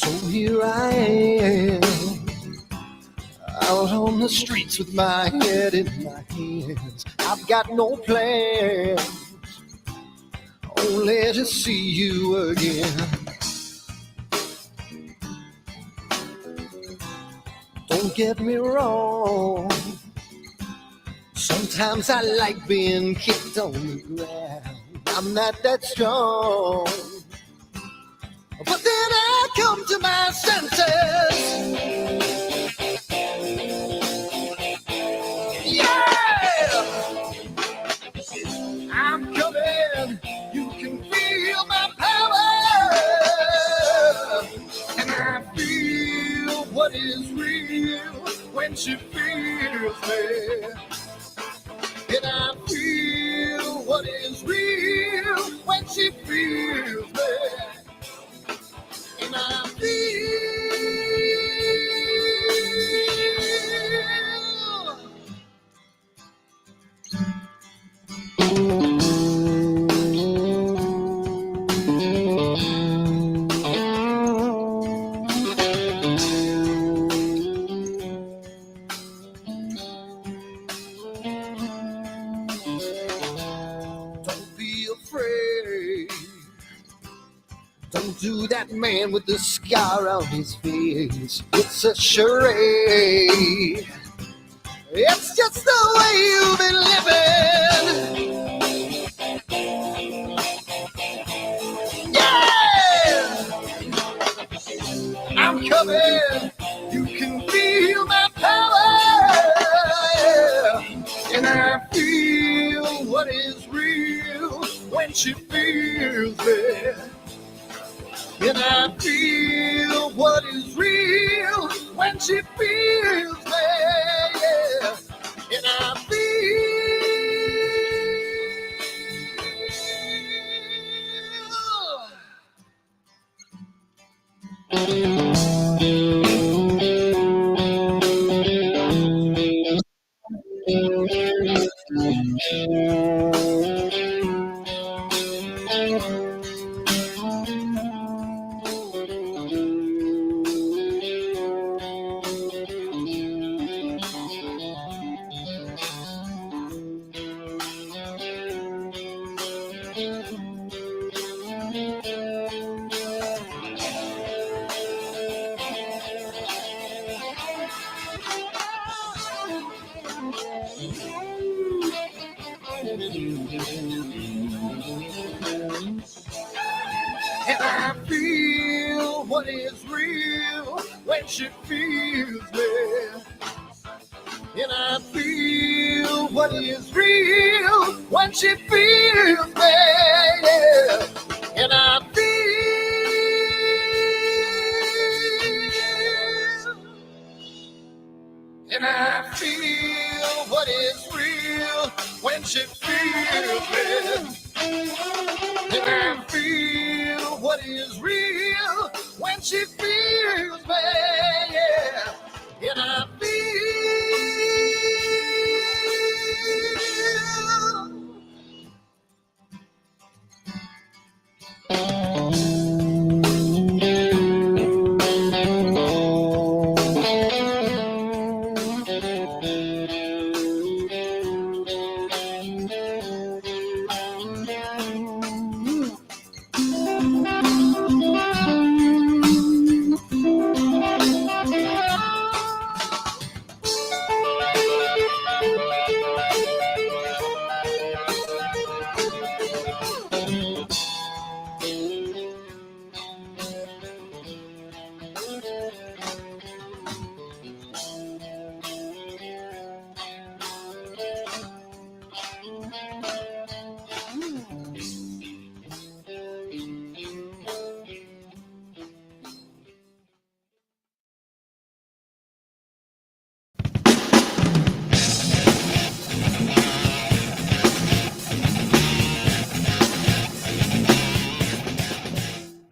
So here I am, out on the streets with my head in my hands. I've got no plans, only to see you again. Don't get me wrong, sometimes I like being kicked on the ground. I'm not that strong, but then I come to my senses. Yeah, I'm coming. You can feel my power, and I feel what is real when she feels me. And I feel what is real when she feels me. And I feel don't be afraid. Don't do that man with the scar on his face. It's a charade. It's just the way you've been living. Yeah! I'm coming. You can feel my power. And I feel what is real when she feels me. And I feel what is real when she feels me. Yeah. And I feel what is real when she feels me. And I feel what is real when she feels me. Yeah. And I feel what is real when she feels me. And I feel what is real when she feels me. Yeah. And I feel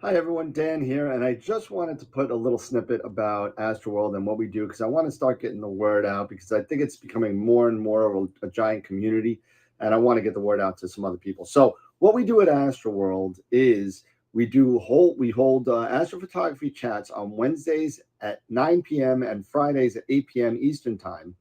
Hi everyone, Dan here, and I just wanted to put a little snippet about AstroWorld and what we do because I want to start getting the word out because I think it's becoming more and more of a giant community, and I want to get the word out to some other people. So what we do at AstroWorld is We hold astrophotography chats on Wednesdays at 9 p.m. and Fridays at 8 p.m. Eastern time.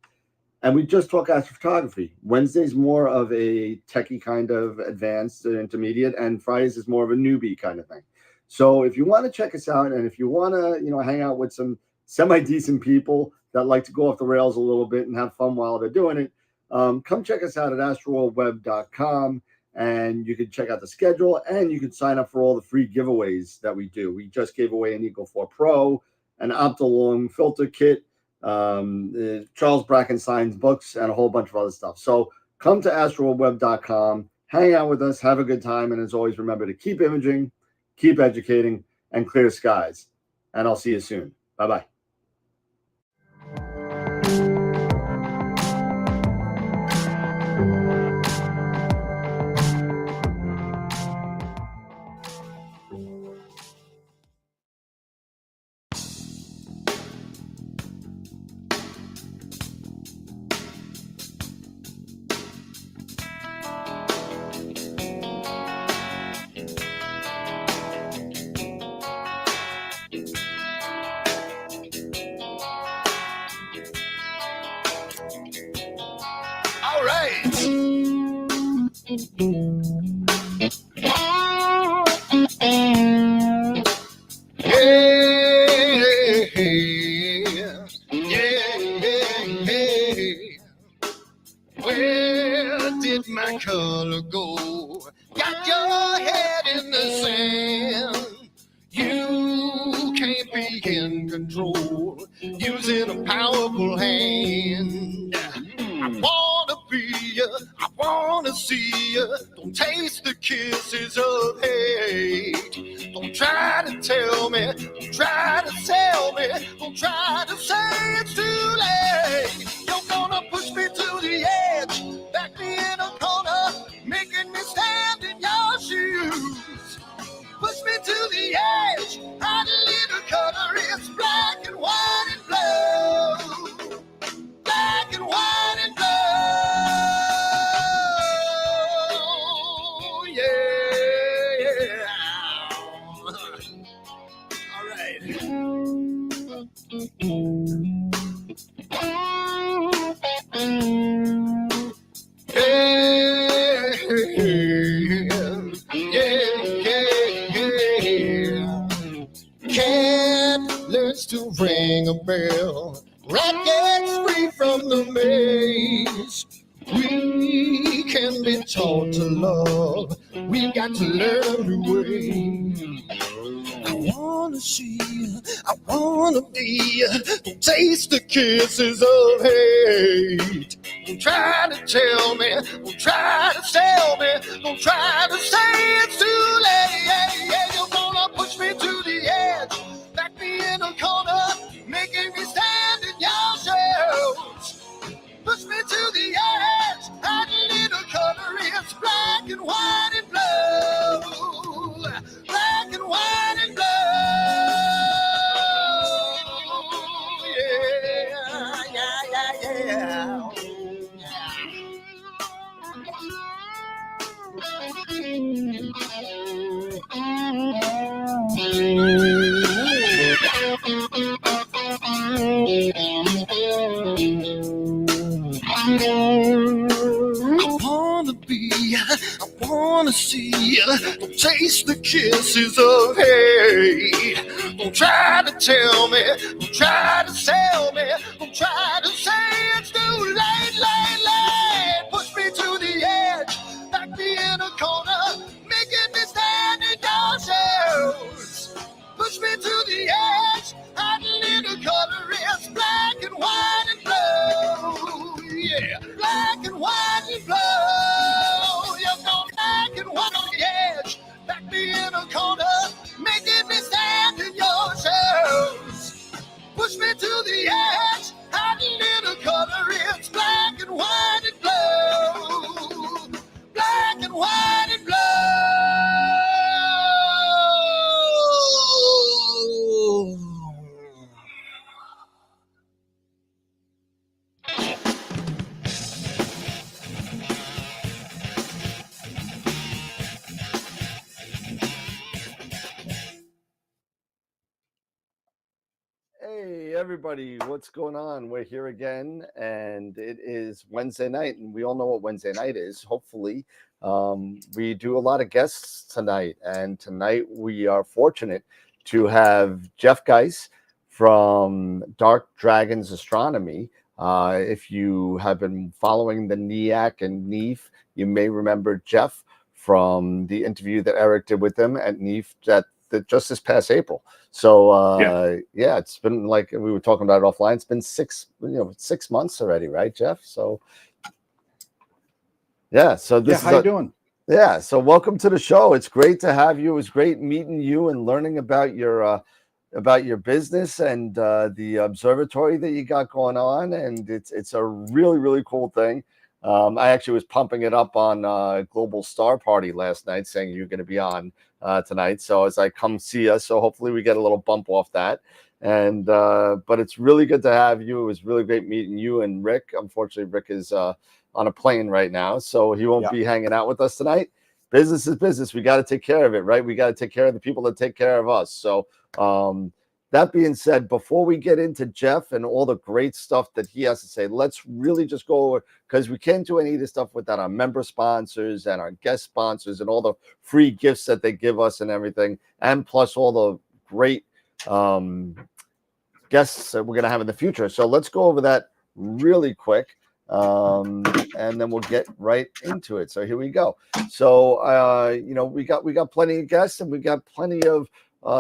And we just talk astrophotography. Wednesday's more of a techie kind of advanced intermediate, and Fridays is more of a newbie kind of thing. So if you want to check us out, and if you want to, hang out with some semi-decent people that like to go off the rails a little bit and have fun while they're doing it, come check us out at AstroWorldWeb.com, and you can check out the schedule, and you can sign up for all the free giveaways that we do. We just gave away an Eagle 4 Pro, an Optilong filter kit, Charles Brackenstein's books, and a whole bunch of other stuff. So come to AstroWorldWeb.com, hang out with us, have a good time, and as always, remember to keep imaging, keep educating, and clear skies. And I'll see you soon. Bye-bye. All right. Where did my color go? Got your head in the sand. You can't be in control, using a powerful hand. I wanna be you, I wanna see you. Don't taste the kisses of hate. Don't try to tell me, don't try to sell me, don't try to say it's too late. You're gonna push me to the edge, back me in a corner, making me stand in your shoes. Push me to the edge, hot little color is black and white and blue. Black and white and blue, yeah. All right. Cat learns to ring a bell. Rat gets free from the maze. We can be taught to love. We've got to learn a new way. I wanna see you, I wanna be you. Don't taste the kisses of hate. Don't try to tell me, don't try to sell me, don't try to say it's too late. You're gonna push me to the edge, back me in a corner, making me stand in your shadows. Push me to the edge, that little color is black and white and blue. Black and white and blue. Yeah. I wanna be, I wanna see, don't taste the kisses of hate. Don't try to tell me, don't try to sell me, don't try to say it's too late. Push me to the edge, back me in a corner, making me stand in your shadows. Push me to the edge, hot little color is black and white and blue. Yeah, black and white and blue. You're going black and white on the edge, back me in a corner, making me stand in your shadows. Push me to the edge, hot little color. everybody, what's going on? We're here again, and it is Wednesday night, and we all know what Wednesday night is. Hopefully, we do a lot of guests tonight, and tonight we are fortunate to have Jeff Geis from Dark Dragons Astronomy. If you have been following the NEAC and NEAF, you may remember Jeff from the interview that Eric did with them at NEAF just this past April. So yeah, it's been like we were talking about it offline. It's been 6 months already, right, Jeff? So yeah, so this how you doing? Yeah, so welcome to the show. It's great to have you. It was great meeting you and learning about your business and the observatory that you got going on, and it's a really, really cool thing. I actually was pumping it up on Global Star Party last night, saying you're going to be on tonight. So as I come see us, so hopefully we get a little bump off that. And but it's really good to have you. It was really great meeting you and Rick. Unfortunately, Rick is on a plane right now, so he won't be hanging out with us tonight. Business is business. We got to take care of it, right? We got to take care of the people that take care of us. So that being said, before we get into Jeff and all the great stuff that he has to say, let's really just go over, because we can't do any of this stuff without our member sponsors and our guest sponsors and all the free gifts that they give us and everything, and plus all the great guests that we're going to have in the future. So let's go over that really quick, and then we'll get right into it. So here we go. So we got plenty of guests, and we got plenty of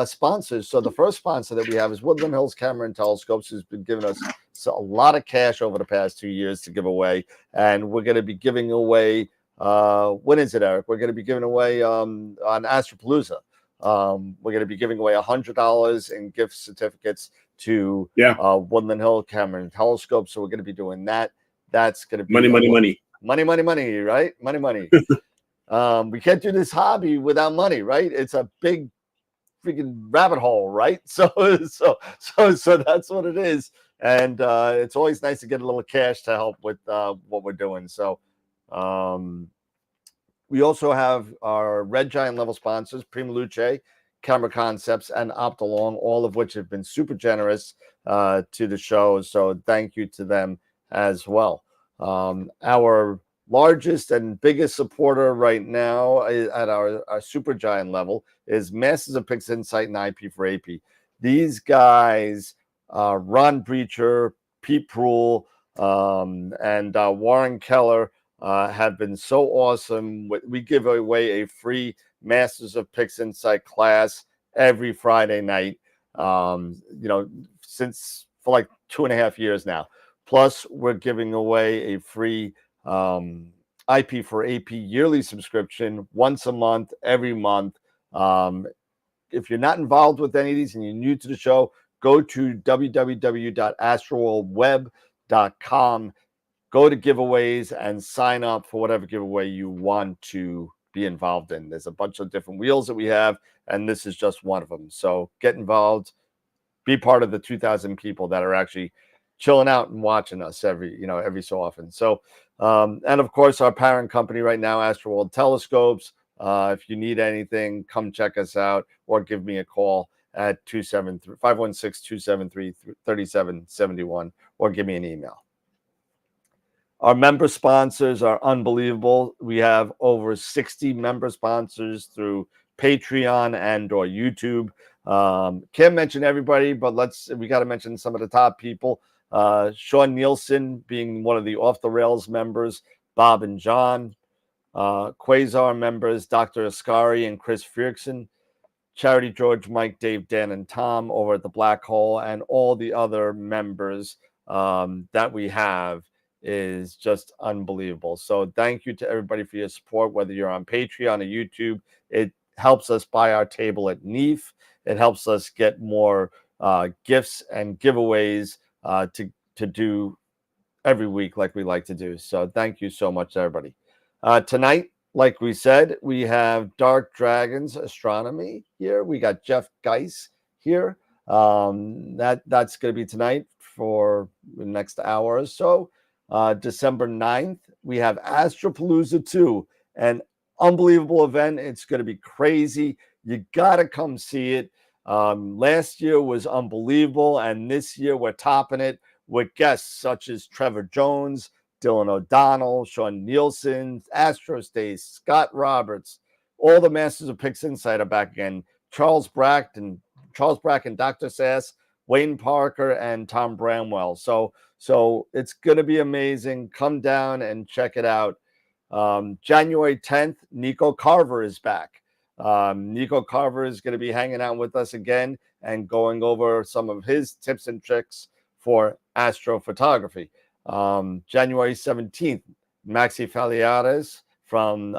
sponsors. So the first sponsor that we have is Woodland Hills Camera and Telescopes, who's been giving us a lot of cash over the past 2 years to give away, and we're going to be giving away when is it, Eric? We're going to be giving away on Astropalooza. We're going to be giving away $100 in gift certificates to Woodland Hill Camera and Telescopes. So we're going to be doing that. That's going to be money, right? Money. We can't do this hobby without money, right? It's a big freaking rabbit hole, right? So that's what it is. And it's always nice to get a little cash to help with what we're doing. So we also have our Red Giant level sponsors, Prima Luce, Camera Concepts, and Optolong, all of which have been super generous to the show. So thank you to them as well. Our largest and biggest supporter right now at our super giant level is Masters of Pix Insight and IP4AP. These guys, Ron Breacher, Pete Proul, and Warren Keller, have been so awesome. We give away a free Masters of Pix Insight class every Friday night, since for like 2.5 years now. Plus, we're giving away a free IP4AP yearly subscription once a month, every month. If you're not involved with any of these and you're new to the show, go to www.astroworldweb.com. Go to giveaways and sign up for whatever giveaway you want to be involved in. There's a bunch of different wheels that we have, and this is just one of them. So get involved, be part of the 2,000 people that are actually chilling out and watching us every so often. So, and of course, our parent company right now, AstroWorld Telescopes. If you need anything, come check us out or give me a call at 516-273-3771 or give me an email. Our member sponsors are unbelievable. We have over 60 member sponsors through Patreon and or YouTube. Can't mention everybody, but we got to mention some of the top people. Sean Nielsen being one of the Off the Rails members, Bob and John, Quasar members, Dr. Ascari and Chris Fierksen, Charity George, Mike, Dave, Dan, and Tom over at the Black Hole, and all the other members that we have is just unbelievable. So thank you to everybody for your support, whether you're on Patreon or YouTube. It helps us buy our table at NEAF. It helps us get more gifts and giveaways to do every week like we like to do. So thank you so much, everybody. Tonight, like we said, we have Dark Dragons Astronomy here. We got Jeff Geis here. That's going to be tonight for the next hour or so. December 9th, we have Astropalooza 2, an unbelievable event. It's going to be crazy. You got to come see it. Last year was unbelievable, and this year we're topping it with guests such as Trevor Jones, Dylan O'Donnell, Sean Nielsen, Astro Stays, Scott Roberts, all the Masters of Picks Insight are back again. Charles Bracken, Dr. Sass, Wayne Parker, and Tom Bramwell. So it's going to be amazing. Come down and check it out. January 10th, Nico Carver is back. Nico Carver is going to be hanging out with us again and going over some of his tips and tricks for astrophotography. January 17th, Maxi Faliares from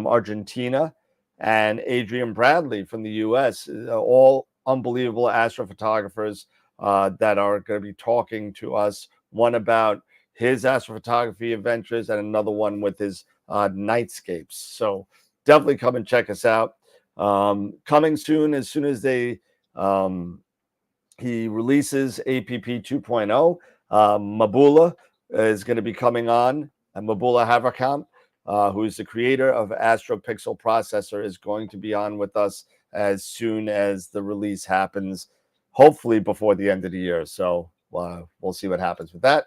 Argentina and Adrian Bradley from the U.S., all unbelievable astrophotographers that are going to be talking to us, one about his astrophotography adventures and another one with his nightscapes. So definitely come and check us out. Coming soon, as soon as he releases APP 2.0, Mabula is going to be coming on, and Mabula Haverkamp, who is the creator of AstroPixel Processor, is going to be on with us as soon as the release happens, hopefully before the end of the year. So we'll see what happens with that.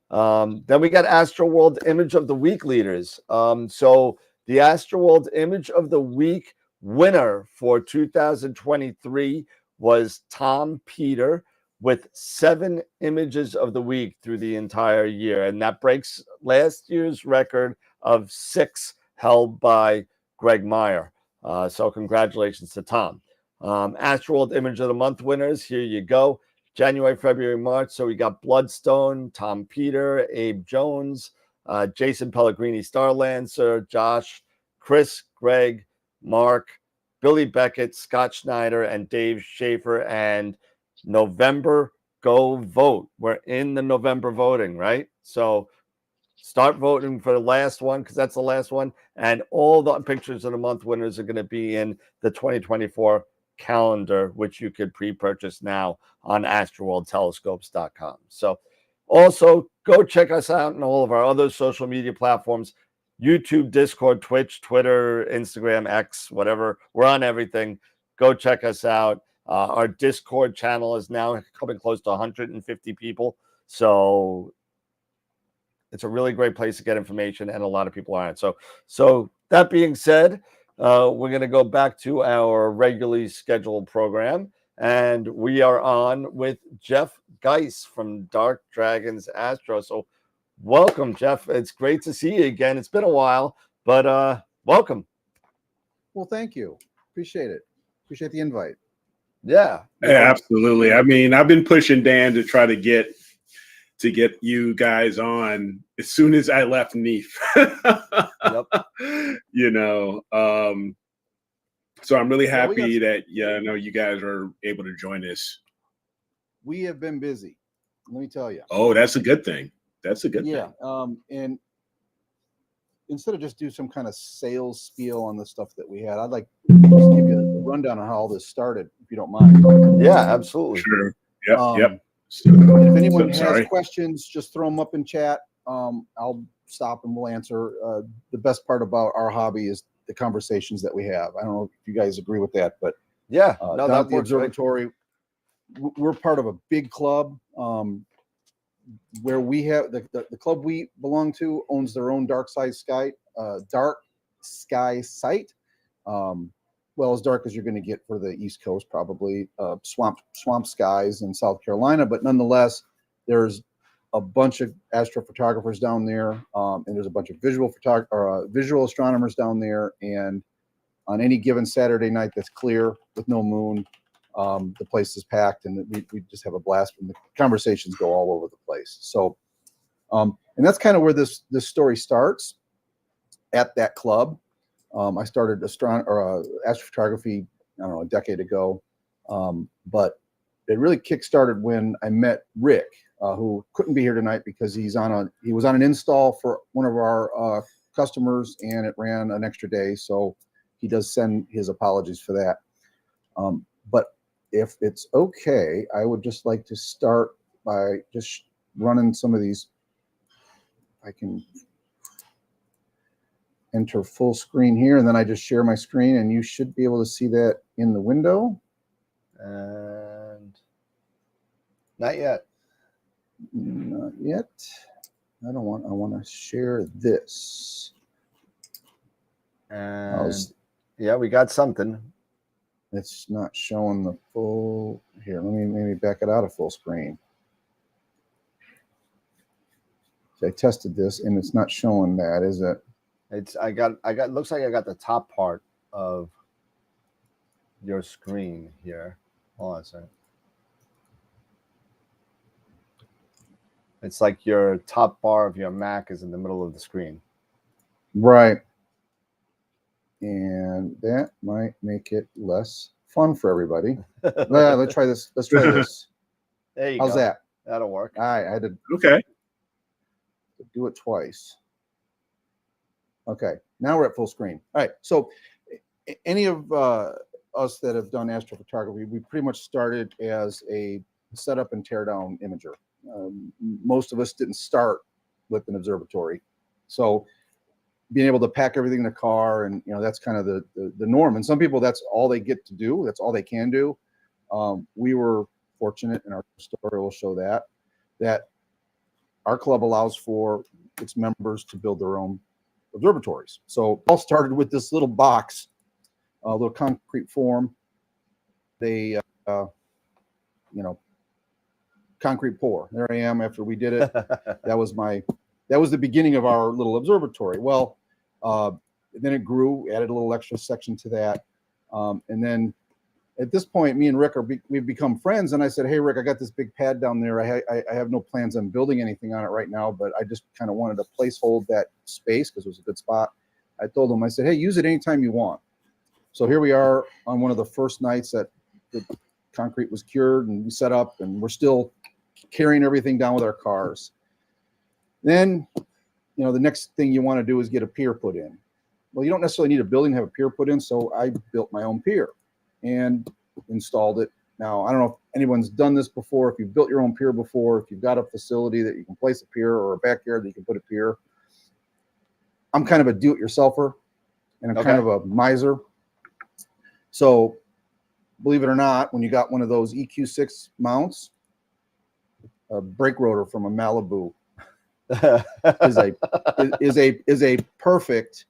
Then we got AstroWorld Image of the Week leaders. So the AstroWorld Image of the Week winner for 2023 was Tom Peter with 7 images of the week through the entire year. And that breaks last year's record of 6 held by Greg Meyer. So congratulations to Tom. AstroWorld Image of the Month winners, here you go. January, February, March. So we got Bloodstone, Tom Peter, Abe Jones, Jason Pellegrini, Starlancer, Josh, Chris, Greg, Mark, Billy Beckett, Scott Schneider, and Dave Schaefer. And November, go vote. We're in the November voting, right? So start voting for the last one, because that's the last one. And all the pictures of the month winners are going to be in the 2024 calendar, which you could pre-purchase now on astroworldtelescopes.com. So also go check us out on all of our other social media platforms: YouTube, Discord, Twitch, Twitter, Instagram, X, whatever. We're on everything. Go check us out. Our Discord channel is now coming close to 150 people. So it's a really great place to get information, and a lot of people are on it. So that being said, we're going to go back to our regularly scheduled program, and we are on with Jeff Geis from Dark Dragons Astro. So welcome, Jeff. It's great to see you again. It's been a while, but welcome. Well, thank you. Appreciate it. Appreciate the invite. Yeah, absolutely. I mean, I've been pushing Dan to try to get you guys on as soon as I left NEAF. Yep. You know, so I'm really happy that I know you guys are able to join us. We have been busy, let me tell you. Oh, that's a good thing. That's a good thing. Yeah. And instead of just do some kind of sales spiel on the stuff that we had, I'd like to just give you a rundown on how all this started, if you don't mind. Yeah, absolutely. Sure. Yep. If anyone has questions, just throw them up in chat. I'll stop and we'll answer. The best part about our hobby is the conversations that we have. I don't know if you guys agree with that, but yeah, down at the observatory, we're part of a big club where we have the club we belong to owns their own dark sky site. Well, as dark as you're going to get for the East Coast, probably swamp skies in South Carolina, but nonetheless, there's a bunch of astrophotographers down there, and there's a bunch of visual astronomers down there. And on any given Saturday night that's clear with no moon, the place is packed, and we just have a blast, and the conversations go all over the place. So, and that's kind of where this story starts, at that club. I started astrophotography, I don't know, a decade ago, but it really kick-started when I met Rick, who couldn't be here tonight because he was on an install for one of our customers, and it ran an extra day, so he does send his apologies for that. But if it's okay, I would just like to start by just running some of these. I can enter full screen here, and then I just share my screen, and you should be able to see that in the window. And not yet. Not yet. I want to share this. And yeah, we got something. It's not showing the full. Here, let me maybe back it out of full screen. So I tested this and it's not showing that, is it? I got looks like I got the top part of your screen here. Hold on a second. It's like your top bar of your Mac is in the middle of the screen. Right. And that might make it less fun for everybody. Let's try this. Let's try this. There you How's go. that? That'll work. All right, I had to Okay. do it twice. Okay, now we're at full screen. All right, so any of us that have done astrophotography, we pretty much started as a setup and tear down imager. Most of us didn't start with an observatory, so being able to pack everything in the car, and that's kind of the norm. And some people, that's all they get to do. That's all they can do. We were fortunate, and our story will show that our club allows for its members to build their own observatories. So it all started with this little box, a little concrete form. They, concrete pour. There I am after we did it. That was the beginning of our little observatory. Well, then it grew, added a little extra section to that. And then at this point, me and Rick we've become friends. And I said, hey, Rick, I got this big pad down there. I have no plans on building anything on it right now, but I just kind of wanted to placehold that space because it was a good spot. I told him, I said, hey, use it anytime you want. So here we are on one of the first nights that the concrete was cured and we set up, and we're still carrying everything down with our cars. Then, the next thing you want to do is get a pier put in. Well, you don't necessarily need a building to have a pier put in, so I built my own pier and installed it. Now, I don't know if anyone's done this before, if you've built your own pier before, if you've got a facility that you can place a pier or a backyard that you can put a pier. I'm kind of a do-it-yourselfer, and I'm kind of a miser. So, believe it or not, when you got one of those EQ6 mounts, a brake rotor from a Malibu is a perfect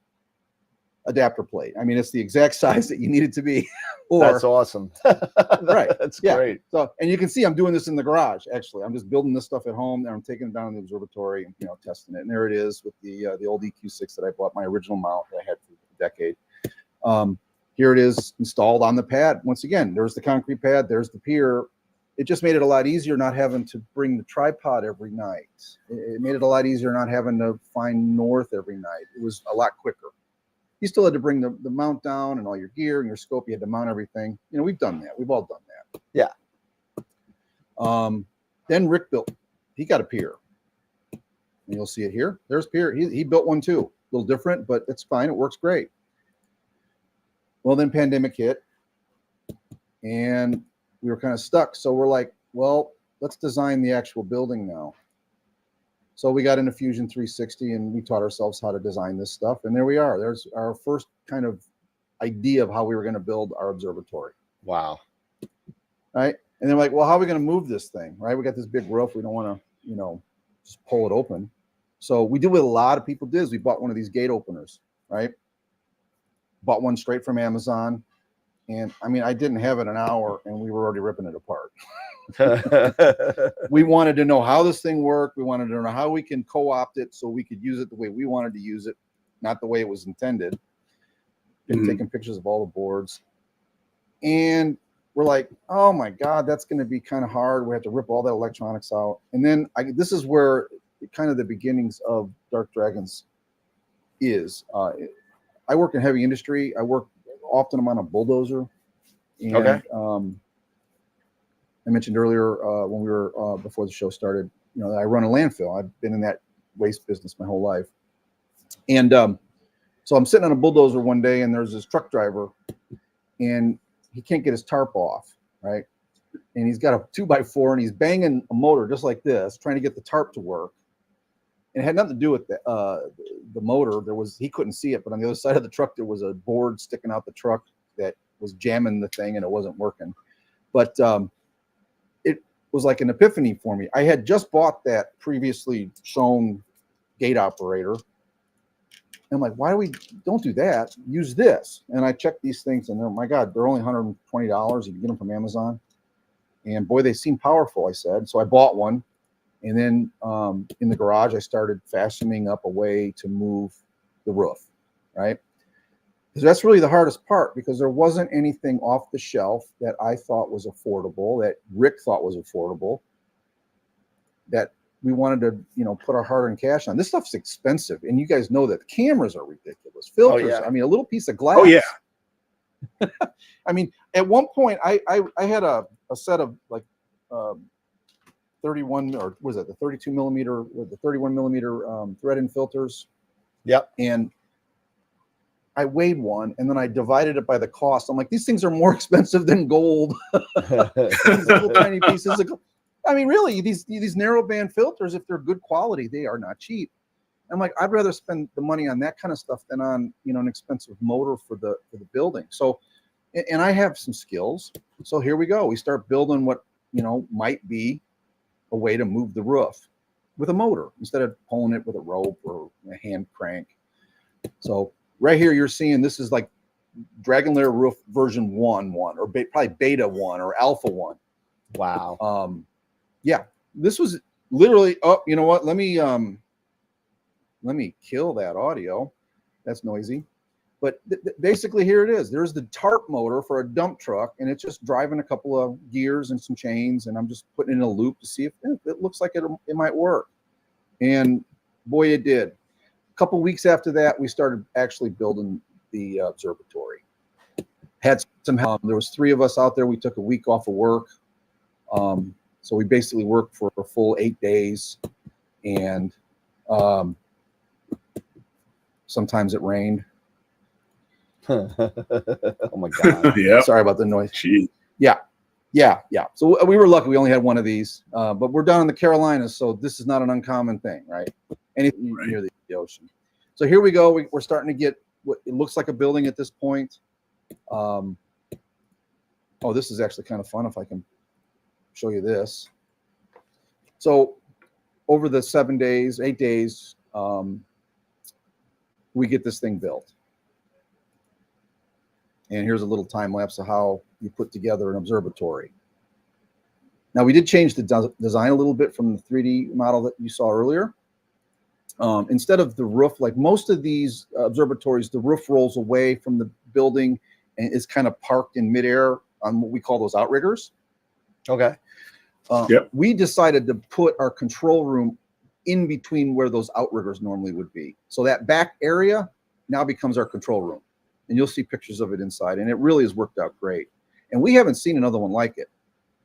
adapter plate. I mean, it's the exact size that you need it to be. That's awesome. Right. That's great. So, and you can see I'm doing this in the garage. Actually, I'm just building this stuff at home, and I'm taking it down to the observatory and testing it. And there it is with the old EQ6 that I bought, my original mount that I had for a decade. Here it is installed on the pad. Once again, there's the concrete pad. There's the pier. It just made it a lot easier not having to bring the tripod every night. It made it a lot easier not having to find north every night. It was a lot quicker. You still had to bring the mount down and all your gear and your scope. You had to mount everything. We've done that. We've all done that. Yeah. Then Rick built. He got a pier. And you'll see it here. There's pier. He built one too. A little different, but it's fine. It works great. Well, then pandemic hit, and we were kind of stuck. So we're like, well, let's design the actual building now. So we got into Fusion 360 and we taught ourselves how to design this stuff. And there we are. There's our first kind of idea of how we were going to build our observatory. Wow. Right. And they're like, well, how are we going to move this thing? Right. We got this big roof. We don't want to, just pull it open. So we did what a lot of people did is we bought one of these gate openers, right? Bought one straight from Amazon. And I mean, I didn't have it an hour and we were already ripping it apart. We wanted to know how this thing worked. We wanted to know how we can co-opt it so we could use it the way we wanted to use it, not the way it was intended. Been taking pictures of all the boards. And we're like, oh my God, that's going to be kind of hard. We have to rip all that electronics out. And then this is where kind of the beginnings of Dark Dragons is. I work in heavy industry. Often I'm on a bulldozer. And, okay. I mentioned earlier when we were before the show started, I run a landfill. I've been in that waste business my whole life. And so I'm sitting on a bulldozer one day and there's this truck driver and he can't get his tarp off, right? And he's got a 2x4 and he's banging a motor just like this, trying to get the tarp to work. And it had nothing to do with the motor. He couldn't see it, but on the other side of the truck, there was a board sticking out the truck that was jamming the thing and it wasn't working. But it was like an epiphany for me. I had just bought that previously shown gate operator. I'm like, why don't do that? Use this. And I checked these things, and my God, they're only $120. You can get them from Amazon. And boy, they seem powerful, I said. So I bought one. And then in the garage, I started fashioning up a way to move the roof, right? Because that's really the hardest part, because there wasn't anything off the shelf that I thought was affordable, that Rick thought was affordable, that we wanted to, put our hard-earned cash on. This stuff's expensive, and you guys know that. The cameras are ridiculous. Filters. Oh, yeah. I mean, a little piece of glass. Oh yeah. I mean, at one point, I had a set of like 31, or what was it, the 32 millimeter or the 31 millimeter thread-in filters. Yep. And I weighed one, and then I divided it by the cost. I'm like, these things are more expensive than gold. These little tiny pieces of gold. I mean, really, these narrow band filters, if they're good quality, they are not cheap. I'm like, I'd rather spend the money on that kind of stuff than on, an expensive motor for the building. So, and I have some skills. So here we go. We start building what, might be a way to move the roof with a motor instead of pulling it with a rope or a hand crank. So right here, you're seeing this is like Dragon Lair roof version 1.1, or probably beta 1 or alpha 1. Wow. Yeah, this was literally, oh, you know what? Let me kill that audio. That's noisy. But basically here it is. There's the tarp motor for a dump truck, and it's just driving a couple of gears and some chains, and I'm just putting it in a loop to see if it looks like it might work. And boy, it did. A couple weeks after that, we started actually building the observatory. Had some help. There was 3 of us out there. We took a week off of work. So we basically worked for a full 8 days, and sometimes it rained. Oh my God. Yeah. Sorry about the noise. Jeez. Yeah. So we were lucky. We only had one of these, but we're down in the Carolinas, so this is not an uncommon thing, right? Anything Right. near the ocean. So here we go. We're starting to get what it looks like a building at this point. Oh, this is actually kind of fun if I can show you this. So over the 8 days, we get this thing built. And here's a little time lapse of how you put together an observatory. Now, we did change the design a little bit from the 3D model that you saw earlier. Instead of the roof, like most of these observatories, the roof rolls away from the building and is kind of parked in midair on what we call those outriggers. Okay. Yep. We decided to put our control room in between where those outriggers normally would be. So that back area now becomes our control room. And you'll see pictures of it inside. And it really has worked out great. And we haven't seen another one like it.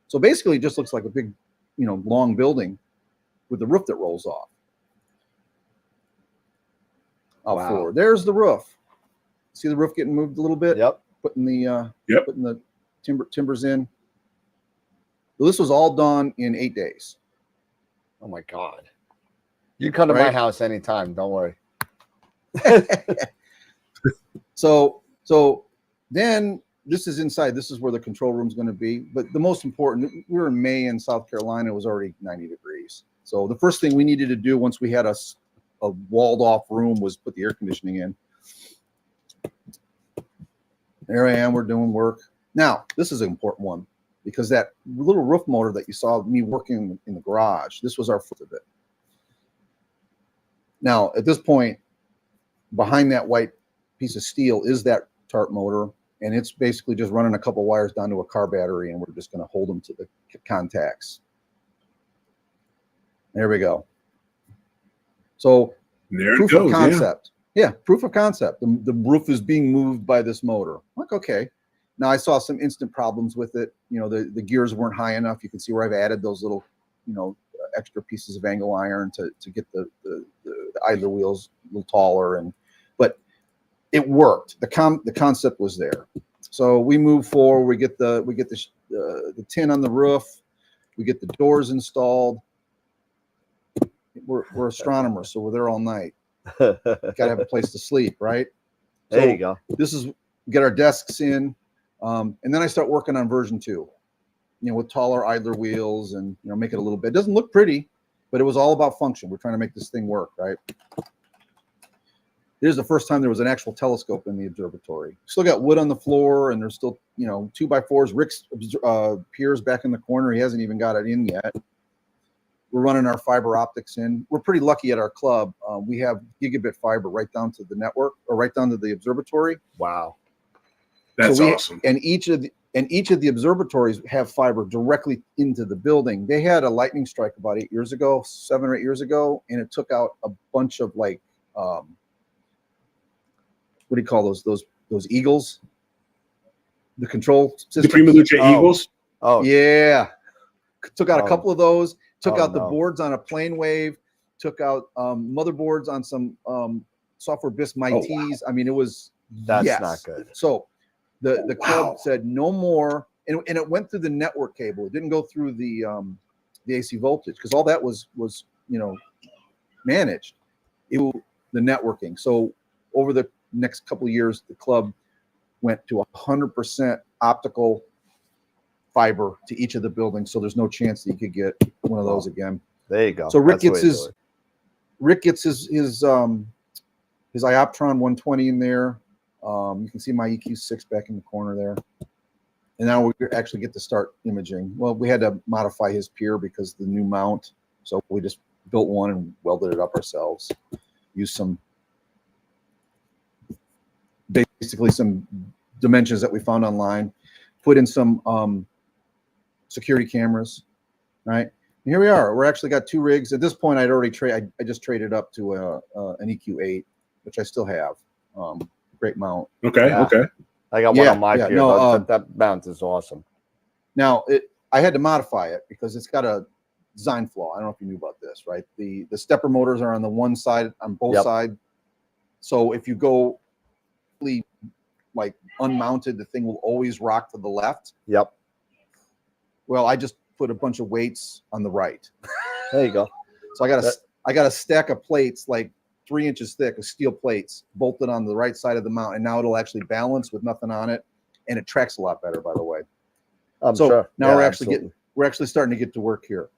So basically, it just looks like a big, long building with the roof that rolls off. Wow. Forward. There's the roof. See the roof getting moved a little bit? Yep. Putting the timbers in. So this was all done in 8 days. Oh my God. You come to my house anytime. Don't worry. So then this is inside. This is where the control room is going to be. But the most important, we were in May in South Carolina. It was already 90 degrees. So the first thing we needed to do once we had a walled off room was put the air conditioning in. There I am. We're doing work. Now, this is an important one because that little roof motor that you saw me working in the garage, this was our foot of it. Now, at this point, behind that white piece of steel is that tarp motor, and it's basically just running a couple wires down to a car battery, and we're just going to hold them to the contacts. There we go. So There proof it goes. of concept. Yeah, proof of concept. The roof is being moved by this motor. I'm like, okay. Now I saw some instant problems with it. The gears weren't high enough. You can see where I've added those little, extra pieces of angle iron to get the idler wheels a little taller, but it worked. The concept was there. So we move forward. We get the tin on the roof. We get the doors installed. We're astronomers, so we're there all night. Got to have a place to sleep, right? There you go. This is get our desks in, and then I start working on version 2. with taller idler wheels and make it a little bit. It doesn't look pretty, but it was all about function. We're trying to make this thing work, right? Here's the first time there was an actual telescope in the observatory. Still got wood on the floor, and there's still 2x4s. Rick's piers back in the corner. He hasn't even got it in yet. We're running our fiber optics in. We're pretty lucky at our club. We have gigabit fiber right down to the network, or right down to the observatory. Wow, That's awesome. And each of the observatories have fiber directly into the building. They had a lightning strike about 7 or 8 years ago, and it took out a bunch of what do you call those eagles? The control system. The Prima Luce Eagles. oh Yeah, took out a couple of those. Took out the no. boards on a plane wave. Took out motherboards on some software BIS MITs. wow. I mean, it was That's yes. not good. So the club said no more, and it went through the network cable. It didn't go through the AC voltage, because all that was managed. The networking. So over the next couple of years, the club went to 100% optical fiber to each of the buildings, so there's no chance that you could get one of those again. There you go. So Rick That's the gets his Ioptron 120 in there. You can see my EQ6 back in the corner there. And now we actually get to start imaging. Well, we had to modify his pier because the new mount, so we just built one and welded it up ourselves. Used basically some dimensions that we found online. Put in some security cameras, right? And here we are. We're actually got 2 rigs. At this point, I just traded up to an EQ8, which I still have. Great mount. Okay. Yeah. Okay. I got one on my pier. no, that mount is awesome. Now, I had to modify it because it's got a design flaw. I don't know if you knew about this, right? The stepper motors are on the one side, on both sides. So if you go like unmounted, the thing will always rock to the left. Yep. Well, I just put a bunch of weights on the right. There you go. So I got a stack of plates like 3 inches thick of steel plates bolted on the right side of the mount, and now it'll actually balance with nothing on it, and it tracks a lot better, by the way. I'm so sure. now Yeah, we're actually starting to get to work here.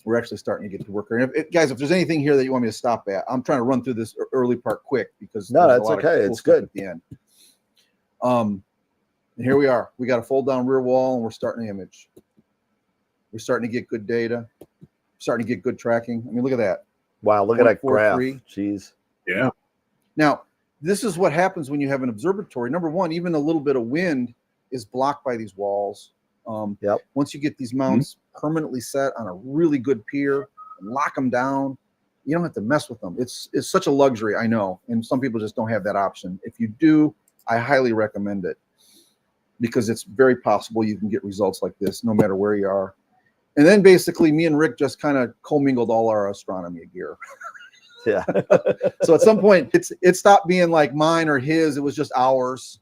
And guys, if there's anything here that you want me to stop at, I'm trying to run through this early part quick because No, there's a that's lot of okay. cool It's stuff good. at the end. And here we are. We got a fold down rear wall, and we're starting to image. We're starting to get good data. Starting to get good tracking. I mean, look at that. Wow, look at that graph. 0.43. Jeez. Yeah. Now, this is what happens when you have an observatory. Number one, even a little bit of wind is blocked by these walls. Once you get these mounts permanently set on a really good pier and lock them down, you don't have to mess with them. It's such a luxury, I know, and some people just don't have that option. If you do, I highly recommend it because it's very possible you can get results like this no matter where you are. And then basically me and Rick just kind of commingled all our astronomy gear. Yeah. So at some point it stopped being like mine or his, it was just ours.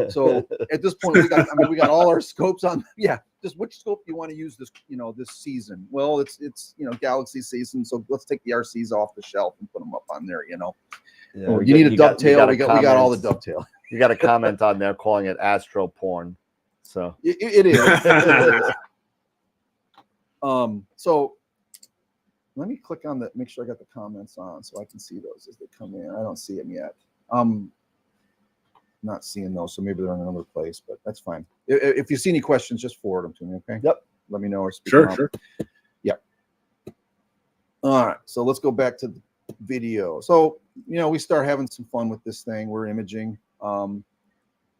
So at this point we got all our scopes on. Yeah, just which scope do you want to use this this season? Well, it's galaxy season, so let's take the RCs off the shelf and put them up on there. Yeah, you need a dovetail. We got all the dovetail. You got a comment on there calling it astro porn. So it is. It is. So let me click on make sure I got the comments on so I can see those as they come in. I don't see them yet. Not seeing those, so maybe they're in another place, but that's fine. If you see any questions, just forward them to me, okay? Yep. Let me know or speak them out. Sure. Yep. All right, so let's go back to the video. So, we start having some fun with this thing. We're imaging, and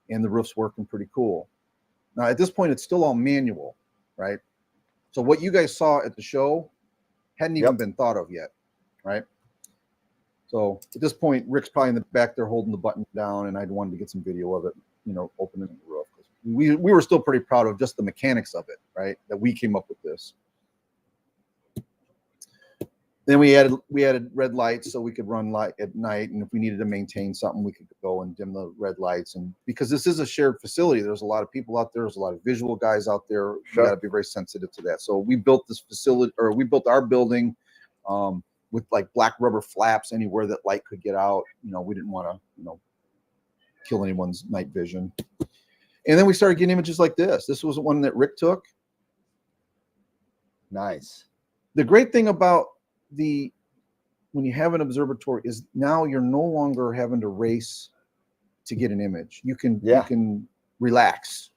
the roof's working pretty cool. Now, at this point, it's still all manual, right? So what you guys saw at the show hadn't even been thought of yet, right? So at this point, Rick's probably in the back there holding the button down, and I'd wanted to get some video of it, opening the roof. We were still pretty proud of just the mechanics of it, right? That we came up with this. Then we added red lights so we could run light at night, and if we needed to maintain something, we could go and dim the red lights. And because this is a shared facility, there's a lot of people out there, there's a lot of visual guys out there. Sure. We got to be very sensitive to that. So we built this facility, or we built our building with like black rubber flaps anywhere that light could get out. We didn't want to, kill anyone's night vision. And then we started getting images like this. This was one that Rick took. Nice. The great thing about when you have an observatory is now you're no longer having to race to get an image. You can relax,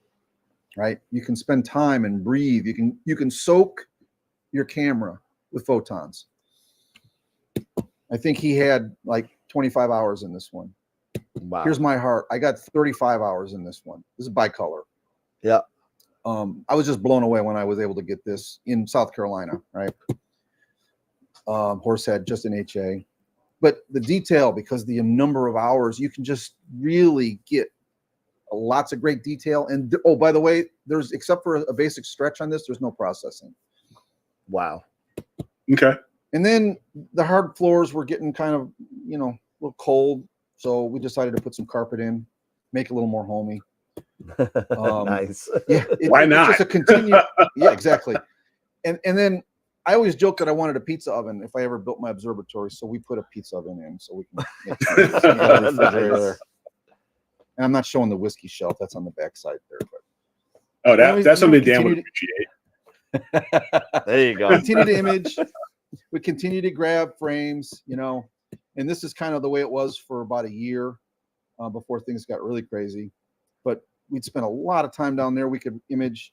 right? You can spend time and breathe. You can soak your camera with photons. I think he had like 25 hours in this one. Wow. Here's my heart. I got 35 hours in this one. This is bicolor. Yeah. I was just blown away when I was able to get this in South Carolina, right? Horsehead, just an HA. But the detail, because the number of hours, you can just really get lots of great detail. And oh, by the way, there's, except for a basic stretch on this, there's no processing. Wow. Okay. And then the hard floors were getting kind of, a little cold. So we decided to put some carpet in, make it a little more homey. Nice. Yeah. Why not? It's just a continued. Yeah, exactly. And then I always joke that I wanted a pizza oven if I ever built my observatory. So we put a pizza oven in so we can make sure we got a refrigerator. Nice. And I'm not showing the whiskey shelf. That's on the back side there. But Oh, anyways, that's something Dan continue would appreciate. There you go. continue to image. We continue to grab frames, and this is kind of the way it was for about a year before things got really crazy. But we'd spent a lot of time down there. We could image.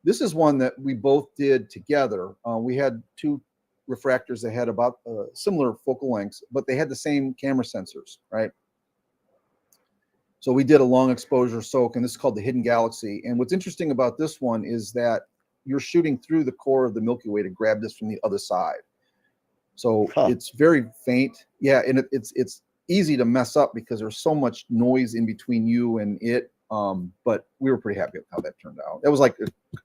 This is one that we both did together. We had two refractors that had about similar focal lengths, but they had the same camera sensors, right? So we did a long exposure soak, and this is called the Hidden Galaxy. And what's interesting about this one is that you're shooting through the core of the Milky Way to grab this from the other side. So it's very faint. Yeah, and it's easy to mess up because there's so much noise in between you and it. But we were pretty happy with how that turned out. That was like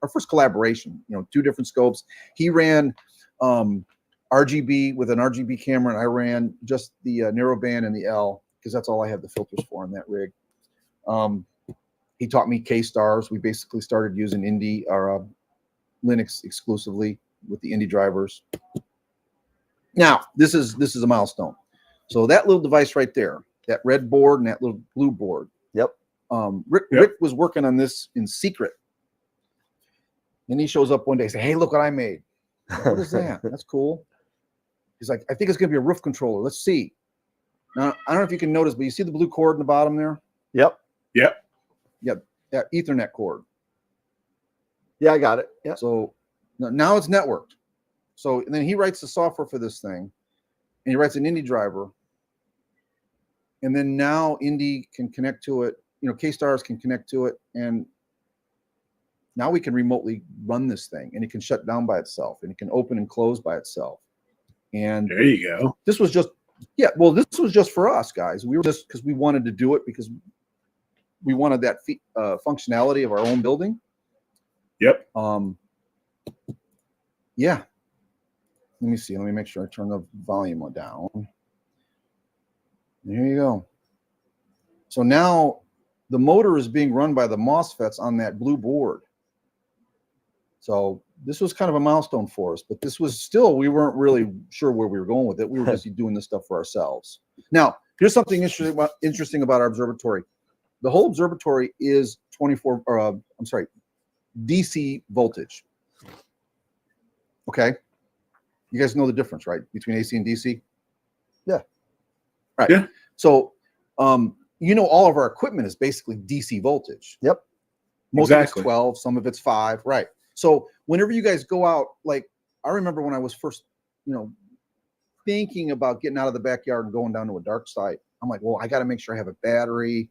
our first collaboration, two different scopes. He ran RGB with an RGB camera, and I ran just the narrowband and the L, because that's all I had the filters for on that rig. He taught me K-stars. We basically started using Indy or Linux exclusively with the Indy drivers. Now, this is a milestone. So that little device right there, that red board and that little blue board. Yep. Rick was working on this in secret. Then he shows up one day and says, "Hey, look what I made." What is that? That's cool. He's like, "I think it's going to be a roof controller. Let's see." Now, I don't know if you can notice, but you see the blue cord in the bottom there? Yep. Yep. Yep. That Ethernet cord. Yeah, I got it. Yeah. So now it's networked. So and then he writes the software for this thing, and he writes an Indy driver. And then now Indy can connect to it. K-stars can connect to it, and now we can remotely run this thing, and it can shut down by itself, and it can open and close by itself. And there you go. This was just, this was just for us, guys. We were just because we wanted to do it because we wanted that functionality of our own building. Yep. Yeah. Let me see. Let me make sure I turn the volume down. There you go. So now the motor is being run by the MOSFETs on that blue board. So this was kind of a milestone for us, but this was still, we weren't really sure where we were going with it. We were just doing this stuff for ourselves. Now, here's something interesting about our observatory. The whole observatory is DC voltage. Okay. You guys know the difference, right? Between AC and DC? Yeah. Right. Yeah. So, all of our equipment is basically DC voltage. Yep. Most of it's 12, some of it's 5. Right. So whenever you guys go out, like I remember when I was first, thinking about getting out of the backyard and going down to a dark site, I'm like, well, I got to make sure I have a battery.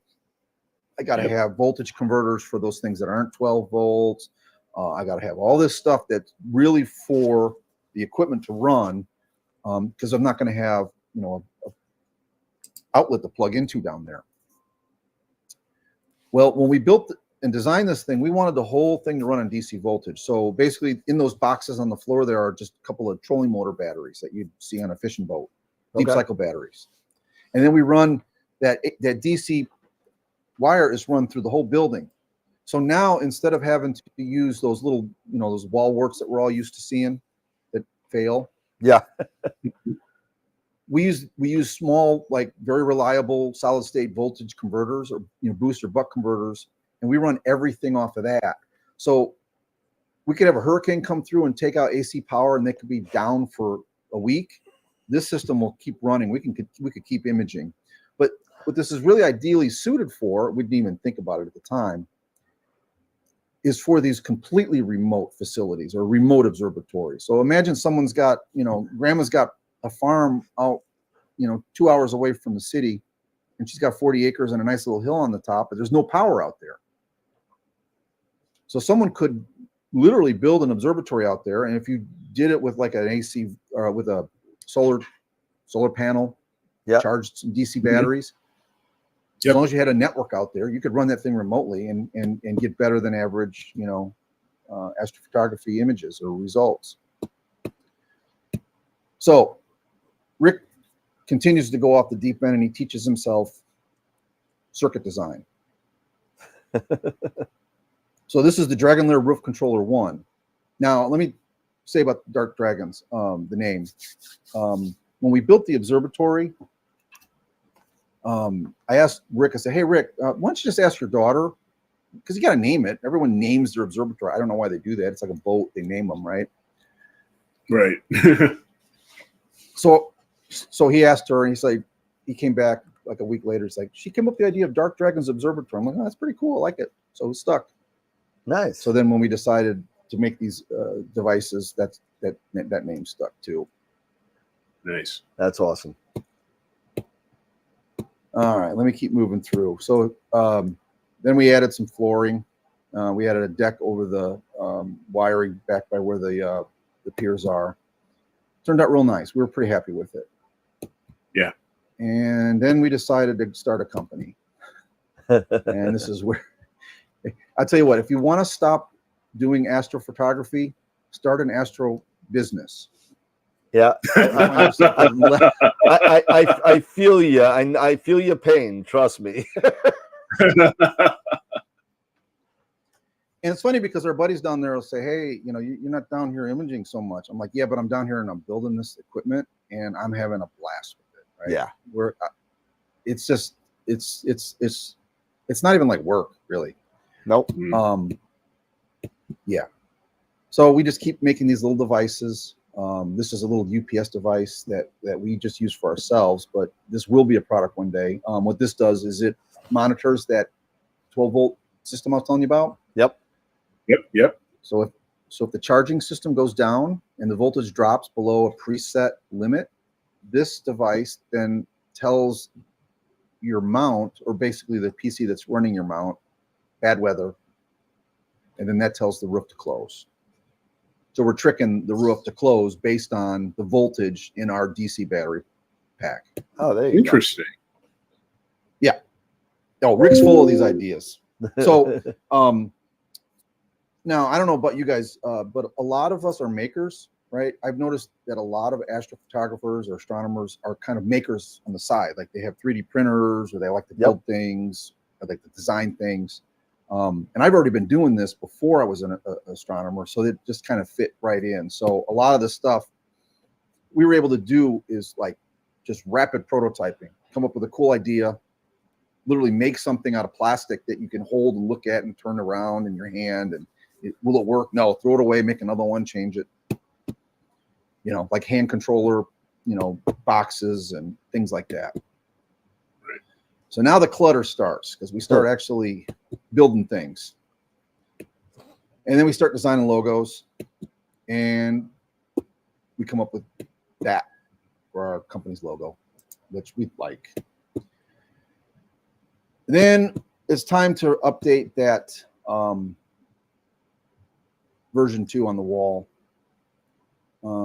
I got to have voltage converters for those things that aren't 12 volts. I got to have all this stuff that's really for the equipment to run, because I'm not going to have, a outlet to plug into down there. Well, when we built and designed this thing, we wanted the whole thing to run on DC voltage. So basically in those boxes on the floor, there are just a couple of trolling motor batteries that you'd see on a fishing boat, deep cycle batteries. And then we run that DC wire is run through the whole building. So now instead of having to use those little, those wall warts that we're all used to seeing that fail. Yeah. We use small, like very reliable solid state voltage converters or boost or buck converters, and we run everything off of that. So we could have a hurricane come through and take out AC power, and they could be down for a week. This system will keep running. We could keep imaging. But what this is really ideally suited for, we didn't even think about it at the time, is for these completely remote facilities or remote observatories. So imagine someone's got, grandma's got a farm out, 2 hours away from the city, and she's got 40 acres and a nice little hill on the top, but there's no power out there. So someone could literally build an observatory out there, and if you did it with like an AC or with a solar panel, charged some DC batteries, as long as you had a network out there, you could run that thing remotely and get better than average, astrophotography images or results. So Rick continues to go off the deep end, and he teaches himself circuit design. So this is the Dragon Lair Roof Controller 1. Now, let me say about Dark Dragons, the name. When we built the observatory, I asked Rick, I said, hey, Rick, why don't you just ask your daughter? Because you got to name it. Everyone names their observatory. I don't know why they do that. It's like a boat. They name them, right? Right. So he asked her, and he came back like a week later. He's like, she came up with the idea of Dark Dragons Observatory. I'm like, oh, that's pretty cool. I like it. So it stuck. Nice. So then when we decided to make these devices, that name stuck too. Nice. That's awesome. All right, let me keep moving through. So then we added some flooring. We added a deck over the wiring back by where the piers are. Turned out real nice. We were pretty happy with it. Yeah. And then we decided to start a company. And this is where I tell you what, if you want to stop doing astrophotography, start an astro business. Yeah, I feel you. I feel your pain. Trust me. And it's funny because our buddies down there will say, "Hey, you're not down here imaging so much." I'm like, "Yeah, but I'm down here and I'm building this equipment and I'm having a blast with it." Right? Yeah. It's just it's not even like work really. Nope. Yeah. So we just keep making these little devices. This is a little UPS device that we just use for ourselves, but this will be a product one day. What this does is it monitors that 12-volt system I was telling you about. Yep. So if the charging system goes down and the voltage drops below a preset limit, this device then tells your mount, or basically the PC that's running your mount, bad weather, and then that tells the roof to close. So we're tricking the roof to close based on the voltage in our DC battery pack. Oh, there you Interesting. Yeah. Oh, Rick's full of these ideas. So now I don't know about you guys, but a lot of us are makers, right? I've noticed that a lot of astrophotographers or astronomers are kind of makers on the side. Like they have 3D printers, or they like to build things, or like to design things. And I've already been doing this before I was an astronomer, so it just kind of fit right in. So a lot of the stuff we were able to do is like just rapid prototyping, come up with a cool idea, literally make something out of plastic that you can hold and look at and turn around in your hand. And will it work? No, throw it away, make another one, change it. Like hand controller, boxes and things like that. So now the clutter starts because we start actually building things. And then we start designing logos, and we come up with that for our company's logo, which we like. Then it's time to update that version 2 on the wall.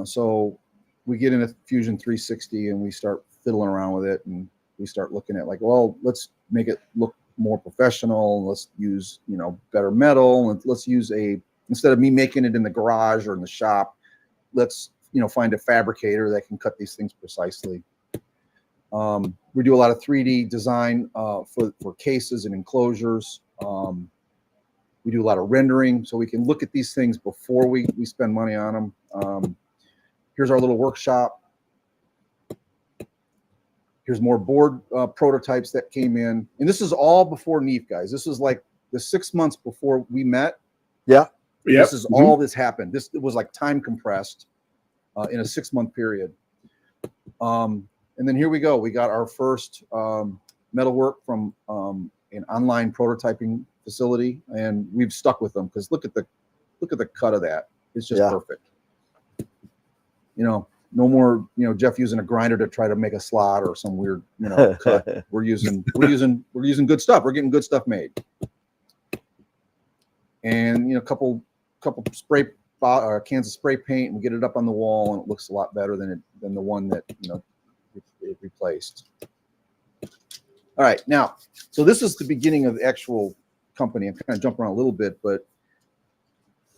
So we get into Fusion 360 and we start fiddling around with it, and we start looking at like, well, let's make it look more professional. Let's use, better metal. And let's use instead of me making it in the garage or in the shop, let's, find a fabricator that can cut these things precisely. We do a lot of 3D design for cases and enclosures. We do a lot of rendering, so we can look at these things before we spend money on them. Here's our little workshop. Here's more board prototypes that came in. And this is all before NEAF, guys. This is like the 6 months before we met. Yeah. Yep. This is all this happened. This was like time compressed in a 6-month period. And then here we go. We got our first metalwork from an online prototyping facility, and we've stuck with them because look at the cut of that. It's just perfect. You know, no more, you know, Jeff using a grinder to try to make a slot or some weird, you know, cut. We're using good stuff. We're getting good stuff made. And, you know, a couple spray cans of spray paint, and we get it up on the wall, and it looks a lot better than the one that, you know, it replaced. All right, now, so this is the beginning of the actual company. I'm kind of jumping around a little bit, but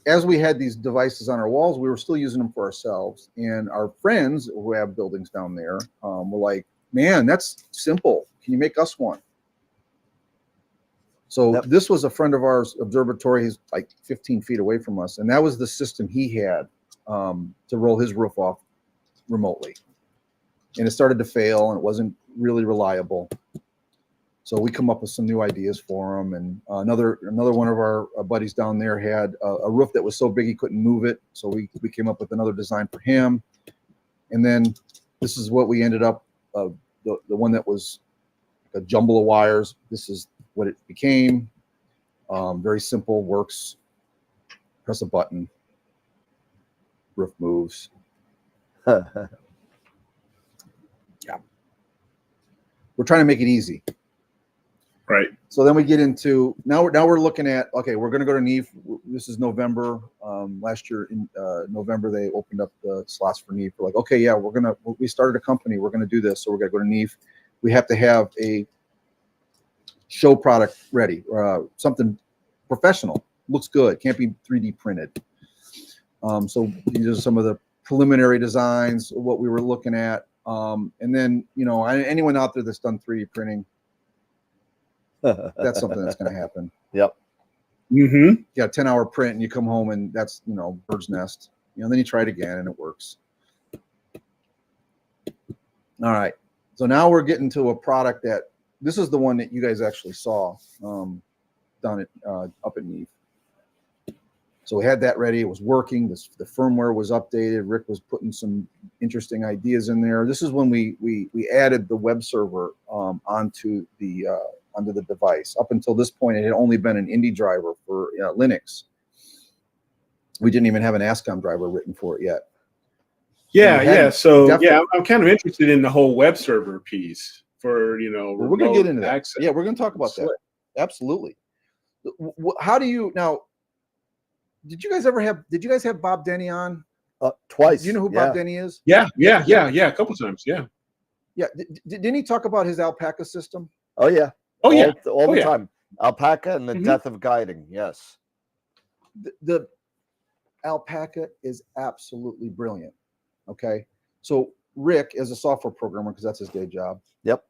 as we had these devices on our walls, we were still using them for ourselves. And our friends who have buildings down there were like, man, that's simple. Can you make us one? So this was a friend of ours, observatory. He's like 15 feet away from us. And that was the system he had to roll his roof off remotely. And it started to fail, and it wasn't really reliable. So we come up with some new ideas for him. And another one of our buddies down there had a roof that was so big he couldn't move it. So we came up with another design for him. And then this is what we ended up, the one that was a jumble of wires. This is what it became. Very simple, works. Press a button, roof moves. Yeah. We're trying to make it easy. Right. So then we get into now we're looking at, okay, we're going to go to NEAF. This is November. Last year in November they opened up the slots for NEAF. We're like, okay, yeah, we started a company. We're going to do this, so we're going to go to NEAF. We have to have a show product ready, something professional, looks good, can't be 3D printed. So these are some of the preliminary designs of what we were looking at. And then, you know, anyone out there that's done 3D printing, that's something that's going to happen. Yep. Mm-hmm. Yeah, 10-hour print, and you come home and that's, you know, bird's nest. You know, then you try it again and it works. All right. So now we're getting to a product that, this is the one that you guys actually saw down at up at NEAF. So we had that ready. It was working. The firmware was updated. Rick was putting some interesting ideas in there. This is when we added the web server onto the device. Up until this point, it had only been an Indy driver for Linux. We didn't even have an ASCOM driver written for it yet. Yeah. So I'm kind of interested in the whole web server piece for, you know, we're going to get into that. access. Yeah, we're going to talk about that. Absolutely. How do you now? Did you guys have Bob Denny on? Twice. Do you know who Bob Denny is? Yeah. A couple times. Yeah. Yeah. Didn't he talk about his alpaca system? Oh yeah. Oh yeah. All the time. Alpaca and the death of guiding. Yes. The alpaca is absolutely brilliant. Okay. So Rick, as a software programmer, because that's his day job. Yep.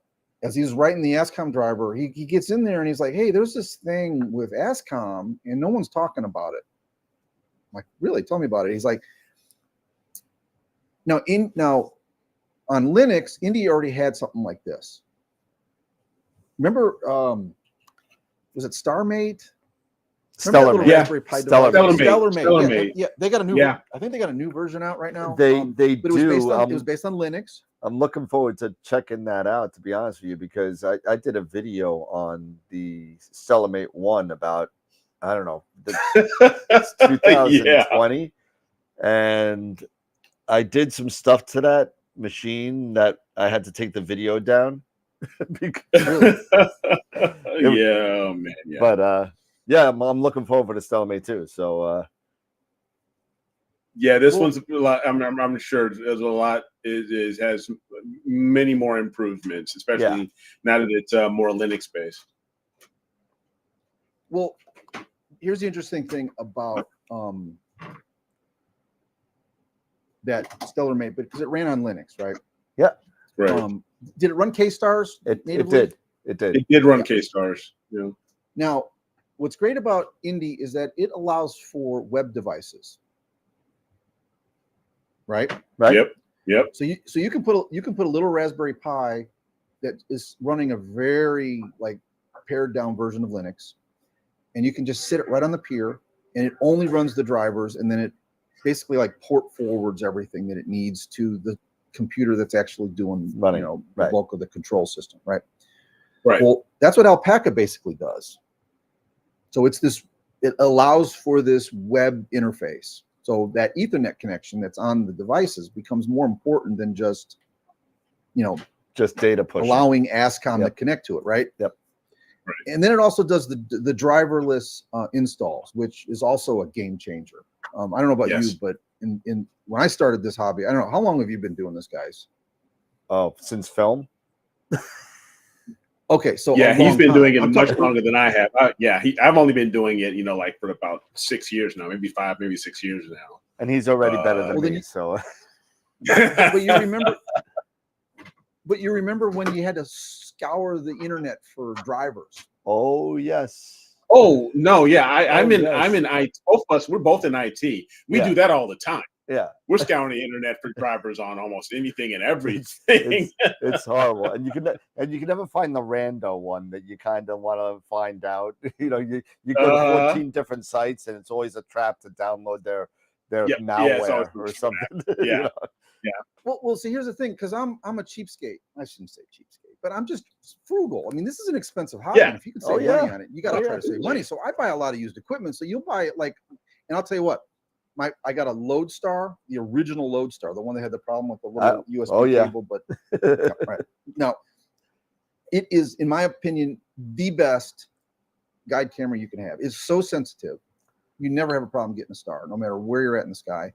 As he's writing the ASCOM driver, he gets in there and he's like, hey, there's this thing with ASCOM and no one's talking about it. I'm like, really? Tell me about it. He's like, now on Linux, Indy already had something like this. Remember, was it StarMate? StellarMate. Yeah. StellarMate. Yeah, they got a new. Yeah. I think they got a new version out right now. They but it do. was based on Linux. I'm looking forward to checking that out, to be honest with you, because I did a video on the StellarMate 1 about, I don't know, 2020, and I did some stuff to that machine that I had to take the video down. Yeah, man. Yeah. But yeah, I'm looking forward to StellarMate too. So yeah, this one's a lot. I'm sure there's a lot. It has many more improvements, especially now that it's more Linux based. Well, here's the interesting thing about that StellarMate, because it ran on Linux, right? Yeah. Right. Did it run K-Stars? It did. It did run K-Stars. Yeah. Now, what's great about Indy is that it allows for web devices. Right. Yep. So you can put a little Raspberry Pi that is running a very pared down version of Linux, and you can just sit it right on the pier, and it only runs the drivers, and then it basically like port forwards everything that it needs to the computer that's actually doing Running, the right. bulk of the control system, right? Right. Well, that's what Alpaca basically does. So it's this, it allows for this web interface. So that Ethernet connection that's on the devices becomes more important than just, just data pushing. allowing ASCOM to Yep. connect to it, right? Yep. Right. And then it also does the driverless installs, which is also a game changer. I don't know about Yes. you, but in when I started this hobby, I don't know, how long have you been doing this, guys? Oh, since film? Okay, so Yeah, a he's long been time. doing it I'm much talking- longer than I have. I've only been doing it, like for about 6 years now, maybe 5, maybe 6 years now. And he's already better than well, then me. you- So But you remember, when you had to scour the internet for drivers? oh yes. Oh no, yeah, I'm in. yes. I'm in IT. Both of us, we're both in IT. We Yeah. do that all the time. Yeah. We're scouring the internet for drivers on almost anything and everything. It's horrible. And you can never find the rando one that you kind of want to find out. You go to 14 different sites and it's always a trap to download their it's malware always or a something. Yeah. Well, see, here's the thing, because I'm a cheapskate. I shouldn't say cheapskate, but I'm just frugal. I mean, this is an expensive hobby. Yeah. And if you can Oh, save yeah. money on it, you got to try to save money. So I buy a lot of used equipment. So you'll buy it and I'll tell you what, I got a Lodestar, the original Lodestar, the one that had the problem with the little USB cable. But yeah, right now, it is, in my opinion, the best guide camera you can have. It's so sensitive, you never have a problem getting a star, no matter where you're at in the sky.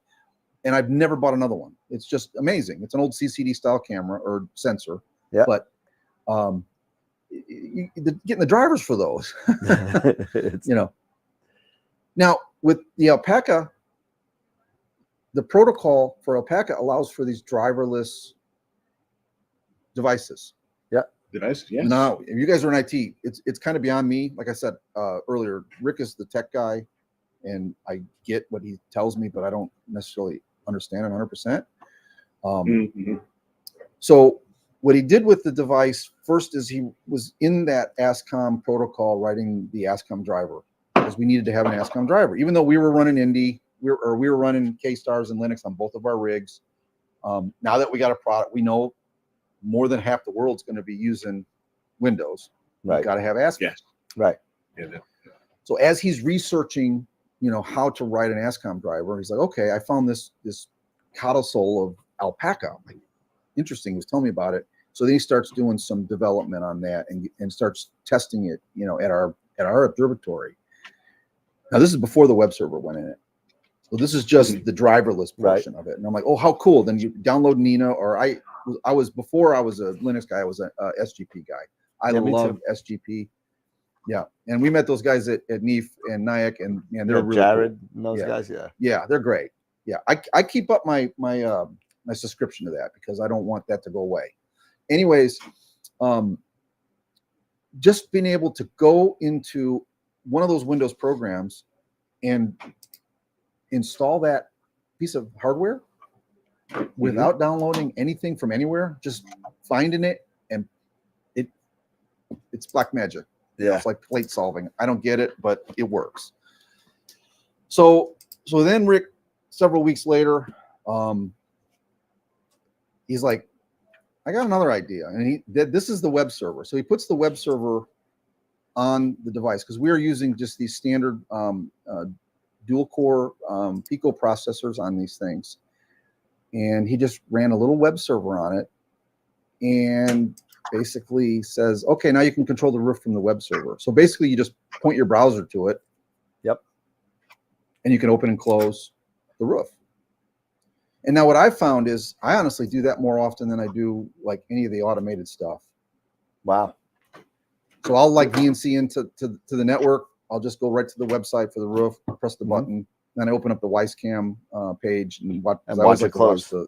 And I've never bought another one. It's just amazing. It's an old CCD style camera or sensor. Yeah. But getting the drivers for those, Now with the Alpaca, the protocol for Alpaca allows for these driverless devices. Devices, yes. Now, if you guys are in IT, it's kind of beyond me. Like I said earlier, Rick is the tech guy, and I get what he tells me, but I don't necessarily understand it 100%. So what he did with the device first is he was in that ASCOM protocol writing the ASCOM driver, because we needed to have an ASCOM driver, even though we were running Indy, we were running K-Stars and Linux on both of our rigs. Now that we got a product, we know more than half the world's going to be using Windows. Right. You've got to have ASCOM. Yes. Right. Yeah. So as he's researching, how to write an ASCOM driver, he's like, okay, I found this codicil of Alpaca. Like, interesting. He was telling me about it. So then he starts doing some development on that and starts testing it, at our observatory. Now this is before the web server went in it. So this is just the driverless portion of it. And I'm like, oh, how cool. Then you download Nina, or before I was a Linux guy, I was a SGP guy. I love SGP. Yeah. And we met those guys at NEAF and NIAC, and they're really Jared cool. and those guys. Yeah. Yeah, they're great. Yeah. I keep up my subscription to that because I don't want that to go away. Anyways, just being able to go into one of those Windows programs and install that piece of hardware without downloading anything from anywhere, just finding it, and it's black magic. Yeah. It's like plate solving. I don't get it, but it works. So then Rick, several weeks later, he's like, I got another idea. And this is the web server. So he puts the web server on the device, because we are using just these standard dual core Pico processors on these things. And he just ran a little web server on it and basically says, okay, now you can control the roof from the web server. So basically you just point your browser to it. Yep. And you can open and close the roof. And now what I've found is I honestly do that more often than I do like any of the automated stuff. Wow. So I'll like VNC into the network. I'll just go right to the website for the roof, press the button, then I open up the Wisecam page and watch it close. Or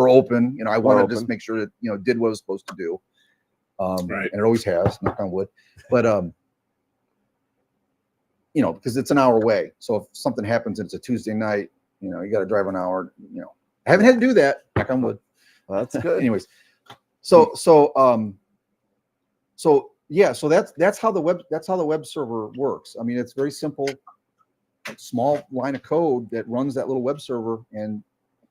open. I want to just make sure that did what it was supposed to do. Right. And it always has, knock on wood. But because it's an hour away. So if something happens and it's a Tuesday night, you got to drive an hour. I haven't had to do that, knock on wood. Well, that's good. Anyways, so that's how the web server works. I mean, it's very simple. small line of code that runs that little web server, and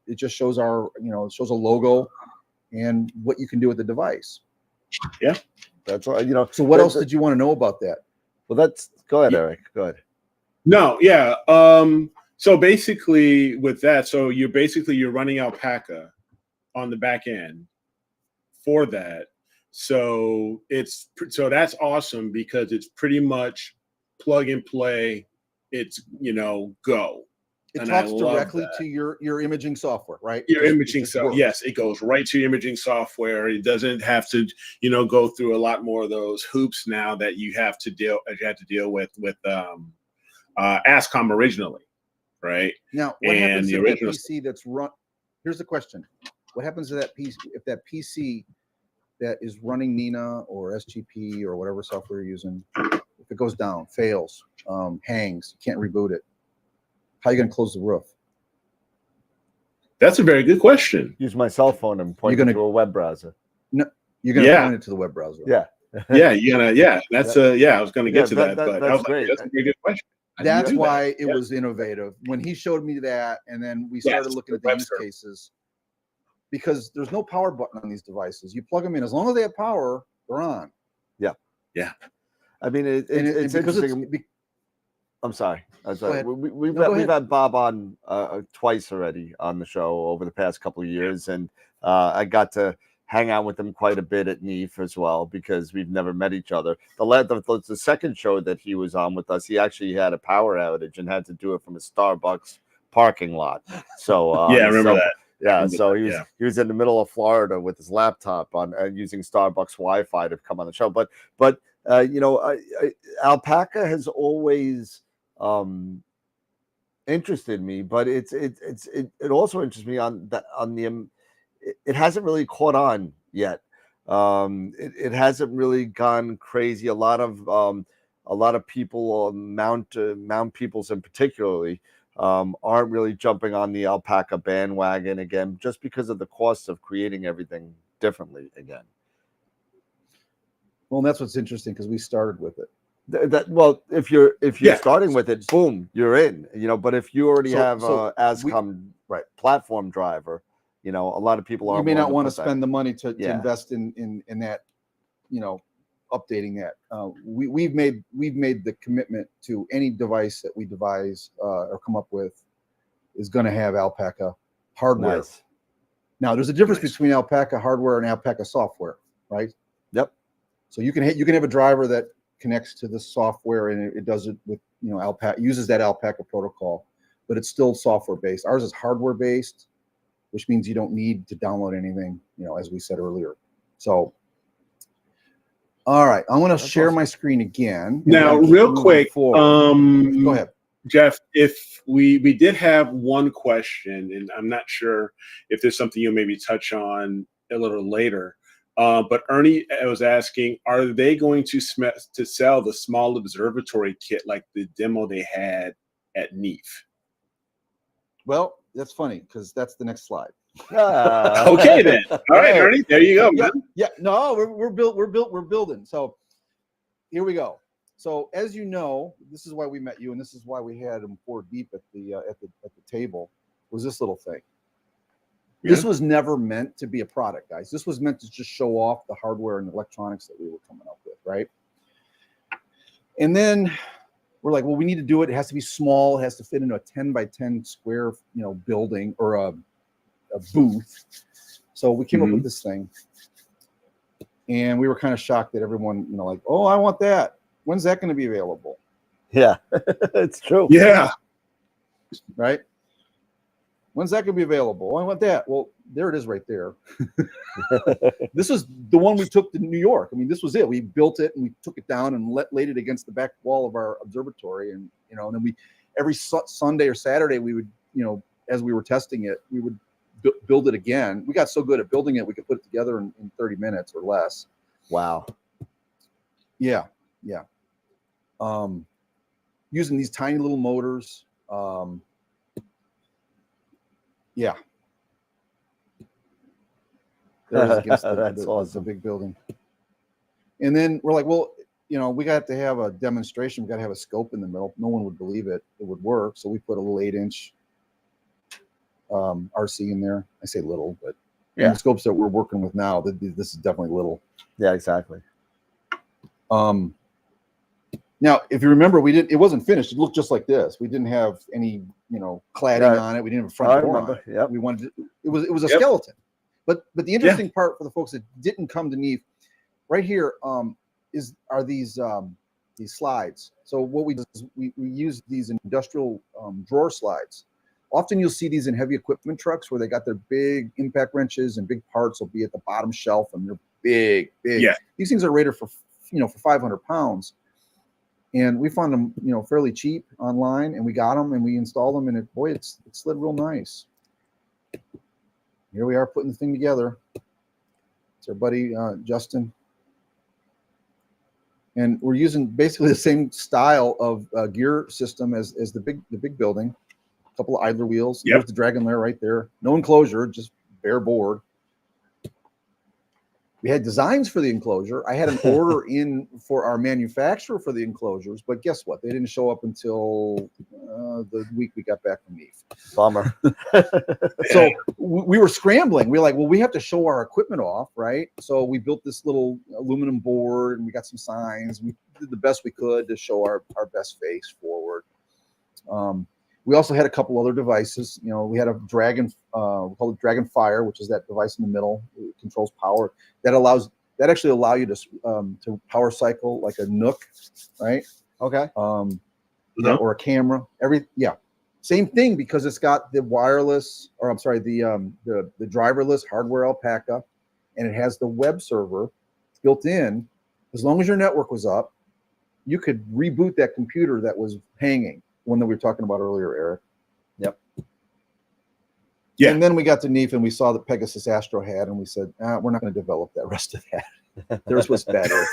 it just shows our, it shows a logo and what you can do with the device. Yeah, that's all. So what else did you want to know about that? Well, go ahead, Eric. Go ahead. No, yeah. So basically with that, so you're running Alpaca on the back end for that. So that's awesome because it's pretty much plug and play. It's go. It talks directly to your imaging software, right? Your imaging software. Yes, it goes right to your imaging software. It doesn't have to, go through a lot more of those hoops now that you have to deal with ASCOM originally, right? Now, what happens to that PC that's run? Here's the question: what happens to that PC if that PC that is running Nina or SGP or whatever software you're using, if it goes down, fails, hangs, you can't reboot it? How are you going to close the roof? That's a very good question. Use my cell phone and point it to a web browser. No, you're going to point it to the web browser. Yeah. You're gonna. Yeah, that's I was going to get to that, but that's great. That's a very good question. That's why it was innovative when he showed me that, and then we started looking at the use cases. Because there's no power button on these devices. You plug them in. As long as they have power, they're on. Yeah. Yeah. I mean, it's interesting. I'm sorry. We've had Bob on twice already on the show over the past couple of years, and I got to hang out with him quite a bit at NEAF as well because we've never met each other. The second show that he was on with us, he actually had a power outage and had to do it from a Starbucks parking lot. So I remember that. Yeah, so he was in the middle of Florida with his laptop on using Starbucks Wi-Fi to come on the show. But Alpaca has always interested me, but it also interests me it hasn't really caught on yet. It hasn't really gone crazy. A lot of people, mount peoples in particularly, aren't really jumping on the Alpaca bandwagon again, just because of the cost of creating everything differently again. Well, that's what's interesting because we started with it. If you're starting with it, boom, you're in. But if you already have ASCOM platform driver, a lot of people are. You may not want to spend the money to invest in that, updating that. We've made the commitment to any device that we devise or come up with is going to have Alpaca hardware. Nice. Now, there's a difference between Alpaca hardware and Alpaca software, right? Yep. So you can have a driver that connects to the software and it does it with Alpaca, uses that Alpaca protocol, but it's still software based. Ours is hardware based, which means you don't need to download anything, as we said earlier. So. All right, I'm going to share my screen again. Now, real quick, go ahead, Jeff. If we did have one question, and I'm not sure if there's something you'll maybe touch on a little later, but Ernie was asking, are they going to sell the small observatory kit like the demo they had at NEAF? Well, that's funny because that's the next slide. Okay then. All right, Ernie, there you go, man. No, we're building. So here we go. So as you know, this is why we met you, and this is why we had him 4 deep at the table. Was this little thing? Yeah. This was never meant to be a product, guys. This was meant to just show off the hardware and electronics that we were coming up with, right? And then we're like, well, we need to do it. It has to be small. It has to fit into a 10 by 10 square, building or a booth. So we came up with this thing, and we were kind of shocked that everyone, like, oh, I want that. When's that going to be available? Yeah, it's true. Yeah. Right. When's that going to be available? Oh, I want that. Well, there it is right there. This is the one we took to New York. I mean, this was it. We built it and we took it down and laid it against the back wall of our observatory. And, and then every Sunday or Saturday, we would, as we were testing it, we would build it again. We got so good at building it, we could put it together in 30 minutes or less. Wow. Yeah. Using these tiny little motors. Yeah. There's against that's awesome. the big building. And then we're like, well, we got to have a demonstration. We got to have a scope in the middle. No one would believe it would work. So we put a little 8-inch RC in there. I say little, but the scopes that we're working with now, this is definitely little. Yeah, exactly. Now, if you remember, it wasn't finished. It looked just like this. We didn't have any, cladding on it. We didn't have a front door on it. Yep. We wanted it was a skeleton. But the interesting part for the folks that didn't come to NEAF, right here, are these slides. So what we do is we use these industrial drawer slides. Often you'll see these in heavy equipment trucks where they got their big impact wrenches and big parts will be at the bottom shelf, and they're big. Yeah. These things are rated for 500 pounds. And we found them, fairly cheap online, and we got them and we installed them, and it slid real nice. Here we are putting the thing together. It's our buddy Justin, and we're using basically the same style of gear system as the big building. A couple of idler wheels. There's the Dragon Lair right there. No enclosure, just bare board. We had designs for the enclosure. I had an order in for our manufacturer for the enclosures, but guess what? They didn't show up until the week we got back from NEAF. Bummer. So we were scrambling. We were like, well, we have to show our equipment off, right? So we built this little aluminum board, and we got some signs. We did the best we could to show our best face forward. We also had a couple other devices. We had a Dragon, we call it Dragon Fire, which is that device in the middle. It controls power. That actually allow you to power cycle like a Nook, right? Okay. Or a camera. Same thing, because it's got the wireless, or I'm sorry, the driverless hardware alpaca, and it has the web server built in. As long as your network was up, you could reboot that computer that was hanging. One that we were talking about earlier, Eric. Yep. Yeah. And then we got to NEAF and we saw that Pegasus Astro had, and we said, we're not going to develop that rest of that. Theirs was better.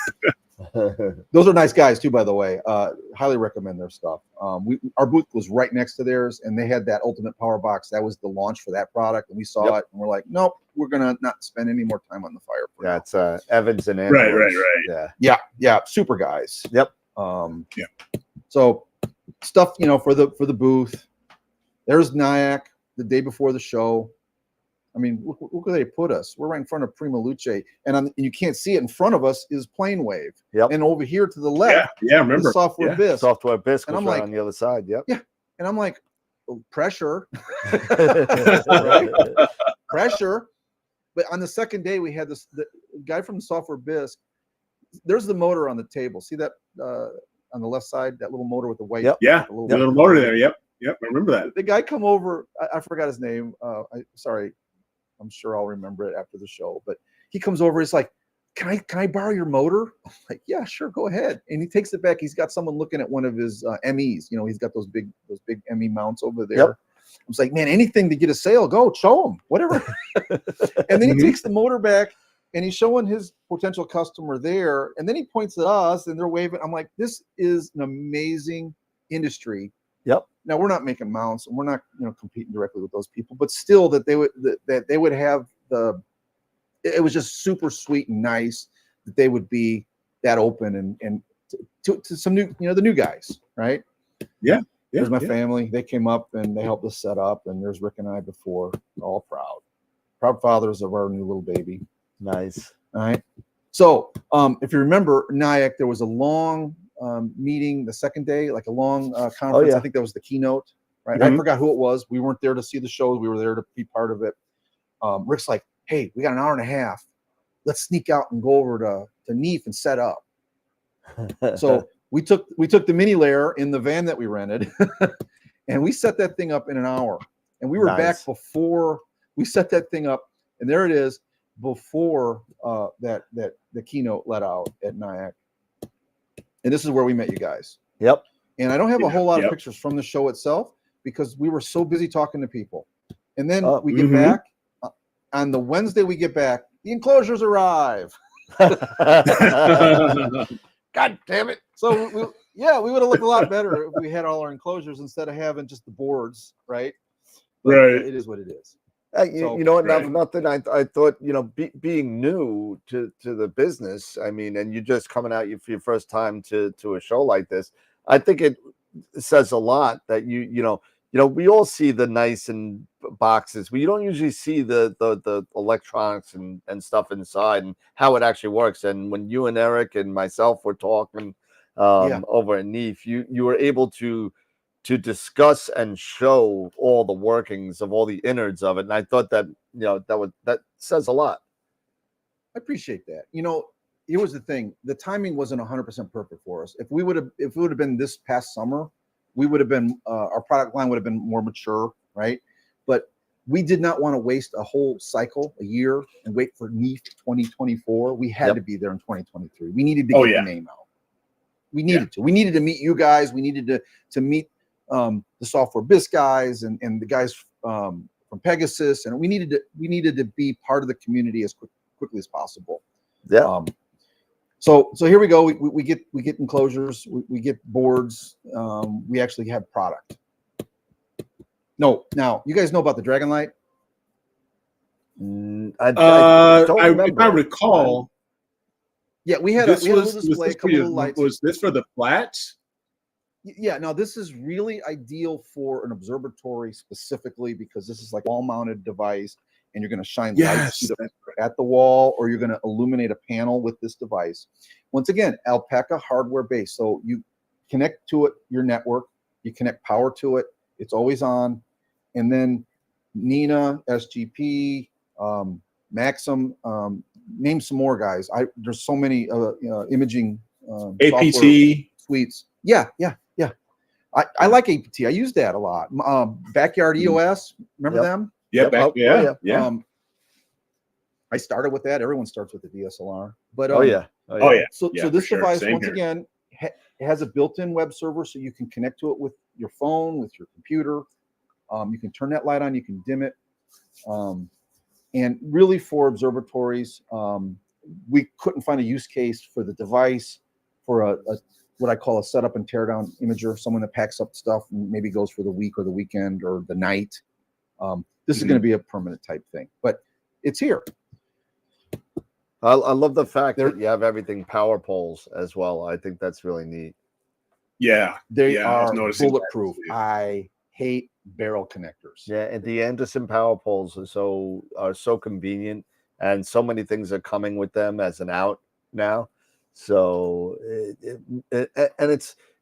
Those are nice guys too, by the way. Highly recommend their stuff. Our booth was right next to theirs, and they had that Ultimate Power Box. That was the launch for that product, and we saw it, and we're like, nope, we're gonna not spend any more time on the fire. That's Evans and Andrews. Right. Yeah. Super guys. Yep. So stuff, for the booth. There's NIAC the day before the show. I mean, look where they put us. We're right in front of Prima Luce, and you can't see it. In front of us is Planewave. Yep. And over here to the left, remember, Software Bisque. Software Bisque, and I'm right like, on the other side. Yep. Yeah. And I'm like, pressure. Right? Pressure. But on the second day, we had the guy from Software Bisque. There's the motor on the table. See that on the left side, that little motor with the white. Yep. Yeah. The little motor there. Yep. I remember that. The guy come over. I forgot his name. Sorry. I'm sure I'll remember it after the show. But he comes over. He's like, "Can I borrow your motor?" I'm like, "Yeah, sure, go ahead." And he takes it back. He's got someone looking at one of his MEs. He's got those big ME mounts over there. Yep. I was like, "Man, anything to get a sale, go show him, whatever." And then he takes the motor back, and he's showing his potential customer there. And then he points at us, and they're waving. I'm like, "This is an amazing industry." Yep. Now we're not making mounts, and we're not, competing directly with those people, but still that they would have it was just super sweet and nice that they would be that open and to some new, the new guys, right? Yeah. There's my family. They came up and they helped us set up, and there's Rick and I before, all proud fathers of our new little baby. Nice. All right. So if you remember NIAC, there was a long meeting the second day, like a long conference. I think that was the keynote, right? I forgot who it was. We weren't there to see the shows. We were there to be part of it. Rick's like, "Hey, we got an hour and a half. Let's sneak out and go over to NEAF and set up." So we took the mini layer in the van that we rented, and we set that thing up in an hour. And we were back before we set that thing up. And there it is before that the keynote let out at NIAC. And this is where we met you guys. Yep. And I don't have a whole lot of pictures from the show itself because we were so busy talking to people. And then we get back. On the Wednesday we get back, the enclosures arrive. God damn it. So we would have looked a lot better if we had all our enclosures instead of having just the boards, right? But right. It is what it is. So- you know what? Not Right. for nothing. I thought, you know, being new to the business, I mean, and you just coming out for your first time to a show like this, I think it says a lot that you know, we all see the nice and boxes. We don't usually see the electronics and stuff inside and how it actually works. And when you and Eric and myself were talking over at NEEF, you were able to discuss and show all the workings of all the innards of it. And I thought that, you know, that says a lot. I appreciate that. You know, here was the thing: the timing wasn't 100% perfect for us. If it would have been this past summer, we would have been our product line would have been more mature, right? But we did not want to waste a whole cycle, a year, and wait for NEEF 2024. We had to be there in 2023. We needed to get the name out. We needed to. We needed to meet you guys. We needed to meet the Software Biz guys and the guys from Pegasus, and we needed to be part of the community as quickly as possible. Yeah. So here we go. We get enclosures. We get boards. We actually have product. No, now you guys know about the Dragonlight. I don't If remember. I recall, Yeah, we had a little display, a couple of lights. Was this for the flats? Yeah, no, this is really ideal for an observatory specifically because this is like wall-mounted device, and you're going to shine lights either at the wall or you're going to illuminate a panel with this device. Once again, Alpaca hardware based, so you connect to it your network, you connect power to it, it's always on, and then Nina, SGP, Maxim, name some more guys. There's so many imaging APT suites. Yeah. I like APT. I use that a lot. Backyard EOS, remember them? Yeah. I started with that. Everyone starts with the DSLR. But So this device, once again, has a built-in web server, so you can connect to it with your phone, with your computer. You can turn that light on, you can dim it. And really for observatories, we couldn't find a use case for the device for a what I call a setup and tear down imager, someone that packs up stuff and maybe goes for the week or the weekend or the night. This is going to be a permanent type thing, but it's here. I love the fact that you have everything power poles as well. I think that's really neat. Yeah, they are bulletproof. I hate barrel connectors. Yeah, and the Anderson power poles are so convenient, and so many things are coming with them as an out now. So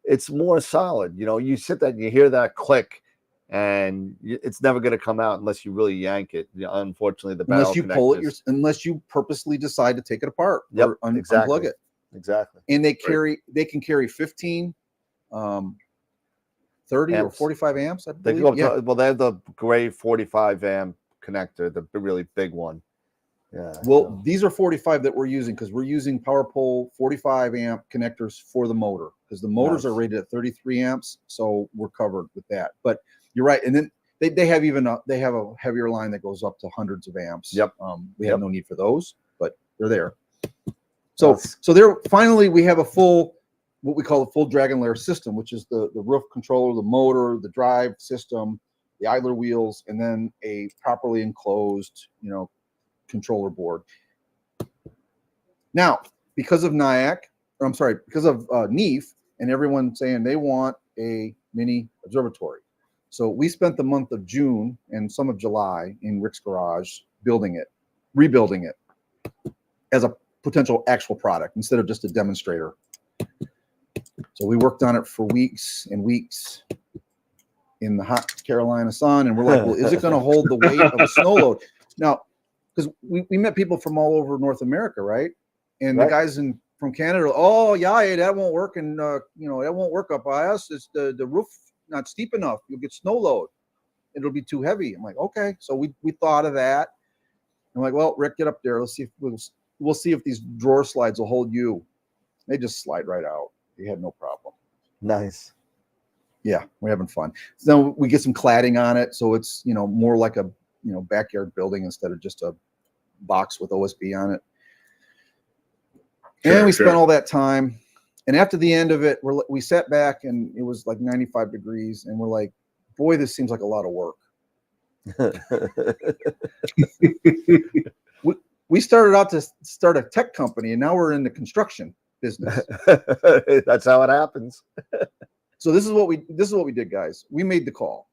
it's more solid. You know, you sit there and you hear that click, and it's never going to come out unless you really yank it. Unfortunately, the unless you pull it, unless you purposely decide to take it apart or unplug it. Exactly. And they can carry 15, 30 amps. Or 45 amps. I believe. They go up to, well, they have the gray 45 amp connector, the really big one. Yeah. Well, these are 45 that we're using because we're using PowerPole 45 amp connectors for the motor because the motors are rated at 33 amps, so we're covered with that. But you're right, and then they have they have a heavier line that goes up to hundreds of amps. Yep. We have no need for those, but they're there. So there finally we have a full, what we call a full Dragon Lair system, which is the roof controller, the motor, the drive system, the idler wheels, and then a properly enclosed, controller board. Now, because of because of NEEF and everyone saying they want a mini observatory. So we spent the month of June and some of July in Rick's garage rebuilding it as a potential actual product instead of just a demonstrator. So we worked on it for weeks and weeks in the hot Carolina sun, and we're like, well, is it going to hold the weight of a snow load? Now, because we met people from all over North America, right? And the guys from Canada, that won't work, and that won't work up by us. It's the roof not steep enough. You'll get snow load. It'll be too heavy. I'm like, okay. So we thought of that. I'm like, well, Rick, get up there. Let's see if we'll see if these drawer slides will hold you. They just slide right out. They had no problem. Nice. Yeah, we're having fun. So then we get some cladding on it, so it's more like a backyard building instead of just a box with OSB on it. And we spent all that time. And after the end of it, we sat back and it was like 95 degrees. And we're like, boy, this seems like a lot of work. We started out to start a tech company, and now we're in the construction business. That's how it happens. So this is what we did, guys. We made the call,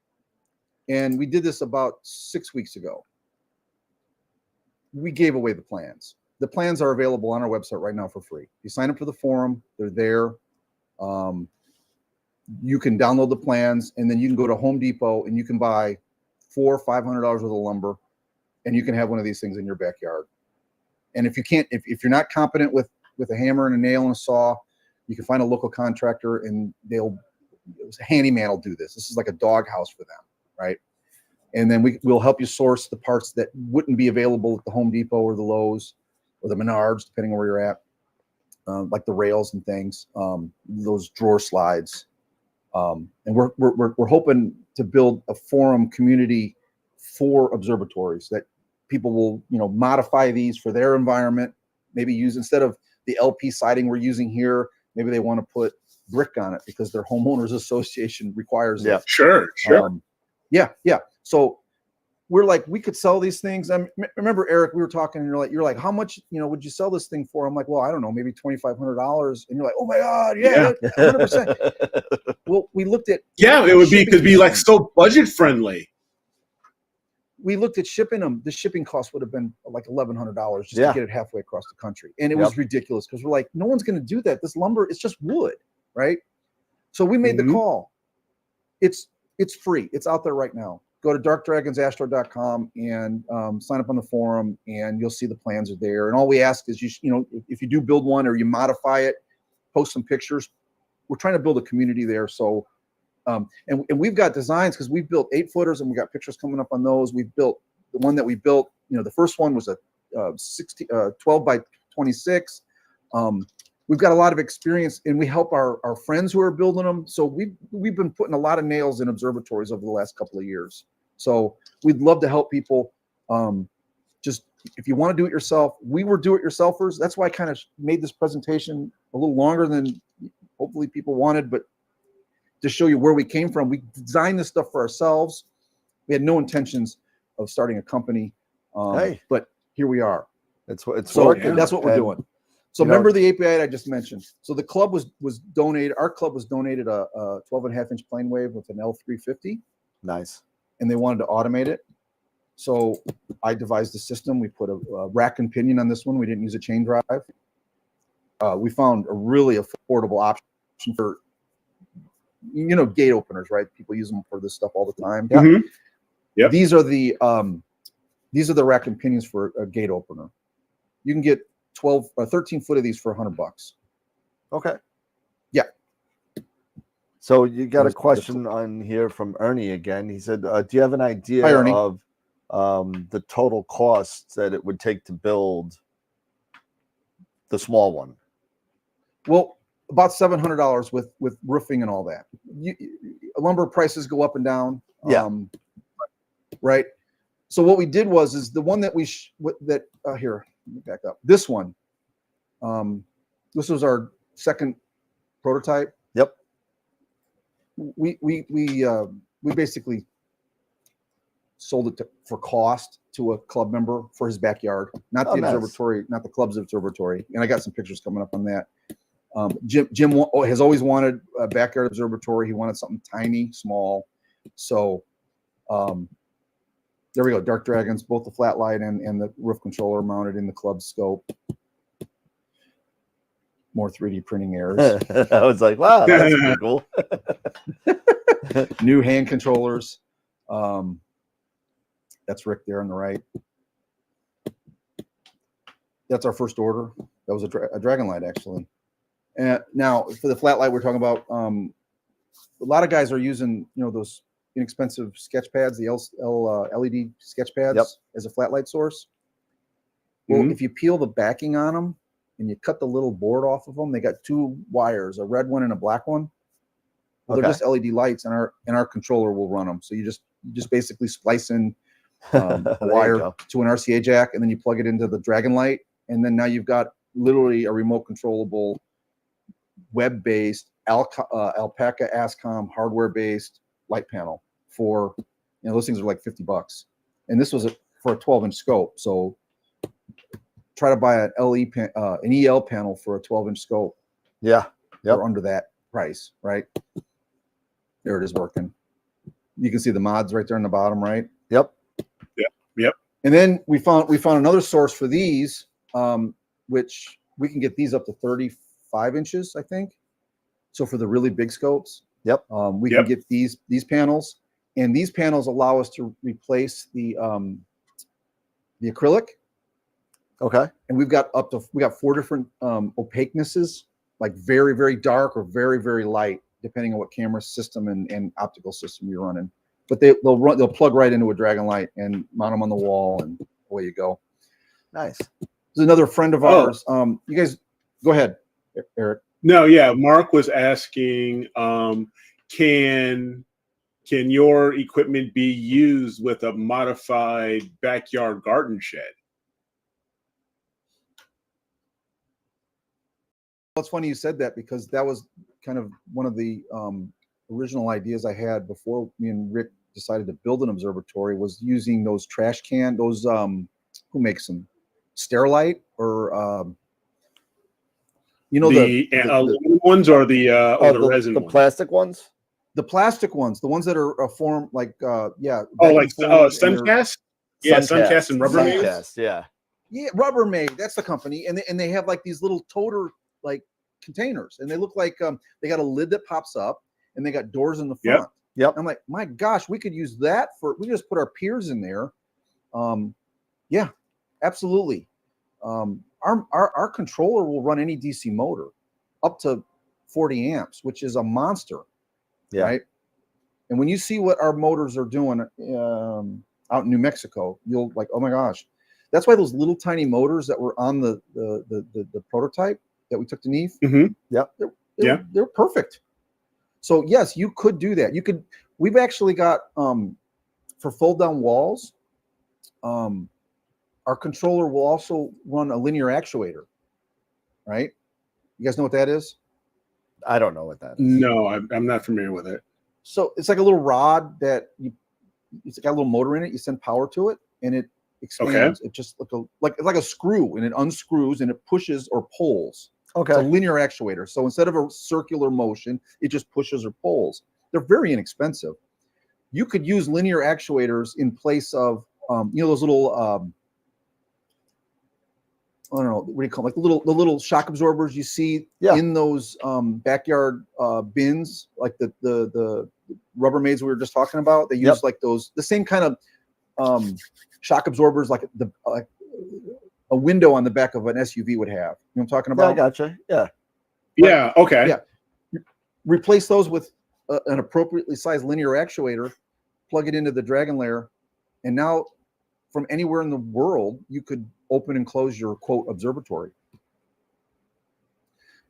and we did this about 6 weeks ago. We gave away the plans. The plans are available on our website right now for free. You sign up for the forum; they're there. You can download the plans, and then you can go to Home Depot and you can buy $400 or $500 worth of lumber, and you can have one of these things in your backyard. And if you can't, if you're not competent with a hammer and a nail and a saw, you can find a local contractor, and a handyman will do this. This is like a dog house for them, right? And then we'll help you source the parts that wouldn't be available at the Home Depot or the Lowe's or the Menards, depending on where you're at, like the rails and things, those drawer slides. And we're hoping to build a forum community for observatories that people will, modify these for their environment. Maybe use, instead of the LP siding we're using here, maybe they want to put brick on it because their homeowners association requires it. Sure. Yeah. So we're like, we could sell these things. I remember, Eric, we were talking, and you're like, how much, would you sell this thing for? I'm like, well, I don't know, maybe $2,500. And you're like, oh my God, yeah. 100%. Well, we looked at it would be like so budget friendly. We looked at shipping them. The shipping cost would have been like $1,100 just to get it halfway across the country, and it was ridiculous because we're like, no one's going to do that. This lumber is just wood, right? So we made the call. It's free. It's out there right now. Go to darkdragonsastro.com and sign up on the forum, and you'll see the plans are there. And all we ask is if you do build one or you modify it, post some pictures. We're trying to build a community there. So, and we've got designs because we've built 8-footers, and we got pictures coming up on those. We've built the one that we built. The first one was a 12 by 26. We've got a lot of experience, and we help our friends who are building them. So we've been putting a lot of nails in observatories over the last couple of years. So we'd love to help people. Just if you want to do it yourself, we were do-it-yourselfers. That's why I kind of made this presentation a little longer than hopefully people wanted, but to show you where we came from. We designed this stuff for ourselves. We had no intentions of starting a company, but here we are. It's so working. That's what we're doing. So remember the API I just mentioned. So the club was donated. Our club was donated a 12.5-inch plane wave with an L350. Nice. And they wanted to automate it. So I devised the system. We put a rack and pinion on this one. We didn't use a chain drive. We found a really affordable option for, gate openers, right? People use them for this stuff all the time. Yeah. These are the rack and pinions for a gate opener. You can get 12 or 13 foot of these for $100. Okay. Yeah. So you got a question on here from Ernie again. He said, do you have an idea of the total costs that it would take to build the small one? Well, about $700 with roofing and all that. Lumber prices go up and down. Right. So what we did is the one that here, let me back up. This one, this was our second prototype. Yep. We basically sold it for cost to a club member for his backyard, not the observatory, not the club's observatory. And I got some pictures coming up on that. Jim has always wanted a backyard observatory. He wanted something tiny, small. So there we go. Dark Dragons, both the flat light and the roof controller mounted in the club scope. More 3D printing errors. I was like, wow, that's pretty cool. New hand controllers. That's Rick there on the right. That's our first order. That was a dragon light, actually. And now for the flat light we're talking about, a lot of guys are using, those inexpensive sketch pads, the LED sketch pads as a flat light source. Well, if you peel the backing on them and you cut the little board off of them, they got two wires, a red one and a black one. Well, they're just LED lights, and our controller will run them. So you just basically splice in a wire to an RCA jack, and then you plug it into the Dragon Light, and then now you've got literally a remote controllable, web-based Alpaca ASCOM hardware-based light panel for You know, those things are like $50, and this was for a 12-inch scope. So try to buy an EL panel for a 12-inch scope. Yeah. Yep. Or under that price, right? There it is working. You can see the mods right there in the bottom, right? Yep. Yep. And then we found another source for these, which we can get these up to 35 inches, I think. So for the really big scopes, yep, we can get these panels, and these panels allow us to replace the acrylic. Okay. And we got 4 different opaquenesses, like very, very dark or very, very light, depending on what camera system and optical system you're running. But they'll plug right into a Dragon Light and mount them on the wall, and away you go. Nice. There's another friend of ours. You guys, go ahead, Eric. No, yeah. Mark was asking, can your equipment be used with a modified backyard garden shed? Well, it's funny you said that, because that was kind of one of the original ideas I had before me and Rick decided to build an observatory, was using those trash can, those who makes them, Sterilite, or you know, the aluminum ones or the resin ones? Plastic ones? The plastic ones, the ones that are formed like like Suncast? Yeah, Suncast and Rubbermaid. Suncast, yeah. Yeah, Rubbermaid, that's the company, and they have like these little toter like containers, and they look like they got a lid that pops up, and they got doors in the front. Yep. I'm like, my gosh, we could use that we just put our piers in there. Yeah, absolutely. Our controller will run any DC motor up to 40 amps, which is a monster. Yeah. Right. And when you see what our motors are doing out in New Mexico, you'll like, oh my gosh. That's why those little tiny motors that were on the prototype that we took to Neve, they're perfect. So yes, you could do that. We've actually got for fold down walls, our controller will also run a linear actuator, right? You guys know what that is? I don't know what that is. No, I'm not familiar with it. So it's like a little rod that it's got a little motor in it. You send power to it, and it expands. Okay. It just like a screw, and it unscrews and it pushes or pulls. Okay. It's a linear actuator. So instead of a circular motion, it just pushes or pulls. They're very inexpensive. You could use linear actuators in place of those little I don't know, what do you call them? Like the little shock absorbers you see in those backyard bins, like the Rubbermaids we were just talking about. They use like those, the same kind of shock absorbers, like a window on the back of an SUV would have. You know what I'm talking about? Yeah, I gotcha. Yeah. Yeah. Okay. Yeah. Replace those with an appropriately sized linear actuator, plug it into the Dragon Lair, and now from anywhere in the world, you could open and close your quote observatory.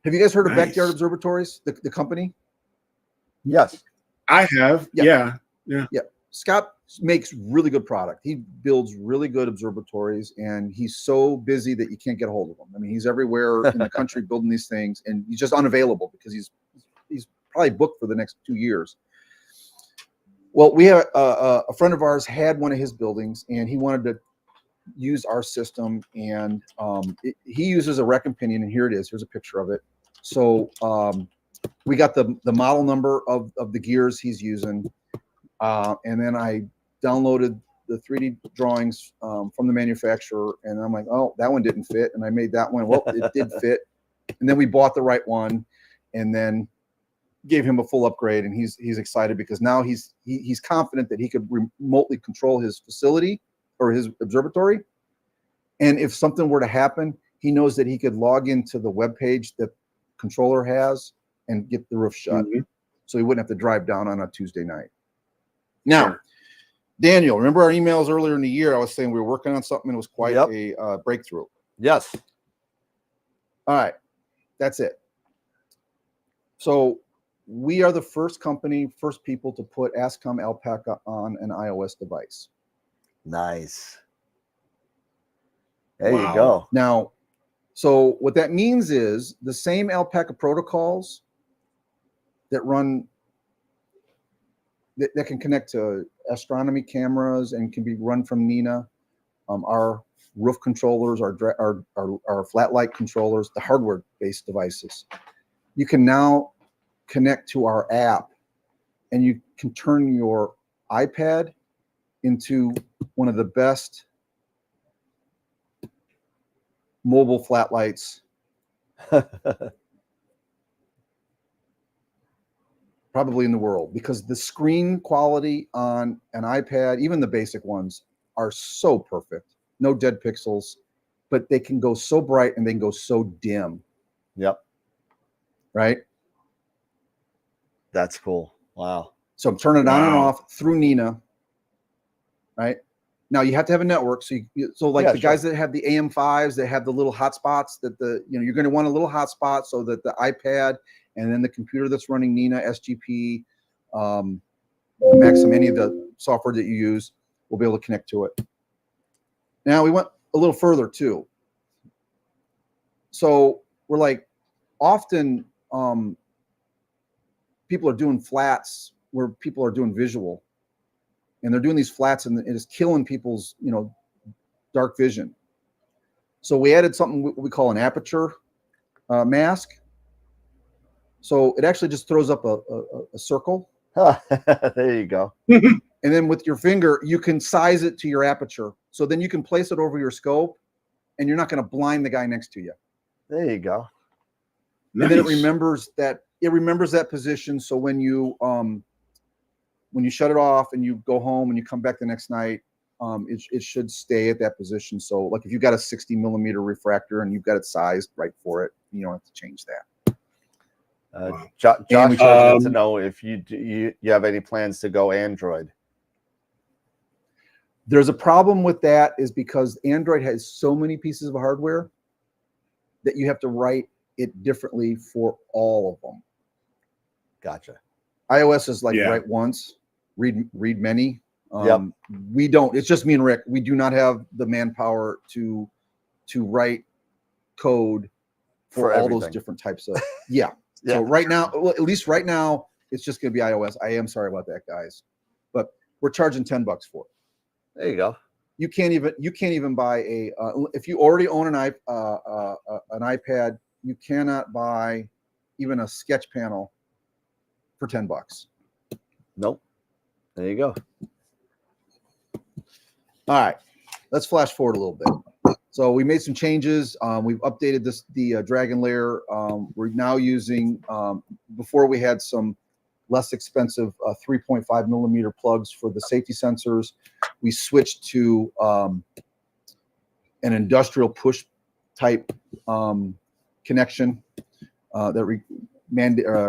Have you guys heard of Backyard Observatories, the company? Yes. I have. Yeah. Scott makes really good product. He builds really good observatories, and he's so busy that you can't get a hold of him. I mean, he's everywhere in the country building these things, and he's just unavailable because he's probably booked for the next 2 years. Well, we have a friend of ours had one of his buildings, and he wanted to use our system, and he uses a Rec Pinion, and here it is. Here's a picture of it. So we got the model number of the gears he's using, and then I downloaded the 3D drawings from the manufacturer, and I'm like, oh, that one didn't fit, and I made that one. Well, it did fit, and then we bought the right one, and then gave him a full upgrade, and he's excited because now he's confident that he could remotely control his facility or his observatory, and if something were to happen, he knows that he could log into the web page that controller has and get the roof shut, so he wouldn't have to drive down on a Tuesday night. Now, Daniel, remember our emails earlier in the year? I was saying we were working on something, and it was quite a breakthrough. Yes. All right, that's it. So we are the first people to put ASCOM Alpaca on an iOS device. Nice. There you go. Now, so what that means is the same Alpaca protocols that run that can connect to astronomy cameras and can be run from Nina. Our roof controllers, our flat light controllers, the hardware-based devices. You can now connect to our app, and you can turn your iPad into one of the best mobile flat lights probably in the world, because the screen quality on an iPad, even the basic ones, are so perfect. No dead pixels, but they can go so bright and they can go so dim. Yep. Right? That's cool. Wow. So I'm turning it on and off through Nina. Right? Now you have to have a network. So the guys that have the AM5s, that have the little hotspots, that you're going to want a little hotspot so that the iPad and then the computer that's running Nina, SGP, Maxim, any of the software that you use, will be able to connect to it. Now we went a little further too. So we're like, often people are doing flats where people are doing visual, and they're doing these flats, and it is killing people's dark vision. So we added something we call an aperture mask. So it actually just throws up a circle. There you go. And then with your finger, you can size it to your aperture. So then you can place it over your scope, and you're not going to blind the guy next to you. There you go. Nice. And then it remembers that position. So when you shut it off and you go home and you come back the next night, it should stay at that position. So like if you've got a 60 millimeter refractor and you've got it sized right for it, you don't have to change that. Josh wants to know if you have any plans to go Android. There's a problem with that, is because Android has so many pieces of hardware that you have to write it differently for all of them. Gotcha. iOS is like write once, read many. We don't. It's just me and Rick. We do not have the manpower to write code for all those different types of So right now, at least right now, it's just going to be iOS. I am sorry about that, guys, but we're charging $10 for it. There you go. You can't even buy if you already own an iPad, you cannot buy even a sketch panel for $10. Nope. There you go. All right, let's flash forward a little bit. So we made some changes. We've updated the Dragon Lair. We're now using, before we had some less expensive 3.5 millimeter plugs for the safety sensors. We switched to an industrial push type connection that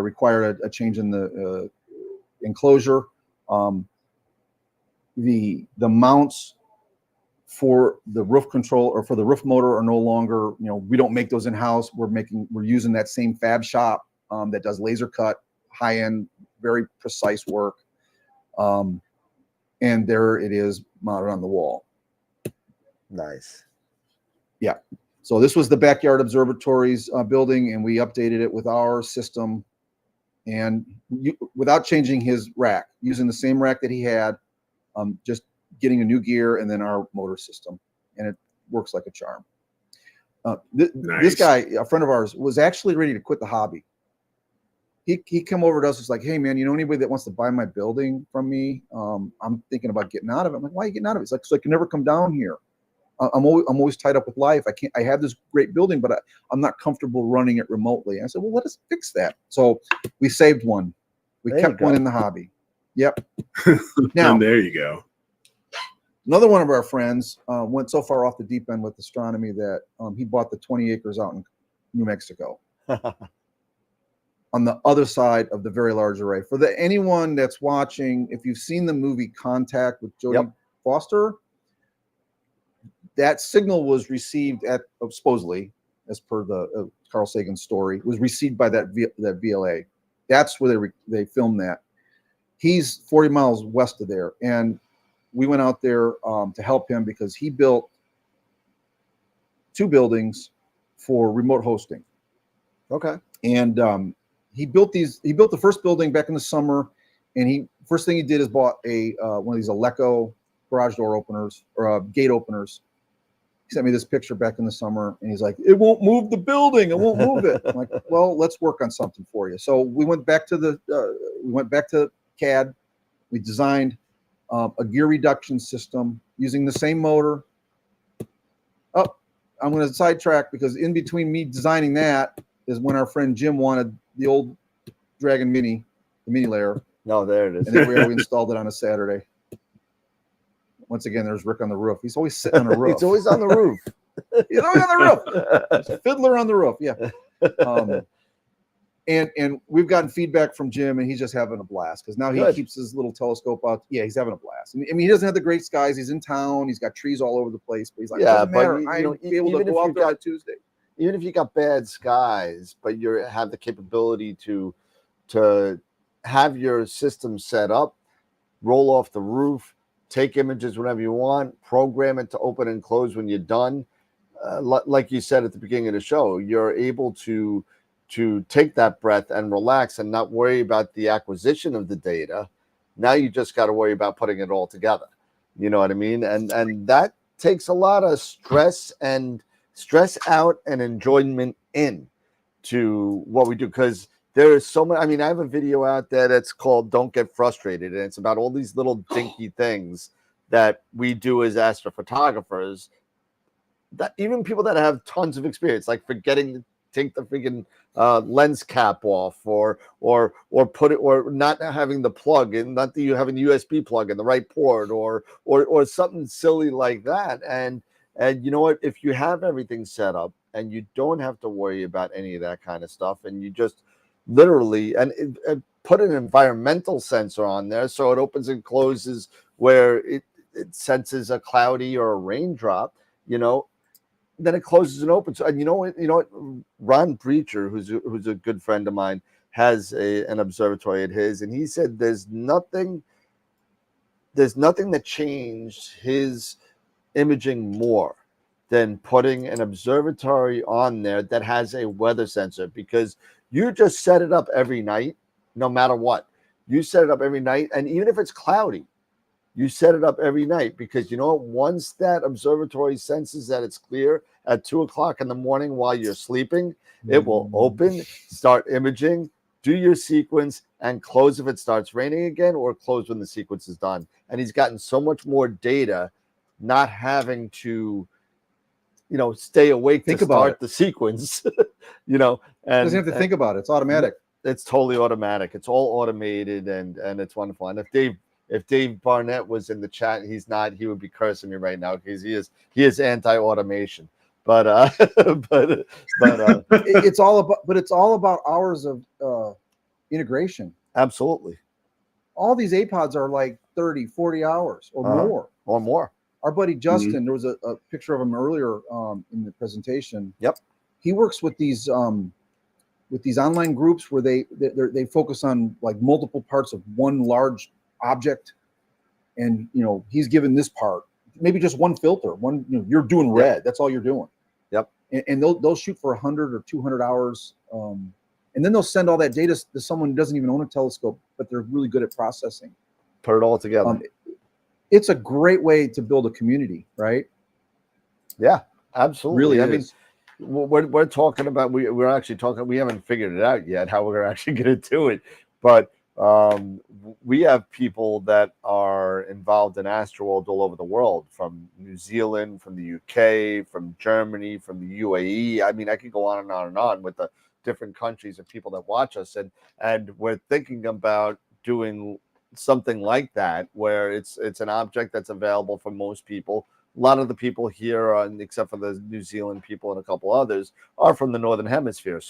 required a change in the enclosure. The mounts for the roof control or for the roof motor are no longer, we don't make those in house. We're using that same fab shop that does laser cut, high end, very precise work. And there it is mounted on the wall. Nice. Yeah. So this was the Backyard Observatories building, and we updated it with our system, and without changing his rack, using the same rack that he had, just getting a new gear and then our motor system, and it works like a charm. This guy, a friend of ours, was actually ready to quit the hobby. He come over to us. It's like, hey man, anybody that wants to buy my building from me? I'm thinking about getting out of it. I'm like, why are you getting out of it? It's like, so I can never come down here. I'm always tied up with life. I have this great building, but I'm not comfortable running it remotely. And I said, well, let us fix that. So we saved one. We kept one in the hobby. Yep. Now there you go. Another one of our friends went so far off the deep end with astronomy that he bought the 20 acres out in New Mexico. On the other side of the Very Large Array. For anyone that's watching, if you've seen the movie Contact with Jodie Foster, that signal was received at, supposedly, as per the Carl Sagan story, was received by that VLA. That's where they filmed that. He's 40 miles west of there, and we went out there to help him because he built 2 buildings for remote hosting. Okay. And he built the first building back in the summer, And he first thing he did is bought a one of these Eleco garage door openers or gate openers. He sent me this picture back in the summer, and he's like, "It won't move the building. It won't move it." I'm like, well, let's work on something for you. So we went back to CAD. We designed a gear reduction system using the same motor. Oh, I'm going to sidetrack because in between me designing that is when our friend Jim wanted the old Dragon Mini, the mini layer. No, there it is. And then we installed it on a Saturday. Once again, there's Rick on the roof. He's always sitting on the roof. He's always on the roof. He's always on the roof. There's a fiddler on the roof. Yeah. And we've gotten feedback from Jim, and he's just having a blast because now he keeps his little telescope out. Yeah, he's having a blast. I mean, he doesn't have the great skies. He's in town. He's got trees all over the place. But he's like, yeah, doesn't matter. I'll be able to go out there on Tuesday. Even if you got bad skies, but you have the capability to have your system set up, roll off the roof, take images whenever you want, program it to open and close when you're done. Like you said at the beginning of the show, you're able to take that breath and relax and not worry about the acquisition of the data. Now you just got to worry about putting it all together. You know what I mean? And that takes a lot of stress out and enjoyment in to what we do, because there is so much. I mean, I have a video out there that's called "Don't Get Frustrated," and it's about all these little dinky things that we do as astrophotographers. That even people that have tons of experience, like forgetting to take the freaking lens cap off, or put it, or not having the plug in, not that you have a USB plug in the right port, or something silly like that. And you know what? If you have everything set up and you don't have to worry about any of that kind of stuff, and you just literally and put an environmental sensor on there so it opens and closes where it senses a cloudy or a raindrop, you know, then it closes and opens. And you know what? Ron Breacher, who's a good friend of mine, has an observatory at his, and he said there's nothing that changed his imaging more than putting an observatory on there that has a weather sensor, because you just set it up every night, no matter what. You set it up every night, and even if it's cloudy, you set it up every night, because you know what? Once that observatory senses that it's clear at 2 o'clock in the morning while you're sleeping, it will open, start imaging, do your sequence, and close if it starts raining again, or close when the sequence is done. And he's gotten so much more data, not having to, stay awake to start the sequence, and doesn't have to think about it. It's automatic. It's totally automatic. It's all automated, and it's wonderful. And if Dave Barnett was in the chat, he's not, he would be cursing me right now, because he is anti-automation. But it's all about hours of integration. Absolutely. All these APODs are like 30, 40 hours or more. Our buddy Justin, there was a picture of him earlier in the presentation. Yep. He works with these online groups where they focus on like multiple parts of one large object, and he's given this part, maybe just one filter, you're doing red. That's all you're doing. Yep. And they'll shoot for 100 or 200 hours, and then they'll send all that data to someone who doesn't even own a telescope, but they're really good at processing. Put it all together. It's a great way to build a community, right? Yeah, absolutely. Really, I mean, we're talking about, we're actually talking, we haven't figured it out yet how we're actually going to do it, but we have people that are involved in AstroWorld all over the world, from New Zealand, from the UK, from Germany, from the UAE. I mean, I could go on and on and on with the different countries of people that watch us, and we're thinking about doing something like that, where it's an object that's available for most people. A lot of the people here, except for the New Zealand people and a couple others, are from the Northern Hemisphere.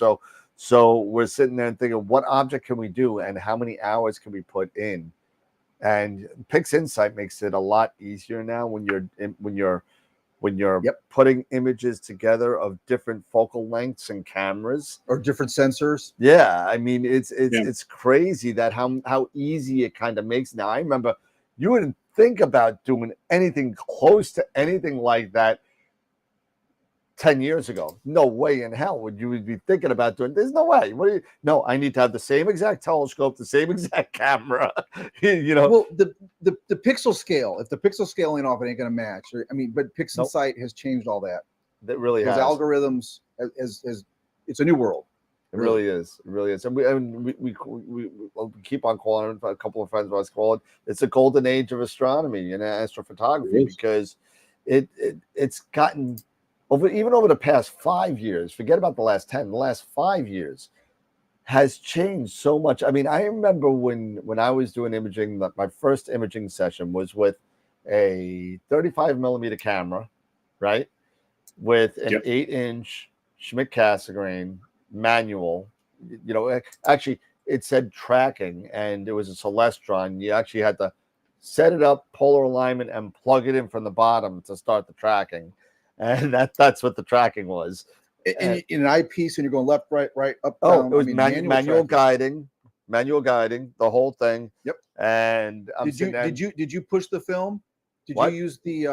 So we're sitting there and thinking, what object can we do, and how many hours can we put in? And PixInsight makes it a lot easier now when you're putting images together of different focal lengths and cameras or different sensors. Yeah, I mean, it's crazy that how easy it kind of makes now. I remember you wouldn't think about doing anything close to anything like that 10 years ago. No way in hell would you be thinking about doing. There's no way. What do you? No, I need to have the same exact telescope, the same exact camera. You know. Well, the pixel scale. If the pixel scale ain't off, it ain't gonna match. I mean, but Pixel Nope. Sight has changed all that. That really Those has. algorithms, as it's a new world. It really is. It really is. And we keep on calling it. A couple of friends of us call it. It's a golden age of astronomy and astrophotography because it's gotten over the past 5 years. Forget about the last 10. The last 5 years has changed so much. I mean, I remember when I was doing imaging. My first imaging session was with a 35 millimeter camera, right, with an 8-inch Schmidt Cassegrain manual. You know, actually it said tracking and it was a Celestron. You actually had to set it up, polar alignment, and plug it in from the bottom to start the tracking. And that's what the tracking was. In an eyepiece, and you're going left, right, up, Oh, down. it was I mean, manual guiding, the whole thing. Yep. And did you push the film? Did What? you use the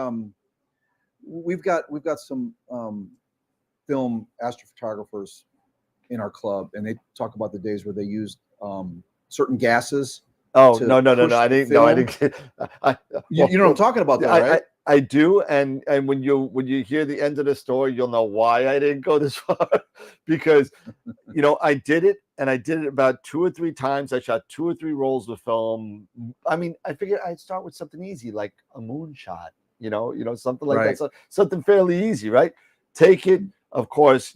we've got some film astrophotographers in our club, and they talk about the days where they used certain gases. Oh, to no! push I the didn't. No, I film? didn't. You know what I'm talking about, though, right? I do, and when you hear the end of the story, you'll know why I didn't go this far. Because I did it, and I did it about 2 or 3 times. I shot 2 or 3 rolls of film. I mean, I figured I'd start with something easy like a moonshot. Something like Right. that. Something fairly easy, right? Take it. Of course,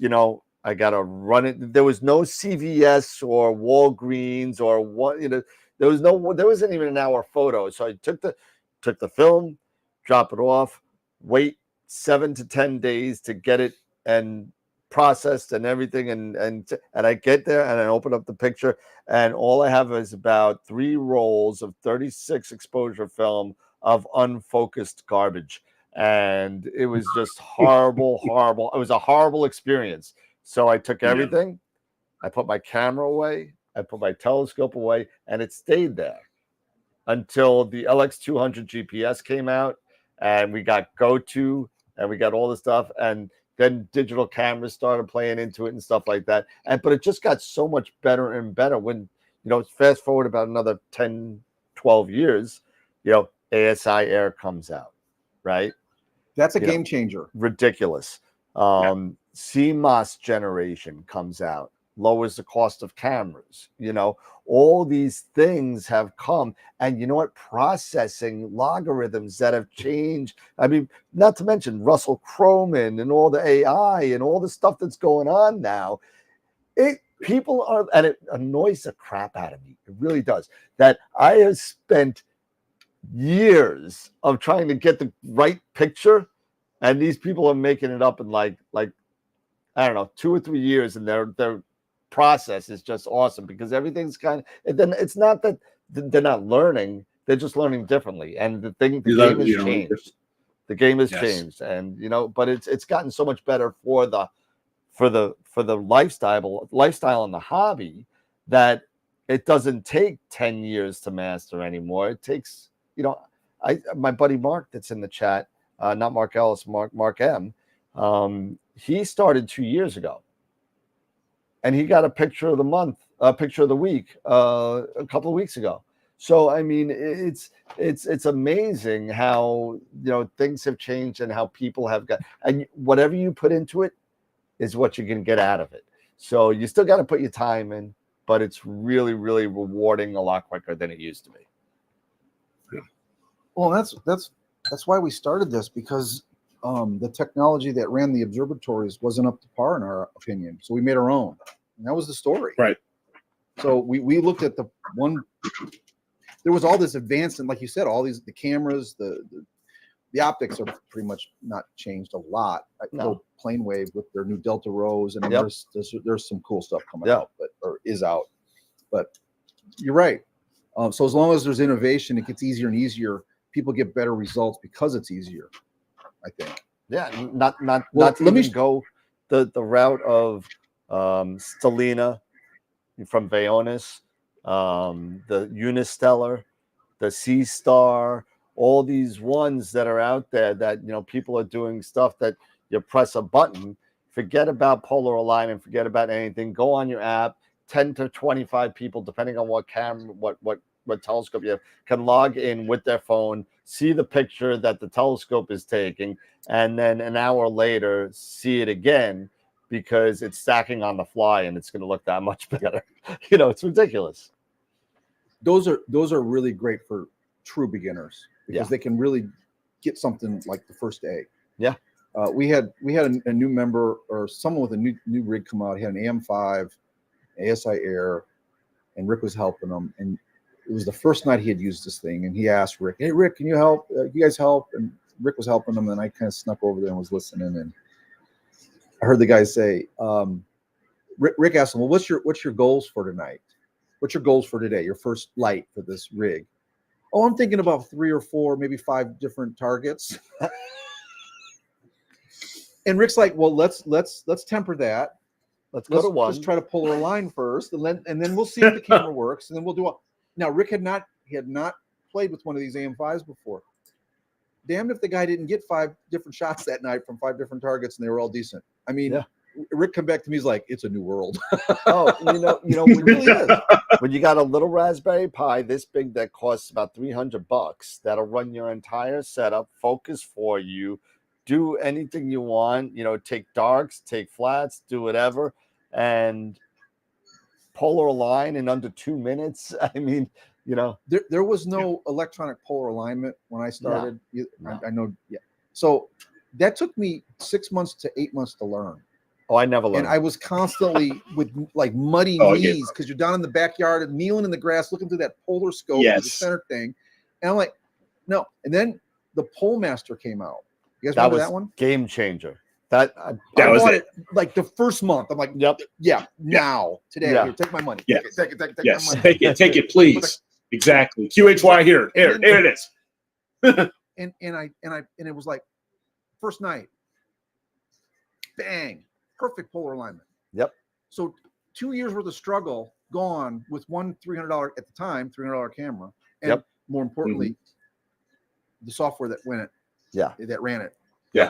I gotta run it. There was no CVS or Walgreens or what. There wasn't even an hour photo. So I took the film, drop it off, wait 7 to 10 days to get it and processed and everything, and I get there and I open up the picture, and all I have is about 3 rolls of 36 exposure film of unfocused garbage, and it was just horrible. It was a horrible experience. So I took everything, I put my camera away, I put my telescope away, and it stayed there until the LX200 GPS came out, and we got GoTo, and we got all the stuff, and then digital cameras started playing into it and stuff like that. But it just got so much better and better when, fast forward about another 10, 12 years, ASI Air comes out, right? That's a game changer. Ridiculous. CMOS generation comes out, lowers the cost of cameras. All these things have come, and you know what? Processing logarithms that have changed. I mean, not to mention Russell Croman and all the AI and all the stuff that's going on now. People are, and it annoys the crap out of me. It really does. That I have spent years of trying to get the right picture, and these people are making it up in like I don't know, 2 or 3 years, and their process is just awesome because everything's then it's not that they're not learning, they're just learning differently, and the game has changed. The game has changed, and but it's gotten so much better for the lifestyle and the hobby that it doesn't take 10 years to master anymore. It takes, my buddy Mark that's in the chat, not Mark Ellis, Mark M. He started 2 years ago, and he got a picture of the month, a picture of the week, a couple of weeks ago. So I mean, it's amazing how things have changed and how people have got, and whatever you put into it is what you can get out of it. So you still got to put your time in, but it's really, really rewarding a lot quicker than it used to be. Yeah. Well, that's why we started this, because the technology that ran the observatories wasn't up to par in our opinion. So we made our own, and that was the story. Right. So we looked at the one. There was all this advanced, and like you said, all the cameras, the optics are pretty much not changed a lot. No. Plane Wave with their new Delta Rose, and there's some cool stuff coming out, or is out. But you're right. So as long as there's innovation, it gets easier and easier. People get better results because it's easier, I think. Yeah, not to even go the route of Stellina from Vaonis, the Unistellar, the Sea Star, all these ones that are out there that people are doing stuff that You press a button. Forget about polar alignment. Forget about anything. Go on your app. 10 to 25 people, depending on what camera, what telescope you have, can log in with their phone, see the picture that the telescope is taking, and then an hour later see it again because it's stacking on the fly and it's going to look that much better. It's ridiculous. Those are really great for true beginners because they can really get something like the first day. Yeah. We had a new member or someone with a new rig come out. He had an AM5, ASI Air, and Rick was helping him. And it was the first night he had used this thing, and he asked Rick, "Hey, Rick, can you help? You guys help?" And Rick was helping him, and I kind of snuck over there and was listening. And I heard the guy say, Rick asked him, "Well, what's your goals for tonight? What's your goals for today? Your first light for this rig?" "Oh, I'm thinking about 3 or 4, maybe 5 different targets." And Rick's like, "Well, let's temper that. Let's go to one. Let's try to polar align first, and then we'll see if the camera works, and then we'll do all." Now, Rick had not played with one of these AM5s before. Damned if the guy didn't get 5 different shots that night from 5 different targets, and they were all decent. I mean, Rick come back to me, he's like, "It's a new world." Oh, it really is. When you got a little Raspberry Pi this big that costs about $300, that'll run your entire setup, focus for you, do anything you want, take darks, take flats, do whatever, and polar align in under 2 minutes. I mean, there was no electronic polar alignment when I started. No. I know. Yeah. So that took me 6 months to 8 months to learn. Oh, I never learned. And I was constantly with like muddy knees because you're down in the backyard and kneeling in the grass, looking through that polar scope, the center thing. And I'm like, no. And then the Pole Master came out. You guys remember that one? Game changer. I bought it like the first month. I'm like, yep, yeah, now, today, here, take my money. Yes. Take it, yes, my money. Take it, please. Exactly. QHY here it is. and it was like first night, bang, perfect polar alignment. Yep. So 2 years worth of struggle gone with one $300 at the time $300 camera, and more importantly, the software that went it. That ran it.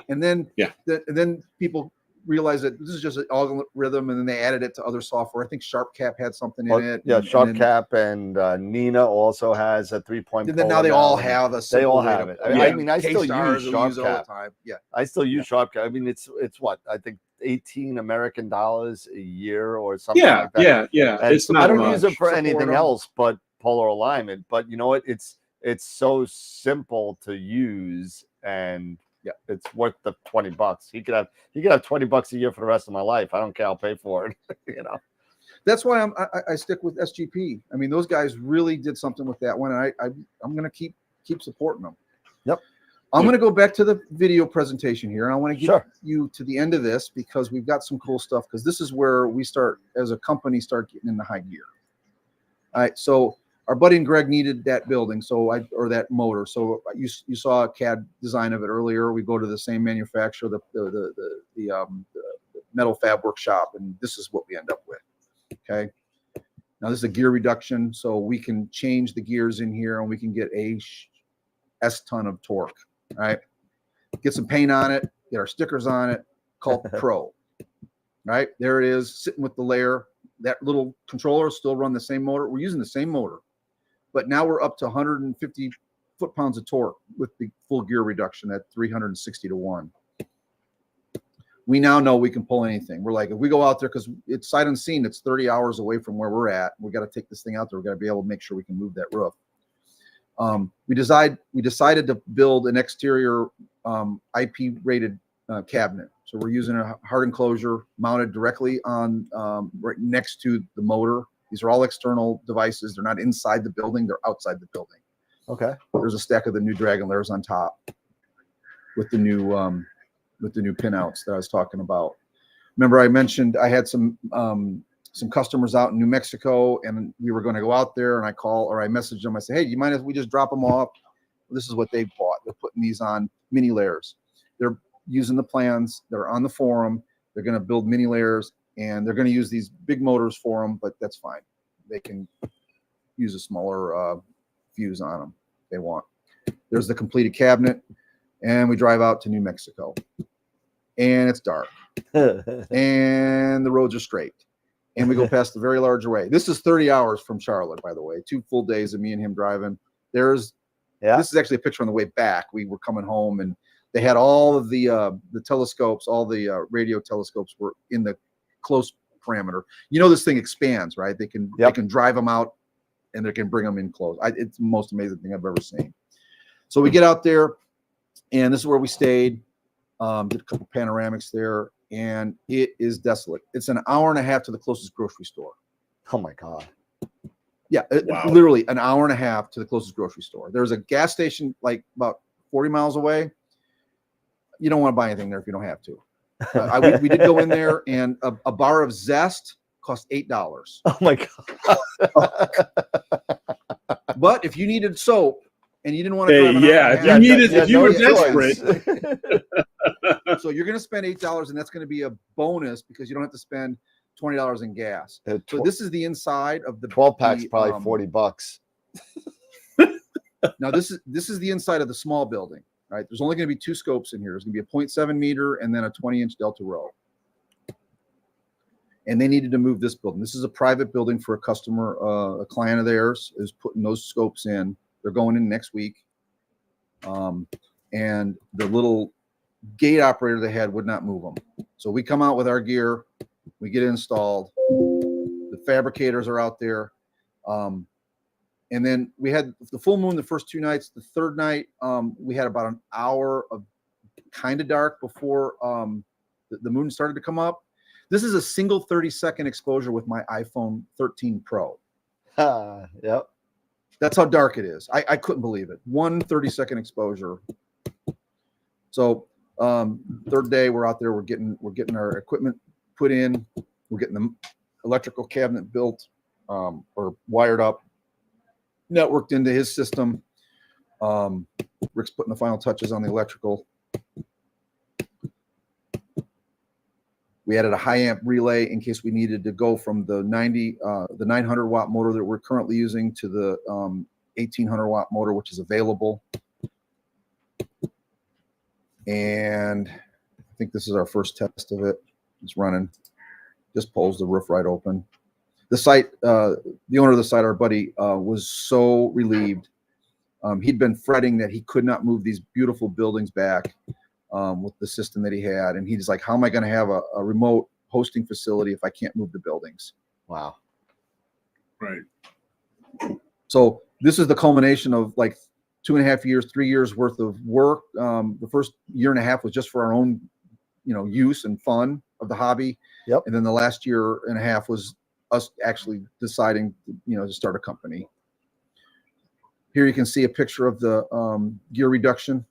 And then then people realized that this is just an algorithm, and then they added it to other software. I think SharpCap had something in it. Yeah, SharpCap and Nina also has a 3-point. And then now they all have a. They all have it. I mean, I still use SharpCap. Yeah, I still use SharpCap. I mean, it's what I think $18 American a year or something like that. Yeah. And it's not. I don't use it for anything else but polar alignment. But you know what? It's so simple to use, and it's worth the $20. He could have $20 a year for the rest of my life. I don't care. I'll pay for it. That's why I stick with SGP. I mean, those guys really did something with that one, and I'm going to keep supporting them. Yep. I'm going to go back to the video presentation here, and I want to get you to the end of this because we've got some cool stuff. Because this is where we start as a company start getting in the high gear. All right, so. Our buddy and Greg needed that building, or that motor. So you saw a CAD design of it earlier. We go to the same manufacturer, the metal fab workshop, and this is what we end up with. Okay. Now this is a gear reduction, so we can change the gears in here, and we can get a S-ton of torque. All right. Get some paint on it. Get our stickers on it. Call it Pro. Right there it is, sitting with the layer. That little controller still run the same motor. We're using the same motor. But now we're up to 150 foot-pounds of torque with the full gear reduction at 360 to 1. We now know we can pull anything. We're like, if we go out there, because it's sight unseen, it's 30 hours away from where we're at. We got to take this thing out there. We got to be able to make sure we can move that roof. We decided to build an exterior IP-rated cabinet. So we're using a hard enclosure mounted directly on right next to the motor. These are all external devices. They're not inside the building. They're outside the building. Okay. There's a stack of the new Dragon layers on top with the new pinouts that I was talking about. Remember, I mentioned I had some customers out in New Mexico, and we were going to go out there, and I messaged them. I said, "Hey, do you mind if we just drop them off?" This is what they bought. They're putting these on mini layers. They're using the plans. They're on the forum. They're going to build mini layers. And they're going to use these big motors for them, but that's fine. They can use a smaller fuse on them if they want. There's the completed cabinet, and we drive out to New Mexico. and it's dark, and the roads are straight, and we go past the very large array. This is 30 hours from Charlotte, by the way. 2 full days of me and him driving. This is actually a picture on the way back. We were coming home, and they had all of the telescopes, all the radio telescopes were in the close parameter. You know, this thing expands, right? They can drive them out, and they can bring them in close. It's the most amazing thing I've ever seen. So we get out there, and this is where we stayed. Did a couple panoramics there, and it is desolate. It's an hour and a half to the closest grocery store. Oh my God. Yeah, Wow. Literally an hour and a half to the closest grocery store. There's a gas station like about 40 miles away. You don't want to buy anything there if you don't have to. We did go in there, and a bar of Zest cost $8. Oh my God. But if you needed soap and you didn't want to drive an hour and a half, if you were desperate. so you're going to spend $8, and that's going to be a bonus because you don't have to spend $20 in gas. So this is the inside of the 12 pack's probably $40. Now this is the inside of the small building, right? There's only going to be 2 scopes in here. There's going to be a 0.7 meter and then a 20-inch delta row. And they needed to move this building. This is a private building for a customer, a client of theirs is putting those scopes in. They're going in next week. And the little gate operator they had would not move them. So we come out with our gear, we get it installed. The fabricators are out there. And then we had the full moon the first 2 nights. The third night, we had about an hour of kind of dark before the moon started to come up. This is a single 30-second exposure with my iPhone 13 Pro. Yep. That's how dark it is. I couldn't believe it. 1 30-second exposure. So third day, we're out there. We're getting our equipment put in. We're getting the electrical cabinet built or wired up, networked into his system. Rick's putting the final touches on the electrical. We added a high amp relay in case we needed to go from the 900 watt motor that we're currently using to the 1800 watt motor, which is available. And I think this is our first test of it. It's running. Just pulls the roof right open. The site, the owner of the site, our buddy, was so relieved. He'd been fretting that he could not move these beautiful buildings back with the system that he had. And he's like, how am I going to have a remote hosting facility if I can't move the buildings? Wow. Right. So this is the culmination of like 2.5 years, 3 years worth of work. The first year and a half was just for our own, use and fun of the hobby. Yep. And then the last year and a half was us actually deciding, to start a company. Here you can see a picture of the gear reduction.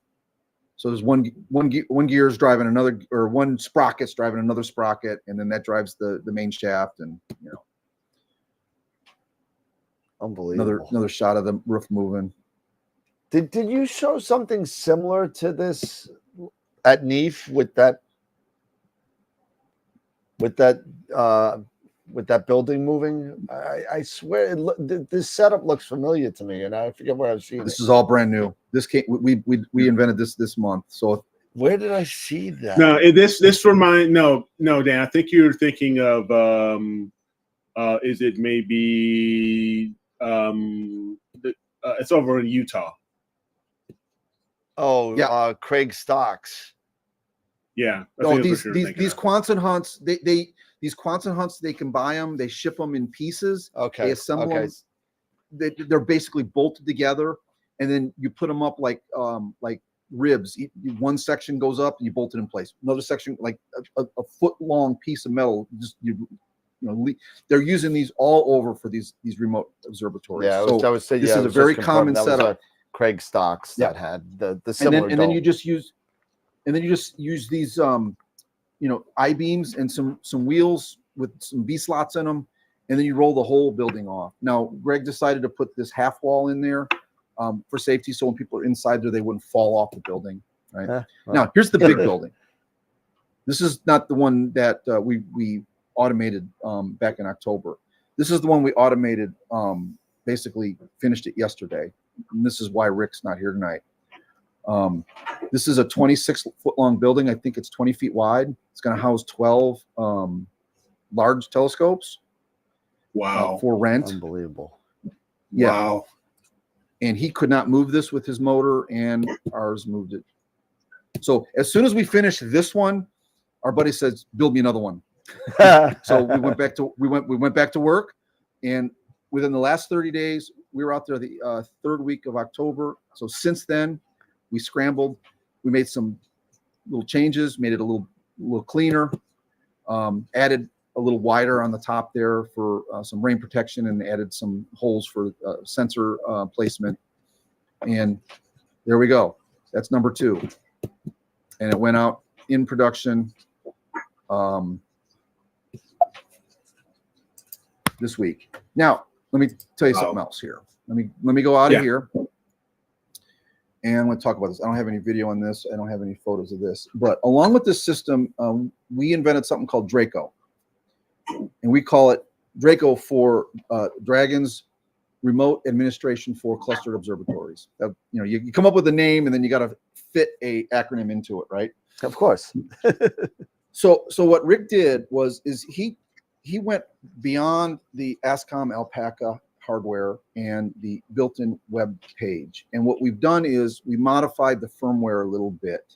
So there's one gear is driving another, or one sprocket's driving another sprocket, and then that drives the main shaft, and Unbelievable. another shot of the roof moving. Did you show something similar to this at NEAF with that building moving? I swear this setup looks familiar to me, and I forget where I've seen it. This is all brand new. This came, we invented this month. So where did I see that? No, this remind no, Dan. I think you're thinking of is it maybe it's over in Utah. Oh, yeah. Craig Stocks. Yeah. These Quonset hunts, these Quonset hunts, they can buy them. They ship them in pieces. Okay. They assemble them. They're basically bolted together, and then you put them up like ribs. One section goes up, and you bolt it in place. Another section, like a foot-long piece of metal. Just they're using these all over for these remote observatories. Yeah, I would say this is a very common setup. Craig Stocks that had the similar. And then you just use these I-beams and some wheels with some B slots in them, and then you roll the whole building off. Now, Greg decided to put this half wall in there for safety, so when people are inside there, they wouldn't fall off the building. Right. Now, here's the big building. This is not the one that we automated back in October. This is the one we automated. Basically, finished it yesterday. And this is why Rick's not here tonight. This is a 26-foot long building. I think it's 20 feet wide. It's going to house 12 large telescopes. Wow. For rent. Unbelievable. Yeah. Wow. And he could not move this with his motor, and ours moved it. So as soon as we finished this one, our buddy says, "Build me another one." So we went back to work, and within the last 30 days, we were out there the third week of October. So since then, we scrambled. We made some little changes, made it a little cleaner, added a little wider on the top there for some rain protection, and added some holes for sensor placement. And there we go. That's number 2. And it went out in production this week. Now, let me tell you something else here. Let me go out of here. And I'm going to talk about this. I don't have any video on this. I don't have any photos of this. But along with this system, we invented something called Draco. And we call it Draco for Dragon's Remote Administration for Clustered Observatories. You come up with a name, and then you got to fit a acronym into it, right? Of course. So what Rick did is he went beyond the ASCOM Alpaca hardware and the built-in web page. And what we've done is we modified the firmware a little bit.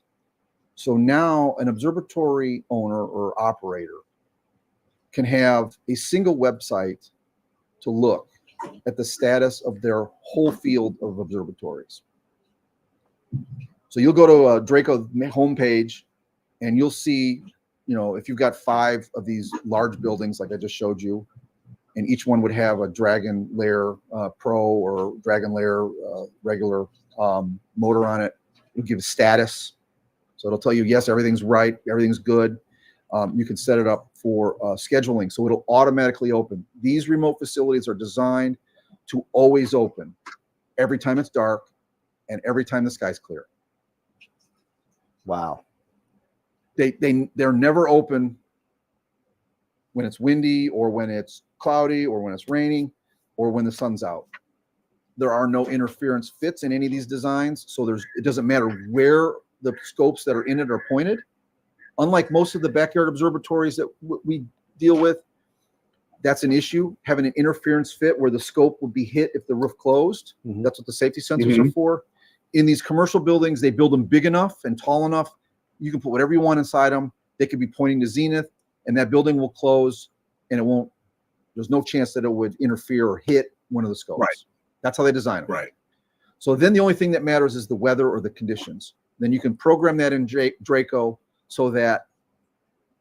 So now an observatory owner or operator can have a single website to look at the status of their whole field of observatories. So you'll go to a Draco homepage, and you'll see, if you've got 5 of these large buildings like I just showed you, and each one would have a Dragon Lair Pro or Dragon Lair regular motor on it. It'll give status. So it'll tell you, yes, everything's right, everything's good. You can set it up for scheduling, so it'll automatically open. These remote facilities are designed to always open every time it's dark and every time the sky's clear. Wow. They're never open when it's windy or when it's cloudy or when it's raining or when the sun's out. There are no interference fits in any of these designs, so it doesn't matter where the scopes that are in it are pointed. Unlike most of the backyard observatories that we deal with, that's an issue, having an interference fit where the scope would be hit if the roof closed. Mm-hmm. That's what the safety sensors are for. In these commercial buildings, they build them big enough and tall enough. You can put whatever you want inside them. They could be pointing to zenith, and that building will close, and there's no chance that it would interfere or hit one of the scopes. Right. That's how they design them. Right. So then the only thing that matters is the weather or the conditions. Then you can program that in Draco so that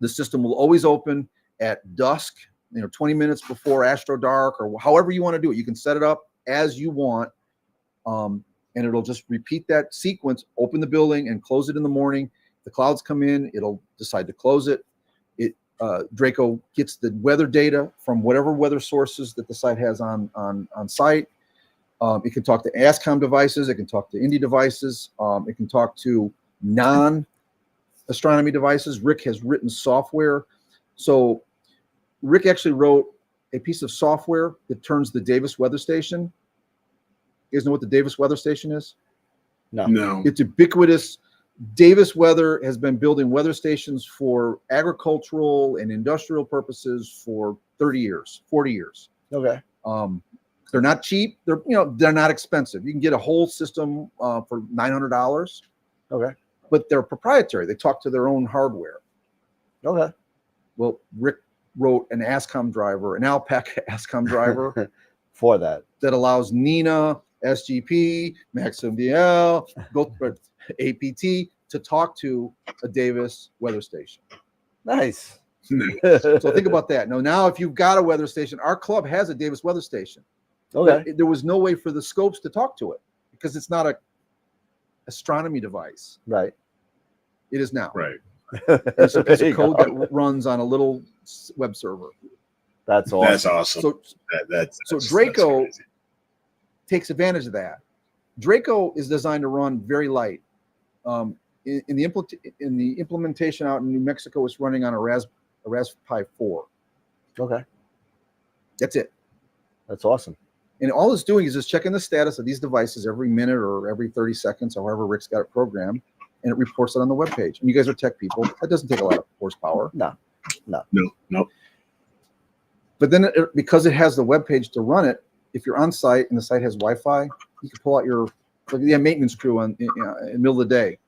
the system will always open at dusk, 20 minutes before astro dark, or however you want to do it. You can set it up as you want, and it'll just repeat that sequence, open the building and close it in the morning. The clouds come in, it'll decide to close it. Draco gets the weather data from whatever weather sources that the site has on site. It can talk to ASCOM devices. It can talk to Indy devices. It can talk to non-astronomy devices. Rick has written software. So Rick actually wrote a piece of software that turns the Davis weather station. You guys know what the Davis weather station is? No. It's ubiquitous. Davis Weather has been building weather stations for agricultural and industrial purposes for 30 years, 40 years. Okay. They're not cheap. They're not expensive. You can get a whole system for $900. Okay. But they're proprietary. They talk to their own hardware. Okay. Well, Rick wrote an ASCOM driver, an Alpaca ASCOM driver for that allows NINA, SGP, Maxim DL, APT to talk to a Davis weather station. Nice. So think about that. Now, if you've got a weather station, our club has a Davis weather station. Okay. There was no way for the scopes to talk to it because it's not a astronomy device. Right. It is now. Right. It's a piece of code that runs on a little web server. That's awesome. That's awesome. So Draco takes advantage of that. Draco is designed to run very light. In the implementation out in New Mexico, it's running on a Raspberry Pi 4. Okay. That's it. That's awesome. And all it's doing is just checking the status of these devices every minute or every 30 seconds, however Rick's got it programmed. and it reports it on the web page. And you guys are tech people. That doesn't take a lot of horsepower. No. But then because it has the web page to run it, if you're on site and the site has Wi-Fi, you can pull out your maintenance crew in the middle of the day.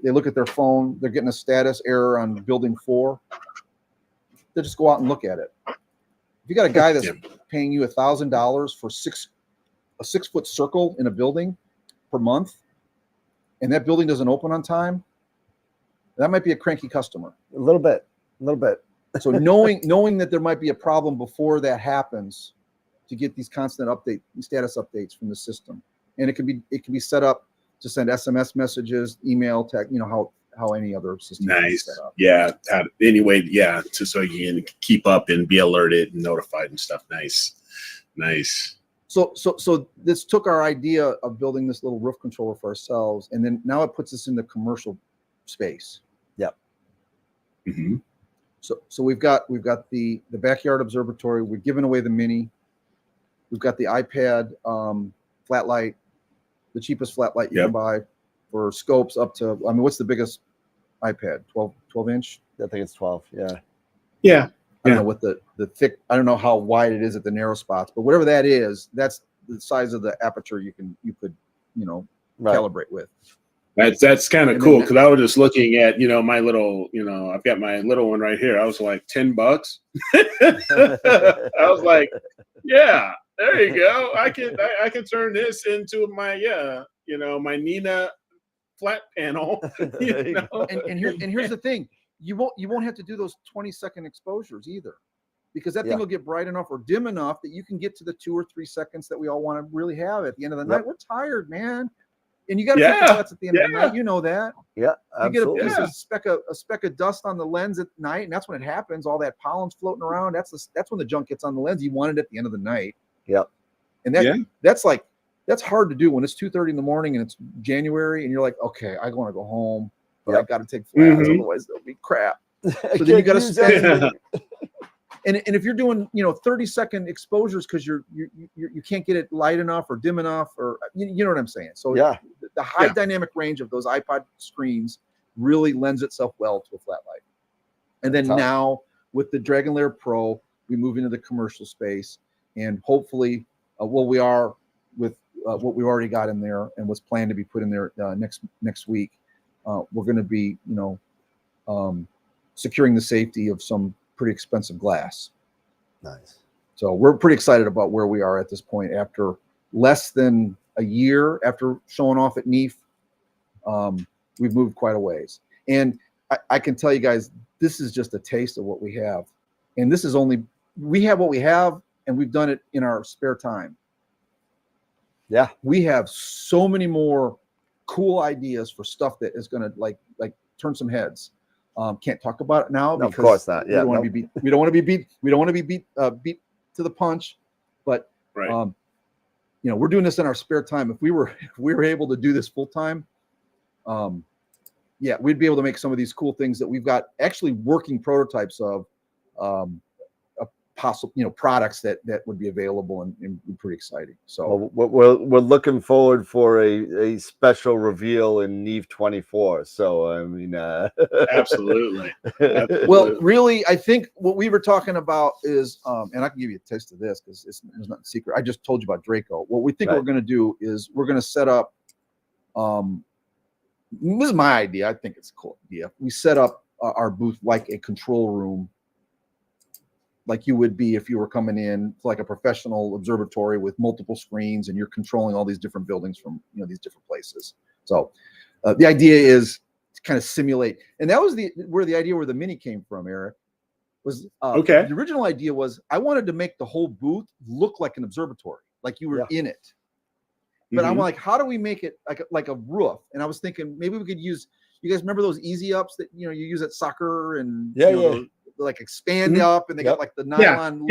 They look at their phone. They're getting a status error on building 4. They just go out and look at it. If you got a guy that's paying you $1,000 for a 6-foot circle in a building per month, and that building doesn't open on time, that might be a cranky customer. A little bit. So knowing that there might be a problem before that happens, to get these constant status updates from the system, and it can be set up to send SMS messages, email, text, how any other system is set up. Yeah. Anyway, yeah. So you can keep up and be alerted and notified and stuff. Nice. So this took our idea of building this little roof controller for ourselves, and then now it puts us in the commercial space. Yep. Mm-hmm. So we've got the backyard observatory. We're giving away the Mini. We've got the iPad flat light, the cheapest flat light you can buy for scopes up to, what's the biggest iPad? 12 inch? I think it's 12. Yeah. Yeah. I don't know what the thick, I don't know how wide it is at the narrow spots, but whatever that is, that's the size of the aperture you could calibrate with. That's kind of cool, because I was just looking at my little I've got my little one right here. I was like $10. I was like, yeah, there you go. I can turn this into my my Nina flat panel. And here's the thing, you won't have to do those 20-second exposures either, because that thing will get bright enough or dim enough that you can get to the 2 or 3 seconds that we all want to really have at the end of the night. We're tired, man. And you got to take the nuts at the end of the night. You know that. Yeah, absolutely. You get a speck of dust on the lens at night, and that's when it happens. All that pollen's floating around. That's when the junk gets on the lens. You want it at the end of the night. Yep. And that's hard to do when it's 2:30 in the morning and it's January, and you're like, okay, I want to go home, but I got to take flats, otherwise there'll be crap. So then you got to spend. And if you're doing 30-second exposures because you can't get it light enough or dim enough, or you know what I'm saying. So the high dynamic range of those iPod screens really lends itself well to a flat light. And then now with the Dragon Lair Pro, we move into the commercial space, and hopefully, we are with what we already got in there and what's planned to be put in there next week. We're going to be securing the safety of some pretty expensive glass. Nice. So we're pretty excited about where we are at this point after less than a year after showing off at NEAF. We've moved quite a ways, and I can tell you guys, this is just a taste of what we have, and this is we have what we have, and we've done it in our spare time. Yeah, we have so many more cool ideas for stuff that is going to like turn some heads. Can't talk about it now because of course not. Yeah, we don't want to be beat. We don't want to be beat. We don't want to be beat to the punch. But we're doing this in our spare time. If we were able to do this full time, we'd be able to make some of these cool things that we've got actually working prototypes of, possible products that would be available and be pretty exciting. So we're looking forward for a special reveal in NEAF 24. So absolutely. Well, really, I think what we were talking about is, and I can give you a taste of this because it's not secret. I just told you about Draco. What we think we're going to do is we're going to set up. This is my idea. I think it's a cool idea. We set up our booth like a control room, like you would be if you were coming in like a professional observatory with multiple screens and you're controlling all these different buildings from these different places. So the idea is to kind of simulate, and that was where the idea where the Mini came from, Eric. Was the original idea was I wanted to make the whole booth look like an observatory, like you were in it. But I'm like, how do we make it like a roof? And I was thinking maybe we could use. You guys remember those easy ups that you use at soccer and like expand up and they got like the nylon.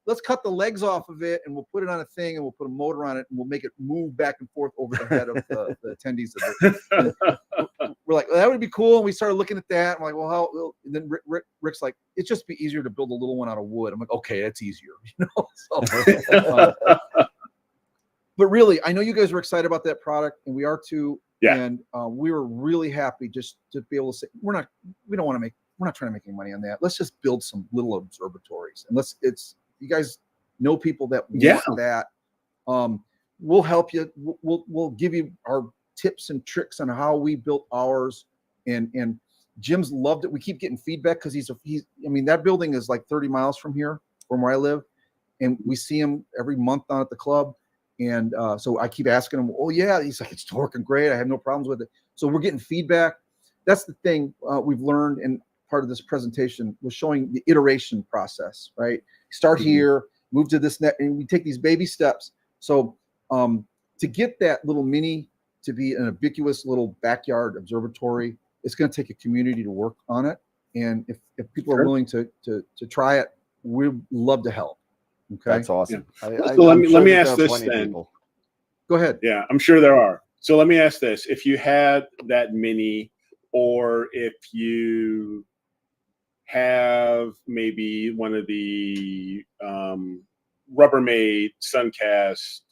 Let's cut the legs off of it and we'll put it on a thing and we'll put a motor on it and we'll make it move back and forth over the head of the attendees of it. We're like, well, that would be cool. And we started looking at that. I'm like, well, how? And then Rick's like, it's just be easier to build a little one out of wood. I'm like, okay, that's easier, So, but really, I know you guys were excited about that product, and we are too. Yeah. And we were really happy just to be able to say, we're not trying to make any money on that. Let's just build some little observatories, and you guys know people that want that. We'll help you. We'll give you our tips and tricks on how we built ours. And Jim's loved it. We keep getting feedback because I mean, that building is like 30 miles from here, from where I live. And we see him every month down at the club. And so I keep asking him, oh yeah, he's like, it's working great. I have no problems with it. So we're getting feedback. That's the thing we've learned. And part of this presentation was showing the iteration process, right? Start here, move to this net, and we take these baby steps. So to get that little mini to be an ubiquitous little backyard observatory, it's going to take a community to work on it. And if people are willing to try it, we'd love to help. Okay, That's awesome. Yeah. So let me ask this then. Go ahead. Yeah, I'm sure there are. So let me ask this: if you had that mini, or if you have maybe one of the Rubbermaid Suncast,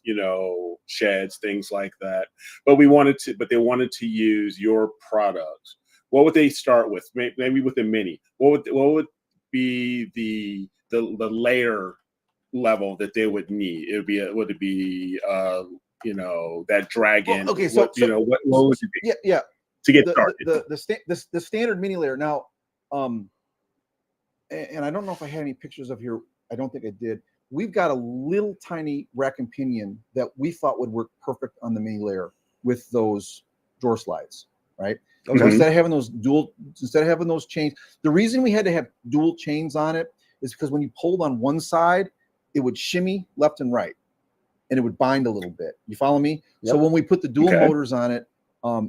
sheds, things like that, but they wanted to use your products, what would they start with? Maybe with a mini. What would be the layer level that they would need? Would it be that dragon? Well, okay, so what would it be? Yeah. To get started, the standard mini layer now, and I don't know if I had any pictures of here. I don't think I did. We've got a little tiny rack and pinion that we thought would work perfect on the mini layer with those drawer slides, right? Okay. So instead of having those chains, the reason we had to have dual chains on it is because when you pulled on one side, it would shimmy left and right, and it would bind a little bit. You follow me? Yep. So when we put the dual motors on it,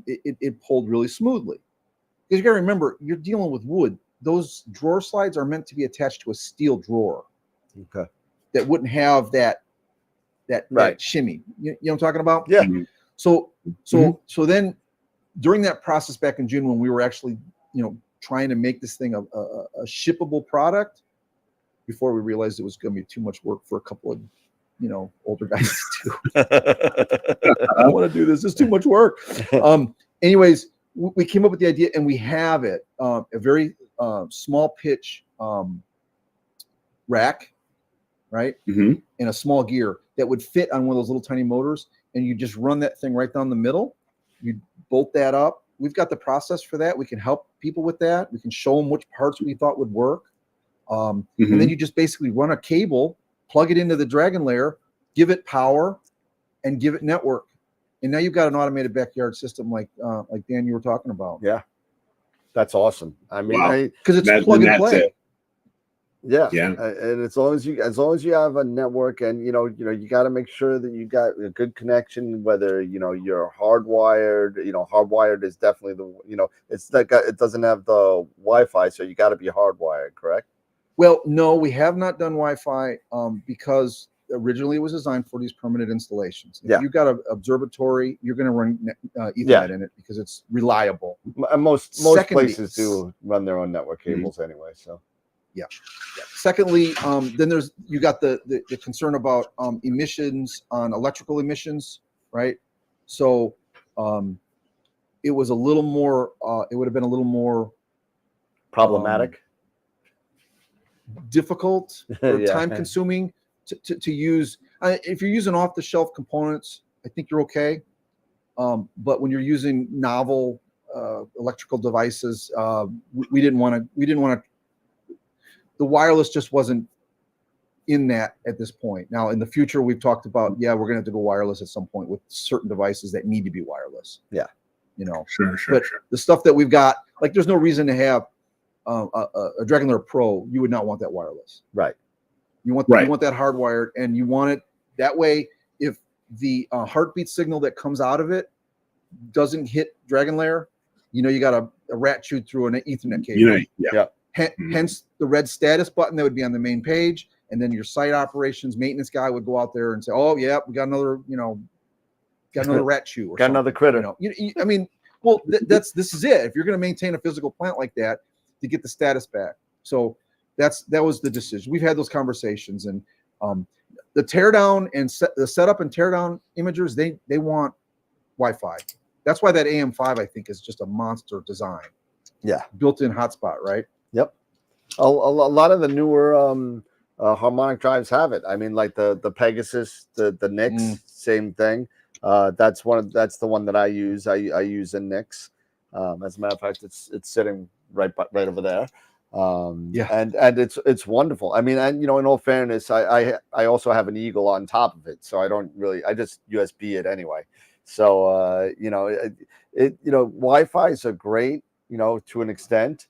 it pulled really smoothly. Because you got to remember, you're dealing with wood. Those drawer slides are meant to be attached to a steel drawer. Okay. That wouldn't have that shimmy. You know what I'm talking about? Yeah. Mm-hmm. So then during that process back in June, when we were actually, trying to make this thing a shippable product, before we realized it was going to be too much work for a couple of, older guys to do. I don't want to do this. It's too much work. Anyways, we came up with the idea, and we have it, a very small pitch rack, right? Mm-hmm. And a small gear that would fit on one of those little tiny motors, and you just run that thing right down the middle. You bolt that up. We've got the process for that. We can help people with that. We can show them which parts we thought would work. And then you just basically run a cable, plug it into the Dragon layer, give it power, and give it network. And now you've got an automated backyard system like Dan, you were talking about. Yeah. That's awesome. I mean, because it's plug and play. Yeah. And as long as you have a network, and you got to make sure that you got a good connection, whether you're hardwired. Hardwired is definitely it's like it doesn't have the Wi-Fi, so you got to be hardwired, correct? Well, no, we have not done Wi-Fi because originally it was designed for these permanent installations. If you've got an observatory, you're going to run Ethernet in it because it's reliable. Most places do run their own network cables anyway. So, yeah. Secondly, then you got the concern about emissions on electrical emissions, right? So it was a little more. It would have been a little more problematic. Difficult or time consuming to use. If you're using off the shelf components, I think you're okay. But when you're using novel electrical devices, we didn't want to. The wireless just wasn't in that at this point. Now in the future, we've talked about we're gonna have to go wireless at some point with certain devices that need to be wireless. Yeah, Sure. But the stuff that we've got, like, there's no reason to have a Dragon Layer Pro. You would not want that wireless, right? You want that hardwired, and you want it that way. If the heartbeat signal that comes out of it doesn't hit Dragon Layer, you got a rat chewed through an Ethernet cable. Hence the red status button that would be on the main page, and then your site operations maintenance guy would go out there and say, "Oh yeah, we got another rat chew, or got another critter." I mean, well, this is it. If you're going to maintain a physical plant like that, to get the status back. So that was the decision. We've had those conversations, and the teardown and the setup and teardown imagers, they want Wi-Fi. That's why that AM5 I think is just a monster design. Yeah, built-in hotspot, right? Yep. A lot of the newer harmonic drives have it. I mean, like the Pegasus, the Nix, same thing. That's the one that I use. I use a Nix. As a matter of fact, it's sitting right over there. And it's wonderful. I mean, and in all fairness, I also have an Eagle on top of it, so I just USB it anyway. So Wi-Fi's are great, to an extent,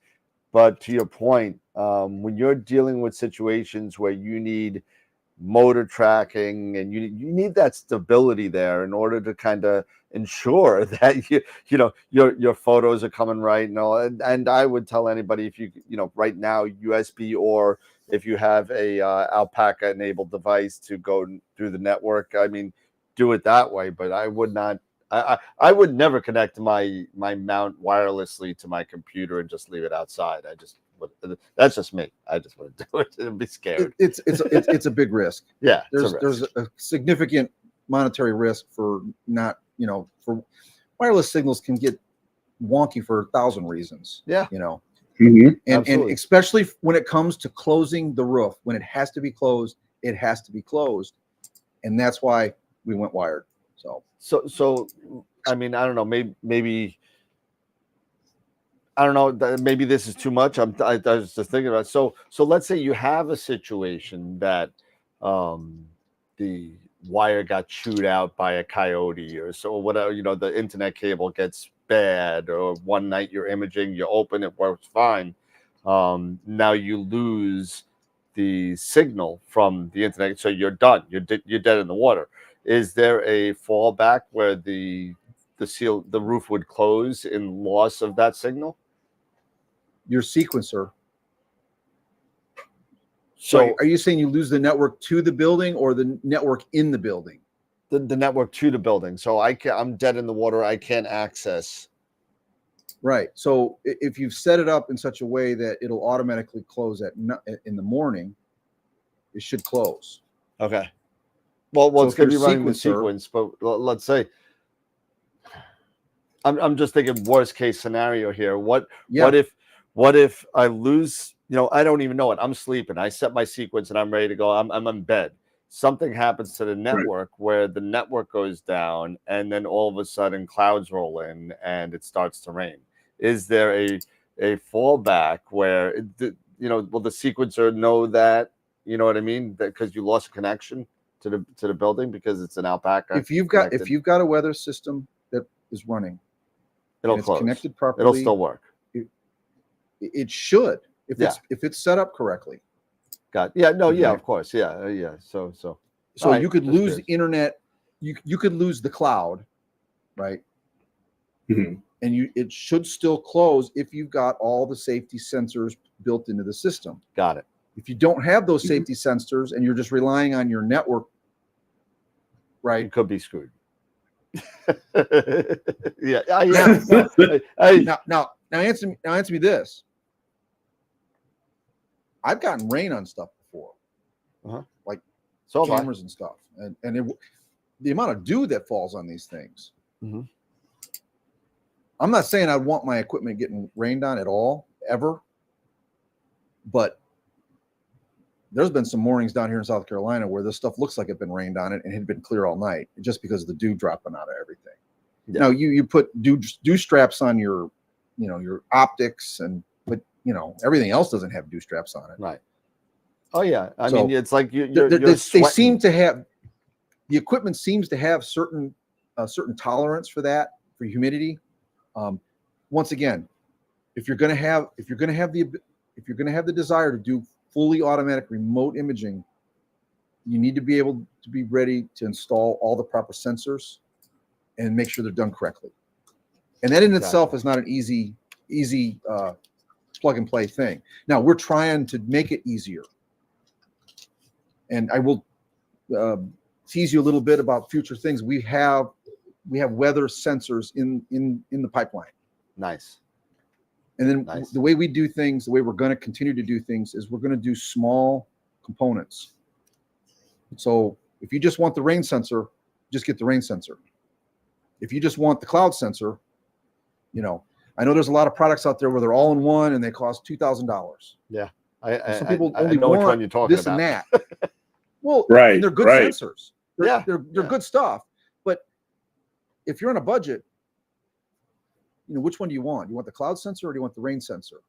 but to your point, when you're dealing with situations where you need motor tracking and you need that stability there in order to kind of ensure that your photos are coming right and I would tell anybody, if you right now USB, or if you have a Alpaca enabled device to go through the network, I mean, do it that way. But I would not. I would never connect my mount wirelessly to my computer and just leave it outside. That's just me. I just want to do it and be scared. It's a big risk. Yeah, there's a significant monetary risk for not, for wireless signals can get wonky for 1,000 reasons. Yeah, and especially when it comes to closing the roof, when it has to be closed, it has to be closed, and that's why we went wired. So I mean, I don't know, maybe I don't know, maybe this is too much. I was just thinking about it. So let's say you have a situation that the wire got chewed out by a coyote or so, whatever, the internet cable gets bad, or one night you're imaging, you open it, works fine. Now you lose the signal from the internet, so you're done. You're dead in the water. Is there a fallback where the roof would close in loss of that signal? Your sequencer. So are you saying you lose the network to the building or the network in the building? The network to the building. So I'm dead in the water. I can't access. Right. So if you've set it up in such a way that it'll automatically close in the morning, it should close. Okay. Well, it's going to be running the sequence, but let's say I'm just thinking worst case scenario here. What if I lose? I don't even know it. I'm sleeping. I set my sequence and I'm ready to go. I'm in bed. Something happens to the network where the network goes down, and then all of a sudden clouds roll in and it starts to rain. Is there a fallback where will the sequencer know that? You know what I mean? Because you lost a connection to the building because it's an Alpaca. If you've got a weather system that is running, it'll close. Connected properly. It'll still work. It should if it's set up correctly. Got yeah no yeah of course yeah so you could lose the internet, you could lose the cloud, right? And it should still close if you've got all the safety sensors built into the system. Got it. If you don't have those safety sensors and you're just relying on your network, right, you could be screwed. Now answer me this. I've gotten rain on stuff before, like cameras and stuff, and the amount of dew that falls on these things. I'm not saying I want my equipment getting rained on at all, ever, but there's been some mornings down here in South Carolina where this stuff looks like it's been rained on it and it had been clear all night just because of the dew dropping out of everything. Yeah. Now you put dew straps on your optics, but everything else doesn't have dew straps on it. Right. Oh yeah. I mean, it's like they seem to have, the equipment seems to have certain tolerance for that, for humidity. Once again, if you're going to have the desire to do fully automatic remote imaging, you need to be able to be ready to install all the proper sensors and make sure they're done correctly. And that in itself is not an easy plug and play thing. Now we're trying to make it easier. And I will tease you a little bit about future things. We have weather sensors in the pipeline. Nice. And then the way we do things, the way we're going to continue to do things is we're going to do small components So if you just want the rain sensor, just get the rain sensor. If you just want the cloud sensor, you know, I know there's a lot of products out there where they're all in one and they cost $2,000. Yeah. Some people I only know which one want you're talking this about. and that. Well, Right, and they're good right. sensors. They're good stuff. But if you're on a budget, you know, which one do you want? You want the cloud sensor or do you want the rain sensor?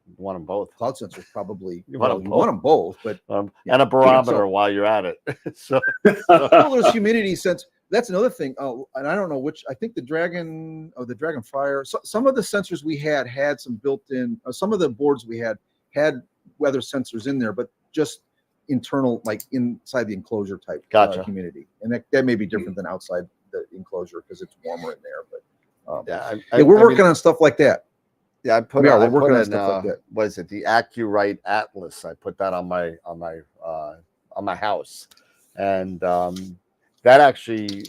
You want them both. Cloud sensor is probably You want them both, but and a barometer so- while you're at it. So well, there's humidity sense. That's another thing. Oh, and I don't know which. I think the Dragonfire. So, some of the sensors we had some built-in. Some of the boards we had weather sensors in there, but just internal, like inside the enclosure type humidity, and that may be different than outside the enclosure because it's warmer in there. But we're working on stuff like that. Yeah, we're working on stuff like that. What is it? The AccuRite Atlas. I put that on my house, and that actually,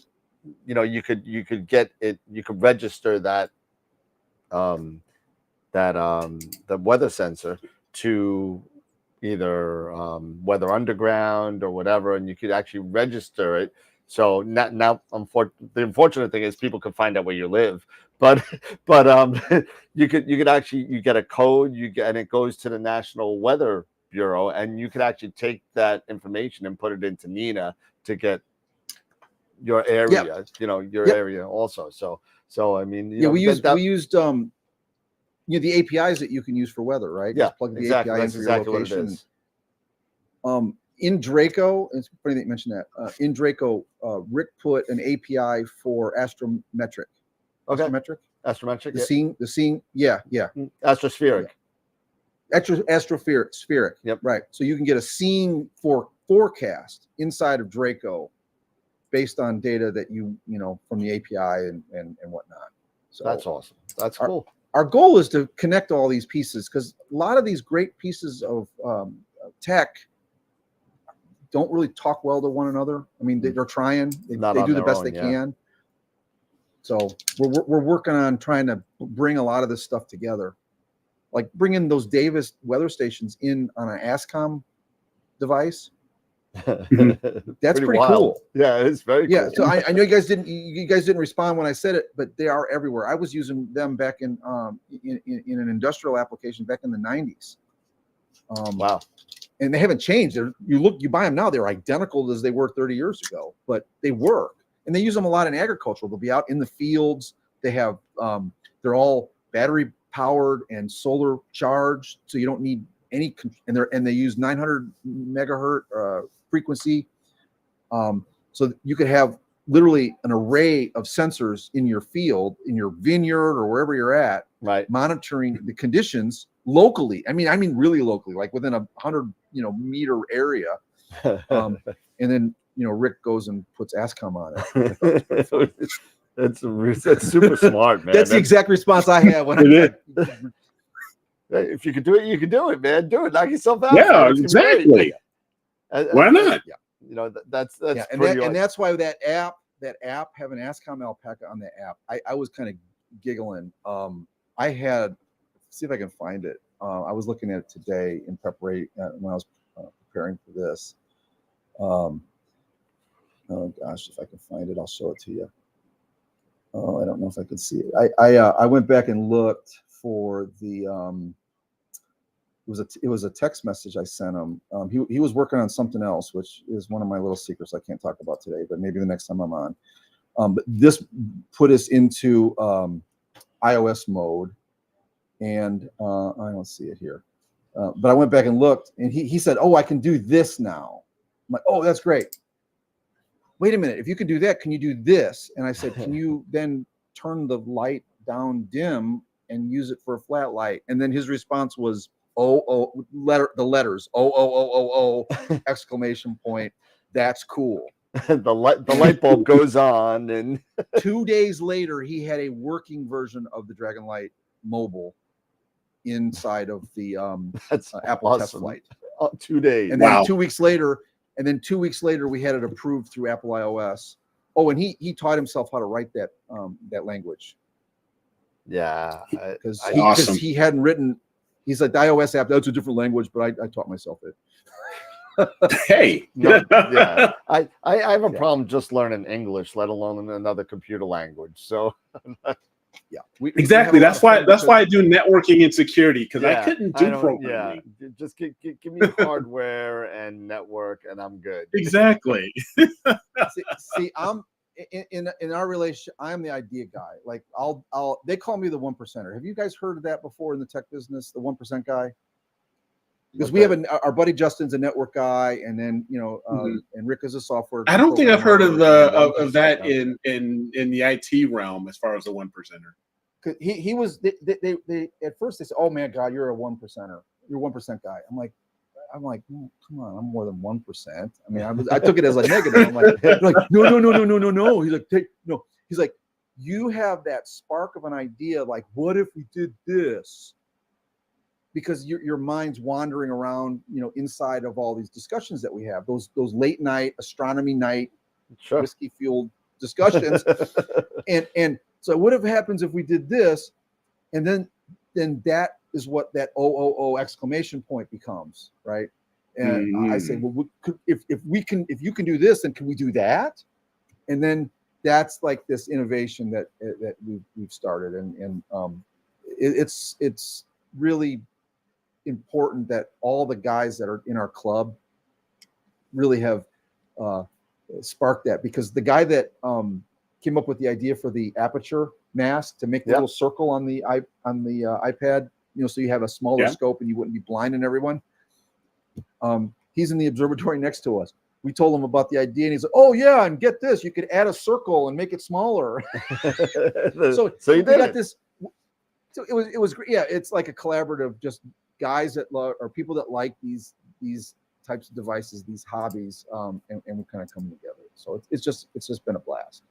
you know, you could get it. You could register that the weather sensor to either Weather Underground or whatever, and you could actually register it. So now, the unfortunate thing is people can find out where you live, but you could actually, you get a code, and it goes to the National Weather Bureau, and you could actually take that information and put it into Nina to get your area, you know, your area also. So I mean, we used you know, the APIs that you can use for weather, right? Yeah, just plug the exactly. API That's into exactly your what it location. is. In Draco, it's funny that you mentioned that. In Draco, Rick put an API for astrometric. Okay. Astrometric. The seeing. Yeah. Astrospheric. Astroperic. Yep. Right. So you can get a seeing for forecast inside of Draco based on data that you know from the API and whatnot. So that's awesome. That's cool. Our goal is to connect all these pieces because a lot of these great pieces of tech don't really talk well to one another. I mean, they're trying. They do the best they can. So we're working on trying to bring a lot of this stuff together, like bringing those Davis weather stations in on an ASCOM device. That's pretty cool. Yeah, it's very cool. So I know you guys didn't respond when I said it, but they are everywhere. I was using them back in an industrial application back in the 90s. Wow. And they haven't changed. You buy them now, they're identical as they were 30 years ago, but they work. And they use them a lot in agriculture. They'll be out in the fields. They have they're all battery powered and solar charged, so you don't need any. And they use 900 megahertz frequency, so you could have literally an array of sensors in your field, in your vineyard, or wherever you're at, right, monitoring the conditions locally. I mean really locally, like within 100 meter area, and then Rick goes and puts ASCOM on it. That's super smart, man. That's the exact response I had when if you can do it, you can do it, man. Do it. Knock yourself out. Yeah, exactly. Why not? Yeah. That's and that's why that app having ASCOM Alpaca on the app, I was kind of giggling. I had, see if I can find it. I was looking at it today in preparation when I was preparing for this. Oh gosh, if I can find it, I'll show it to you. Oh, I don't know if I can see it. I went back and looked for the it was a text message I sent him. He was working on something else, which is one of my little secrets I can't talk about today, but maybe the next time I'm on. But this put us into iOS mode, and I don't see it here. But I went back and looked, and he said, "Oh, I can do this now." I'm like, "Oh, that's great." Wait a minute, if you can do that, can you do this? And I said, can you then turn the light down dim and use it for a flat light? And then his response was, the letters, exclamation point. That's cool. the light bulb goes on, and 2 days later, he had a working version of the Dragon Light mobile inside of the Apple awesome. test flight. 2 days. And then 2 weeks later, we had it approved through Apple iOS. Oh, and he taught himself how to write that language. Yeah, because he hadn't written. He's like, the iOS app, that's a different language, but I taught myself it. Hey, No, yeah. I have a Yeah. problem just learning English, let alone another computer language. So Yeah, exactly. That's why I do networking and security, because I yeah, couldn't I do don't. programming. Yeah, just give me hardware and network, and I'm good. Exactly. see, I'm in our relationship. I'm the idea guy. Like I'll they call me the 1%er. Have you guys heard of that before in the tech business? The 1% guy. Because we have our buddy Justin's a network guy, and then and Rick is a software. I don't think I've heard of programmer. that in the IT realm as far as the 1%er. He was they at first they said, "Oh man, God, you're a 1%er. You're 1% guy." I'm like, "No, come on, I'm more than 1%." I mean, I took it as a negative. I'm like, no. He's like, no. He's like, you have that spark of an idea. Like, what if we did this? Because your mind's wandering around, inside of all these discussions that we have, those late night astronomy night, Sure. whiskey fueled discussions, and so what if happens if we did this, and then that is what that exclamation point becomes, right? And I say, well, if you can do this, then can we do that? And then that's like this innovation that we've started, and it's really important that all the guys that are in our club really have sparked that, because the guy that came up with the idea for the aperture mask to make the little circle on the iPad, so you have a smaller scope and you wouldn't be blinding everyone. He's in the observatory next to us. We told him about the idea, and he's like, "Oh yeah, and get this, you could add a circle and make it smaller." so you did got this. So it was great. Yeah, it's like a collaborative, just guys that love or people that like these types of devices, these hobbies, and we kind of come together. So it's just been a blast.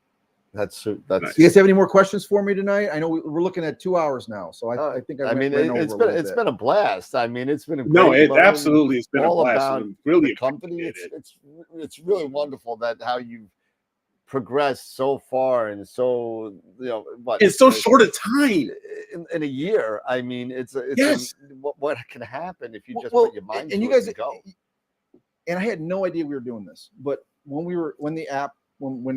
That's. You guys have any more questions for me tonight? I know we're looking at 2 hours now, so I think it's been a blast. I mean, it's been a it great absolutely has been a blast. About really the company. It's really wonderful that how you've progressed so far and so it's so short a time in a year. I mean, it's what can happen if you just put your mind and to you guys it and go. And I had no idea we were doing this, but when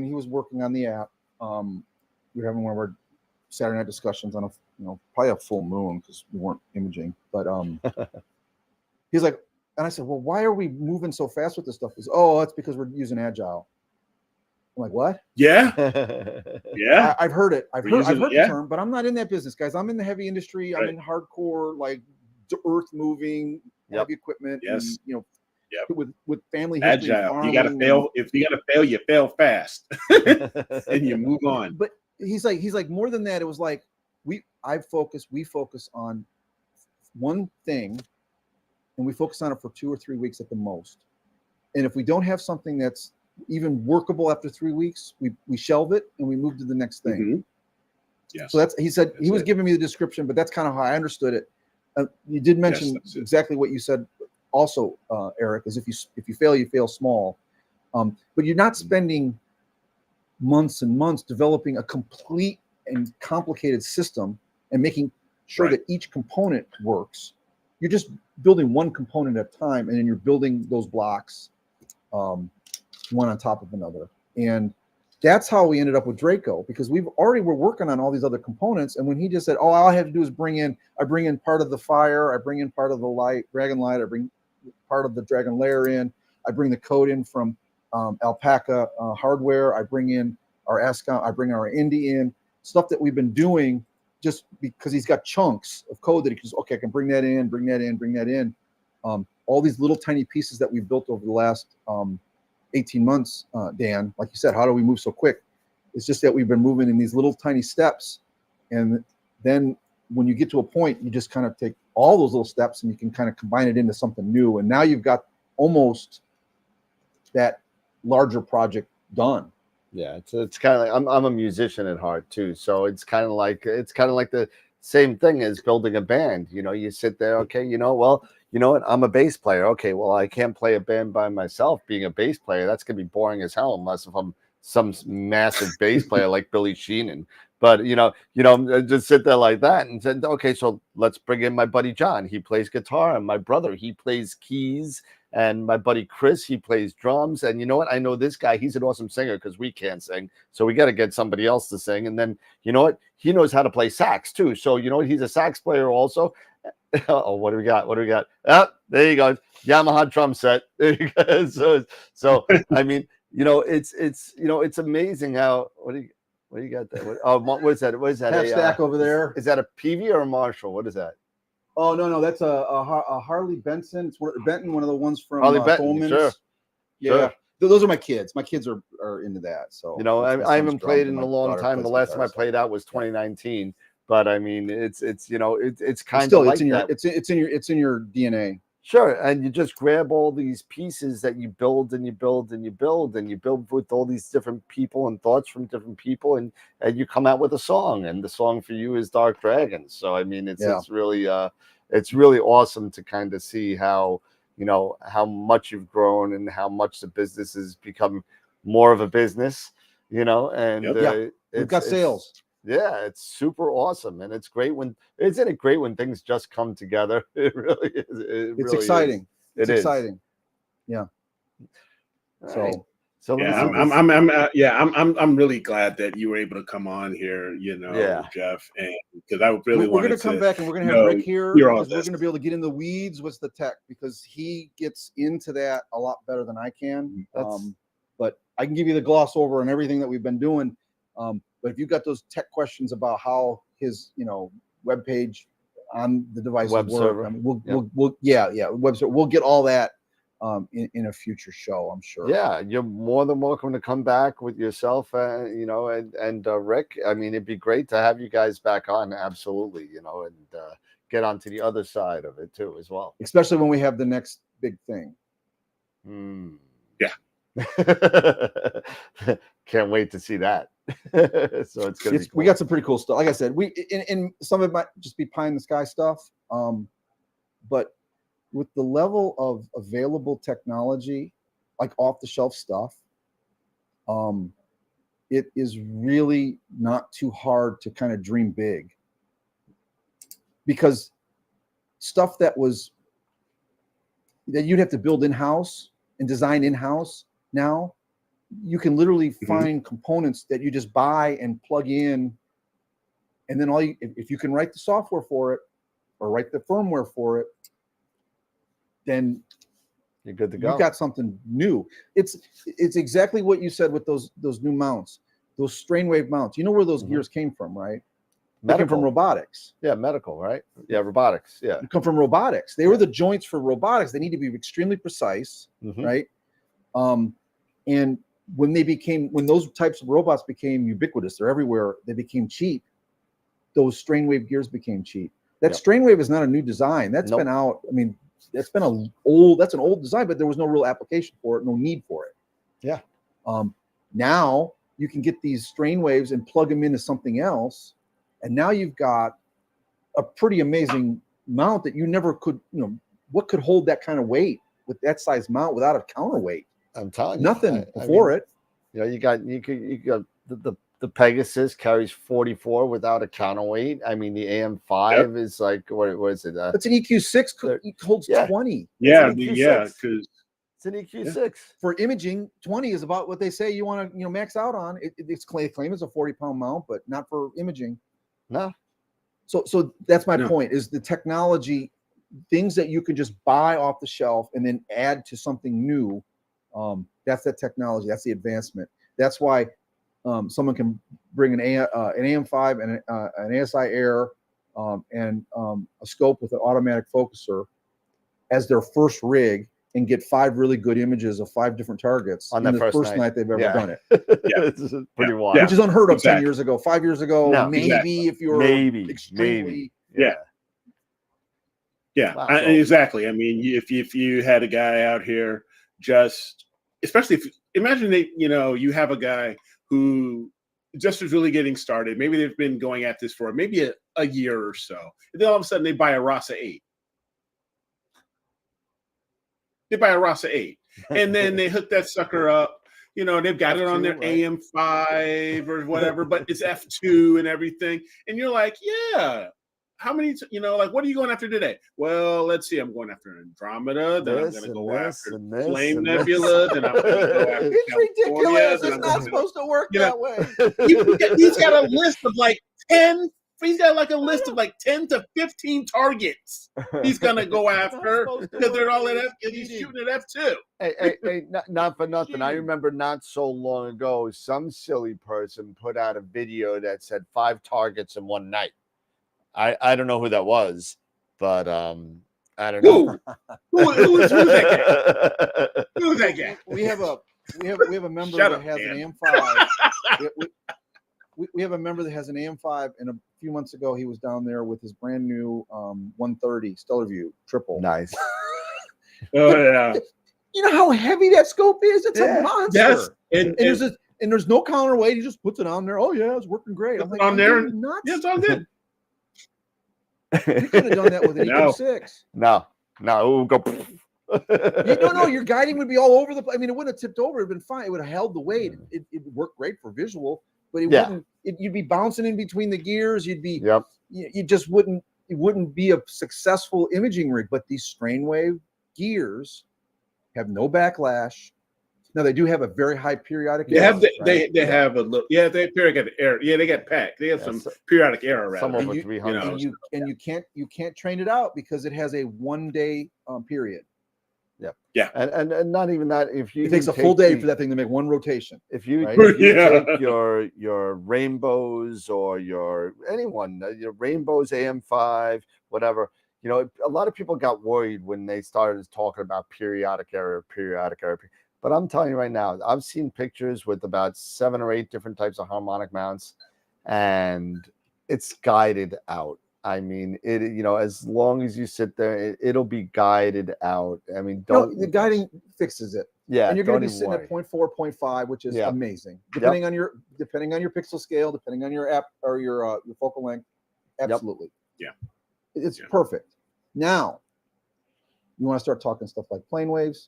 he was working on the app, we were having one of our Saturday night discussions on probably a full moon because we weren't imaging, but he's like, and I said, well, why are we moving so fast with this stuff? He's, oh, it's because we're using Agile. I'm like, what? Yeah. I've heard it. I've heard the term, but I'm not in that business, guys. I'm in the heavy industry. I'm in hardcore, like earth moving, heavy equipment. Yes. And, with family history. Agile. You gotta fail. If you gotta fail, you fail fast, and you move on. But he's like more than that. It was like we focus on one thing, and we focus on it for 2 or 3 weeks at the most. And if we don't have something that's even workable after 3 weeks, we shelve it and we move to the next thing. Mm-hmm. Yes. So he was giving me the description, but that's kind of how I understood it. You did mention exactly what you said. Also, Eric, is if you fail, you fail small, but you're not spending months and months developing a complete and complicated system and making sure that each component works. You're just building one component at a time, and then you're building those blocks one on top of another. And that's how we ended up with Draco, because we're working on all these other components. And when he just said, "Oh, all I have to do is bring in part of the fire, I bring in part of the light, dragon light, I bring part of the dragon layer in, I bring the code in from Alpaca hardware, I bring in our ASCOM, I bring our Indy in," stuff that we've been doing just because he's got chunks of code that he can I can bring that in. All these little tiny pieces that we've built over the last 18 months, Dan, like you said, how do we move so quick? It's just that we've been moving in these little tiny steps. And then when you get to a point, you just kind of take all those little steps and you can kind of combine it into something new. And now you've got almost that larger project done. Yeah, it's kind of like I'm a musician at heart too, so it's kind of like the same thing as building a band. You sit there, okay, well, you know what? I'm a bass player. Okay, well, I can't play a band by myself. Being a bass player, that's gonna be boring as hell, unless if I'm some massive bass player like Billy Sheehan. But just sit there like that and said, okay, so let's bring in my buddy John. He plays guitar, and my brother, he plays keys And my buddy Chris, he plays drums. And you know what? I know this guy. He's an awesome singer because we can't sing. So we got to get somebody else to sing. And then, you know what? He knows how to play sax too. So, you know what? He's a sax player also. Oh, what do we got? What do we got? Oh, there you go. Yamaha drum set. There you go. So I mean, you know, it's amazing how what do you got there? What is that? What is that? Half stack over there. Is that a PV or a Marshall? What is that? Oh no, that's a Harley Benson. It's Benton, one of the ones from Harley Benton. Coleman's. Sure. Yeah. Sure. Those are my kids. My kids are into that. So you know, I haven't played in a long daughter time. The plays last time I guitar, played out was 2019. But I mean, it's you know, it's kind still of like it's in that. it's in your DNA. Sure, and you just grab all these pieces that you build and you build and you build and you build with all these different people and thoughts from different people, and you come out with a song, and the song for you is Dark Dragons. So I mean, it's really awesome to kind of see how, you know, how much you've grown and how much the business has become more of a business, you know, and we've got sales. Yeah, it's super awesome, and it's great when isn't it great when things just come together? It really is. It's exciting. It's exciting. Yeah. So yeah, I'm really glad that you were able to come on here, you know, Jeff, and because I really we're going to come back and we're going to have Rick here because we're going to be able to get in the weeds with the tech because he gets into that a lot better than I can. But I can give you the gloss over on everything that we've been doing. But if you've got those tech questions about how his, you know, web page on the device work, server. I mean, we'll web server. We'll get all that in a future show, I'm sure. Yeah, you're more than welcome to come back with yourself, you know, and Rick. I mean, it'd be great to have you guys back on. Absolutely, you know, and get onto the other side of it too, as well. Especially when we have the next big thing. Yeah. Can't wait to see that. So it's gonna be cool. We got some pretty cool stuff. Like I said, we in some of it might just be pie in the sky stuff. But with the level of available technology, like off the shelf stuff, it is really not too hard to kind of dream big. Because stuff that you'd have to build in-house and design in-house now, you can literally find components that you just buy and plug in, and then if you can write the software for it or write the firmware for it, then you're good to go. You've got something new. It's exactly what you said with those new mounts, those strain wave mounts. You know where those gears came from, right? They came from robotics. Yeah, medical, right? Yeah, robotics. Yeah, they come from robotics. They were the joints for robotics. They need to be extremely precise, right? And when those types of robots became ubiquitous, they're everywhere, they became cheap. Those strain wave gears became cheap. That strain wave is not a new design. That's been out. I mean, that's an old design, but there was no real application for it, no need for it. Yeah. Now you can get these strain waves and plug them into something else, and now you've got a pretty amazing mount that you never could. You know, what could hold that kind of weight with that size mount without a counterweight? I'm telling you, nothing before it. You know, you got the Pegasus carries 44 without a counterweight. I mean, the AM5 is like what is it? It's an EQ6. It holds 20. Yeah, because it's an EQ6 for imaging. 20 is about what they say you want to max out on. It's claim it's a 40-pound mount, but not for imaging. No. So that's my point. Is the technology things that you can just buy off the shelf and then add to something new. That's the technology. That's the advancement. That's why someone can bring an AM5 and an ASI Air and a scope with an automatic focuser as their first rig and get 5 really good images of 5 different targets on the first night they've ever done it. This is pretty wild. Which is unheard of 10 years ago, 5 years ago, if you were extremely. Wow. Exactly. I mean, if you had a guy out here, just especially if imagine that you have a guy who just is really getting started. Maybe they've been going at this for maybe a year or so, and then all of a sudden they buy a Rasa 8. They buy a Rasa 8, and then they hook that sucker up. They've got it on their AM5 or whatever, but it's F2 and everything. And you're like, yeah, how many, like, what are you going after today? Well, let's see. I'm going after Andromeda. Then I'm This going to and go this after and this Flame and this. Nebula. Then I'm going to go after It's California, ridiculous. then It's I'm not gonna- supposed to work you know, that way. He's got a list of like 10. He's got like a list of like 10 to 15 targets he's going to go after because they're all at F. He's shooting at F2. Hey, not for nothing. I remember not so long ago, some silly person put out a video that said 5 targets in one night. I don't know who that was, but I don't know. Who's that guy? Who's that guy? We have a member Shut that up, has Dan. an AM5. We have a member that has an AM5, and a few months ago he was down there with his brand new 130 Stellar View triple. Nice. Oh yeah. You know how heavy that scope is? It's a monster. Yes. And there's no counterweight. He just puts it on there. Oh yeah, it's working great. I'm like, on there. nuts. Yeah, it's all good. We could have done that with an No. EQ6. No, it will go. No, your guiding would be all over the place. I mean, it wouldn't have tipped over. It'd been fine. It would have held the weight. It worked great for visual, but it wouldn't. You'd be bouncing in between the gears. You'd be. Yep. You just wouldn't. It wouldn't be a successful imaging rig. But these strain wave gears have no backlash. Now they do have a very high periodic. They have right? they have a little. Yeah, they periodic error. Yeah, they got packed. They have some periodic error. Some Rather. over 300. And you can't train it out because it has a 1 day period. Yeah, and not even that. If you It takes a full day for that thing to make one rotation. If you, right? if you Yeah. take your rainbows or your rainbows AM5, whatever, a lot of people got worried when they started talking about periodic error. But I'm telling you right now, I've seen pictures with about 7 or 8 different types of harmonic mounts, and it's guided out. I mean, as long as you sit there, it'll be guided out. I mean, the guiding fixes it. Yeah, and you're going to be sitting at 0.4, 0.5, which is amazing. Depending on your pixel scale, depending on your app or your focal length, absolutely. Yeah, it's perfect. Now, you want to start talking stuff like plane waves.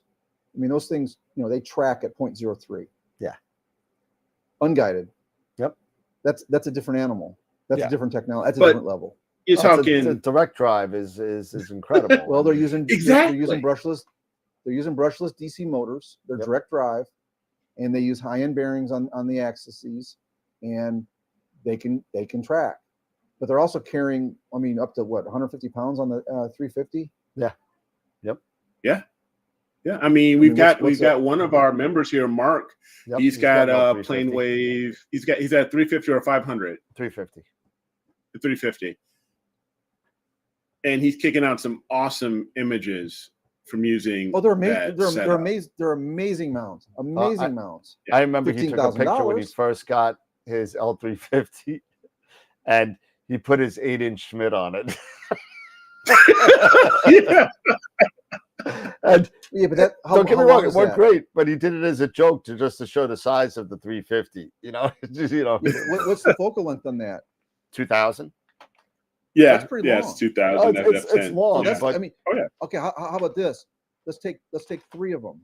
I mean, those things, they track at 0.03. Yeah. Unguided. Yep. That's a different animal. That's a different technology. That's a different level. You're talking the direct drive is incredible. Well, they're using exactly. They're using brushless DC motors. They're direct drive, and they use high-end bearings on the axes, and they can track. But they're also carrying, up to 150 pounds on the 350. Yeah. Yep. Yeah. Yeah. I mean, we've got one of our members here, Mark. Yep. He's got a 350. plane wave. He's at 350 or 500. 350. 350. And he's kicking out some awesome images from using. Oh, they're amazing. They're amazing. They're amazing mounts. Amazing mounts. I remember he took a picture when he $15,000. first got his L350, and he put his 8-inch Schmidt on it. Yeah. And but that don't get me wrong, it worked great, but he did it as a joke to show the size of the 350. What's the focal length on that? 2,000. Yeah, That's pretty long. It's 2,000. It's long. That's, But, okay. How about this? Let's take 3 of them.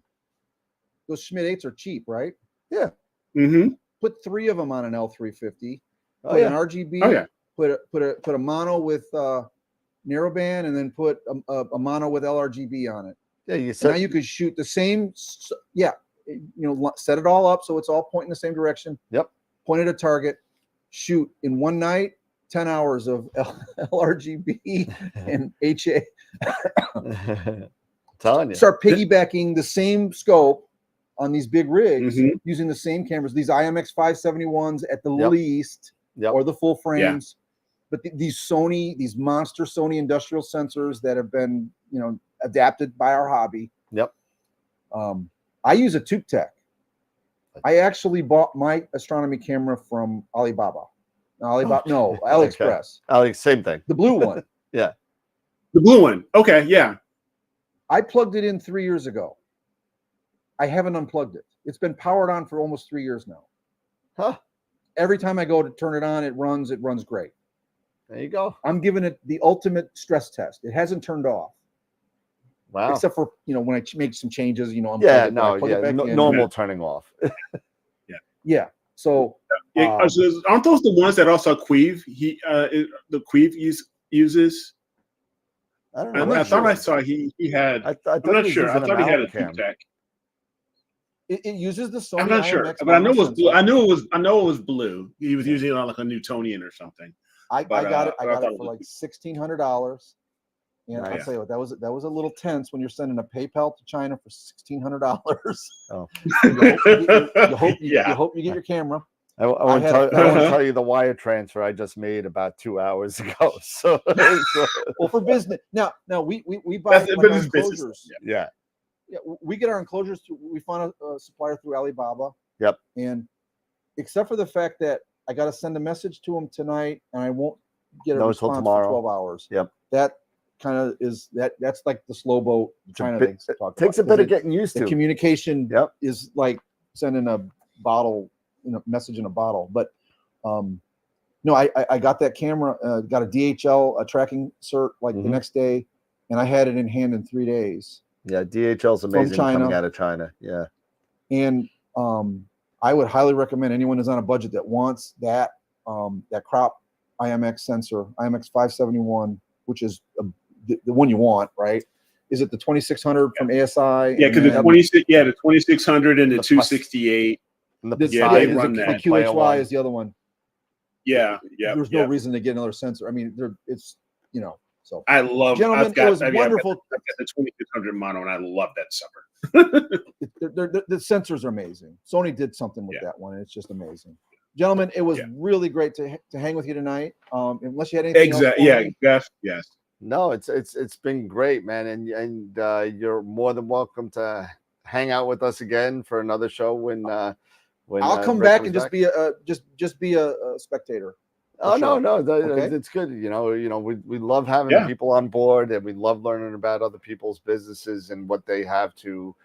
Those Schmidt 8s are cheap, right? Yeah. Mm-hmm. Put 3 of them on an L350. Oh, Put yeah. an RGB. Oh, yeah. Put a mono with narrowband, and then put a mono with LRGB on it. Yeah, Now you could shoot the same. Yeah, set it all up so it's all pointing the same direction. Yep. Point at a target. Shoot in one night. 10 hours of LRGB and HA. Telling you. Start piggybacking the same scope on these big rigs using the same cameras. These IMX 571s at the least, or the full frames. But these monster Sony industrial sensors that have been, adapted by our hobby. Yep. I use a Tube Tech. I actually bought my astronomy camera from Alibaba. AliExpress. Alex, same thing. The blue one. Yeah. The blue one. Okay, yeah. I plugged it in 3 years ago. I haven't unplugged it. It's been powered on for almost 3 years now. Huh. Every time I go to turn it on, it runs great. There you go. I'm giving it the ultimate stress test. It hasn't turned off. Wow. Except for, when I make some changes, I'm normal turning off. Yeah. So aren't those the ones that also Queeve? The Queeve use uses? I don't know. I thought I saw he had. I thought I'm not he was sure. I using thought he had a mountain cam. two-tech. It uses the Sony I'm not sure, IMX but I know it was sensor. blue. I know it was blue. He was using it on like a Newtonian or something. I got it. I got it for like $1,600. And I'll tell you what, that was a little tense when you're sending a PayPal to China for $1,600. Oh, you hope you get your camera. I won't tell you the wire transfer I just made about 2 hours ago. So, well, for business now we buy like our enclosures. Yeah, we get our enclosures through. We found a supplier through Alibaba. Yep. And except for the fact that I got to send a message to them tonight, and I won't get a response for 12 hours. Yep. That kind of is that's like the slow boat China thing. Takes a bit of getting used to. The communication is like sending a bottle, message in a bottle. But no, I got that camera, got a DHL tracking cert like the next day, and I had it in hand in 3 days. Yeah, DHL's amazing coming out of China. Yeah. And I would highly recommend anyone who's on a budget that wants that that crop IMX sensor, IMX 571, which is the one you want, right? Is it the 2600 from ASI? Yeah, because the 2600 and the 268. They run that. The QHY is the other one. Yeah. There's no reason to get another sensor. I mean, it's so. I love. Gentlemen, it was wonderful. I've got the 2600 mono, and I love that sucker. The sensors are amazing. Sony did something with that one, and it's just amazing. Gentlemen, it was really great to hang with you tonight. Unless you had anything else. Yes. No, it's been great, man, and you're more than welcome to hang out with us again for another show when I'll come back and just be a spectator. Oh no, it's good. We love having people on board, and we love learning about other people's businesses and what they have to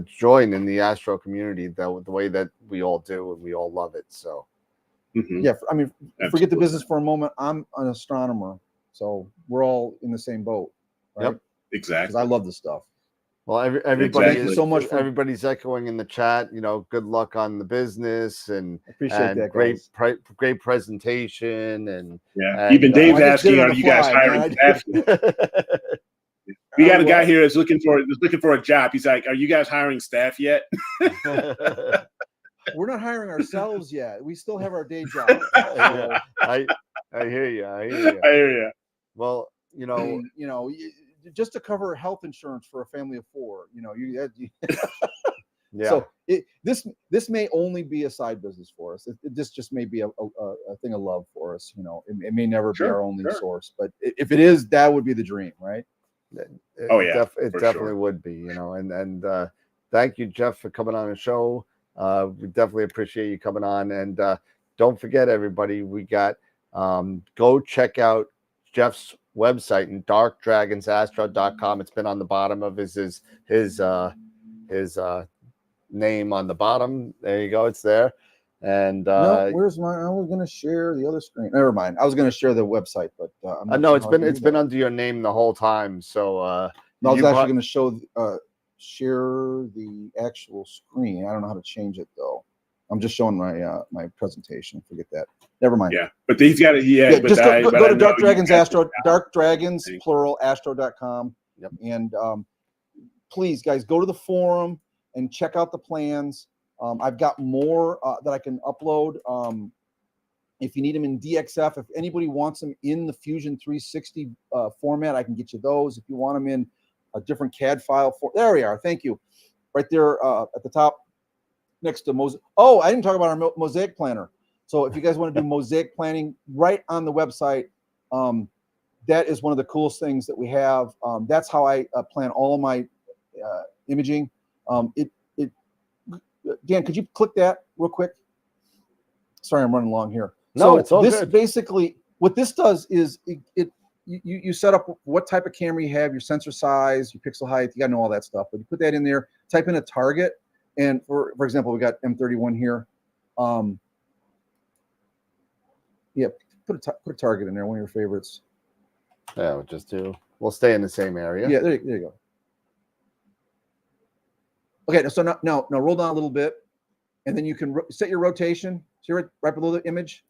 join in the Astro community the way that we all do, and we all love it. So yeah, I mean, forget the business for a moment. I'm an astronomer, so we're all in the same boat, right? Yep, exactly. Because I love this stuff. Well, everybody Thank you so much. Everybody's echoing in the chat. Good luck on the business, and appreciate that. Great presentation, and even Dave's asking, "Are you guys hiring staff?" We got a guy here that's looking for a job. He's like, "Are you guys hiring staff yet?" We're not hiring ourselves yet. We still have our day job. I hear you. Well, just to cover health insurance for a family of four, yeah. So this may only be a side business for us. This just may be a thing of love for us. It may never be our only source, but if it is, that would be the dream, right? It definitely would be. And thank you, Jeff, for coming on the show. We definitely appreciate you coming on, and don't forget, everybody, we got go check out Jeff's website and darkdragonsastro.com. It's been on the bottom of his name on the bottom. There you go, it's there. And where's mine? I was going to share the other screen. Never mind. I was going to share the website, but no, it's been under your I the whole time. So I was actually going to share the actual screen. I don't know how to change it though. I'm just showing my presentation. Forget that. Never mind. Yeah, but he's got it. Yeah, but just go to Dark Dragons Astro, Dark Dragons plural Astro.com. Yep. And please, guys, go to the forum and check out the plans. I've got more that I can upload. If you need them in DXF, if anybody wants them in the Fusion 360 format, I can get you those. If you want them in a different CAD file, there we are. Thank you. Right there at the top next to Mosaic. Oh, I didn't talk about our Mosaic planner. So if you guys want to do mosaic planning right on the website, that is one of the coolest things that we have. That's how I plan all of my imaging. Dan, could you click that real quick? Sorry, I'm running long here. No, it's all this good. Basically, what this does is you set up what type of camera you have, your sensor size, your pixel height. You got to know all that stuff. But you put that in there, type in a target, and for example, we got M31 here. Yeah, put a target in there, one of your favorites. Yeah, we'll stay in the same area. Yeah, there you go. Okay, so now roll down a little bit, and then you can set your rotation. See right below the image.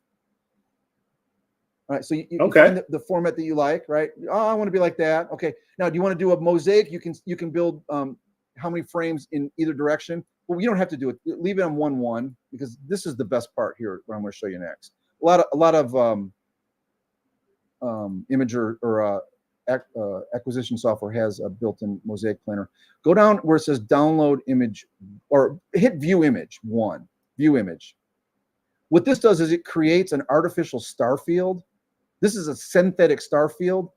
All right, so you Okay. find the format that you like, right? Oh, I want to be like that. Okay, now do you want to do a mosaic? You can build how many frames in either direction. Well, you don't have to do it. Leave it on 1-1 because this is the best part here. What I'm going to show you next. A lot of imager or acquisition software has a built-in mosaic planner. Go down where it says download image or hit view image 1. View image. What this does is it creates an artificial star field. This is a synthetic star field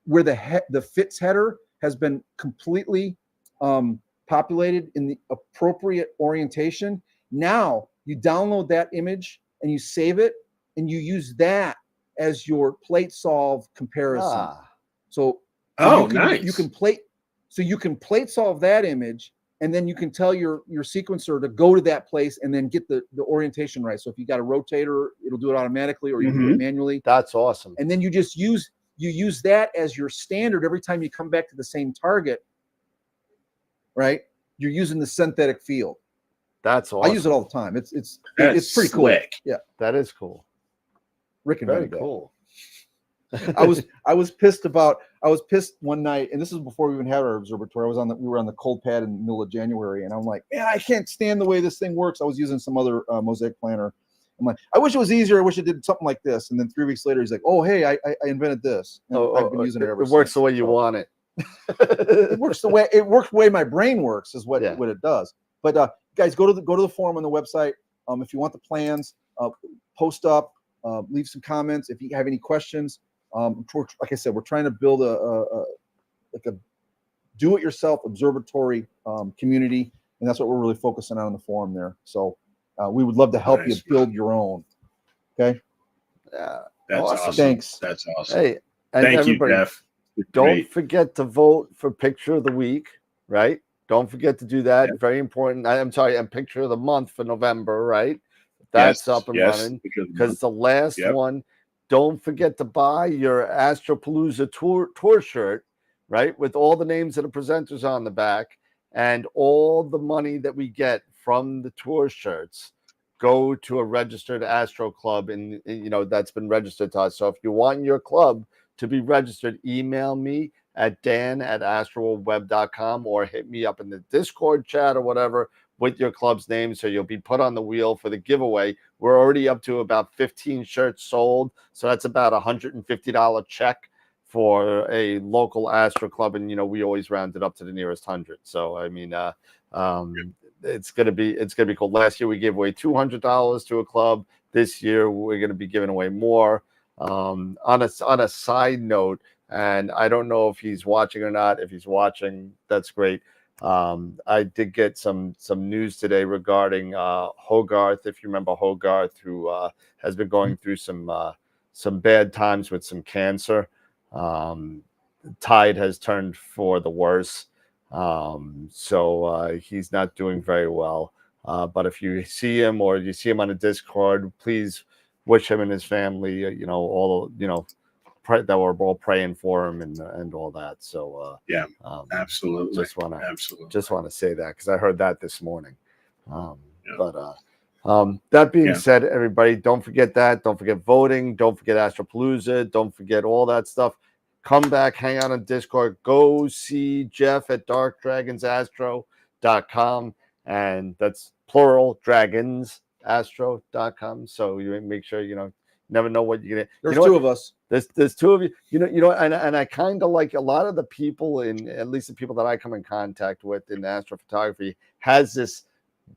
where the FITS header has been completely populated in the appropriate orientation. Now you download that image and you save it and you use that as your plate solve comparison. So Nice. You can plate solve that image, and then you can tell your sequencer to go to that place and then get the orientation right. So if you got a rotator, it'll do it automatically, or you can do it manually. That's awesome. And then you just use that as your standard every time you come back to the same target. Right? You're using the synthetic field. That's awesome. I use it all the time. It's pretty cool. Yeah, that is cool. Rick invented Very cool. I was pissed one night, and this is before we even had our observatory. We were on the cold pad in the middle of January, and I'm like, man, I can't stand the way this thing works. I was using some other mosaic planner. I'm like, I wish it was easier. I wish it did something like this. And then 3 weeks later, he's like, oh, hey, I invented this. And I've been using it ever since. It works the way you want it. It works the way my brain works is what it does. But guys, go to the forum on the website. If you want the plans, post up, leave some comments. If you have any questions, like I said, we're trying to build a do-it-yourself observatory community, and that's what we're really focusing on in the forum there. So we would love to help you build your own. Okay. Yeah, that's awesome. Thanks. That's awesome. Hey, and thank you, Jeff. Don't forget to vote for Picture of the Week, right? Don't forget to do that. Yep. Very important. I'm sorry, and Picture of the Month for November, right? That's up and running because the last one. Don't forget to buy your Astropalooza tour shirt, right? With all the names of the presenters on the back, and all the money that we get from the tour shirts go to a registered Astro Club, and that's been registered to us. So if you want your club to be registered, email me at dan@astroworldweb.com or hit me up in the Discord chat or whatever with your club's name, so you'll be put on the wheel for the giveaway. We're already up to about 15 shirts sold, so that's about $150 check for a local Astro Club, and we always round it up to the nearest 100. So I mean, it's gonna be cool. Last year we gave away $200 to a club. This year we're gonna be giving away more. On a side note, and I don't know if he's watching or not. If he's watching, that's great. I did get some news today regarding Hogarth. If you remember Hogarth, who has been going through some bad times with some cancer. Tide has turned for the worse, so he's not doing very well. But if you see him or you see him on a Discord, please wish him and his family, that we're all praying for him and all that. So absolutely. Just want to say that because I heard that this morning. But that being said, everybody, don't forget that. Don't forget voting. Don't forget Astropalooza. Don't forget all that stuff. Come back, hang out on Discord. Go see Jeff at darkdragonsastro.com, and that's plural dragonsastro.com. So you make sure never know what you're gonna. There's two of us. There's two of you. And I kind of like a lot of the people at least the people that I come in contact with in astrophotography has this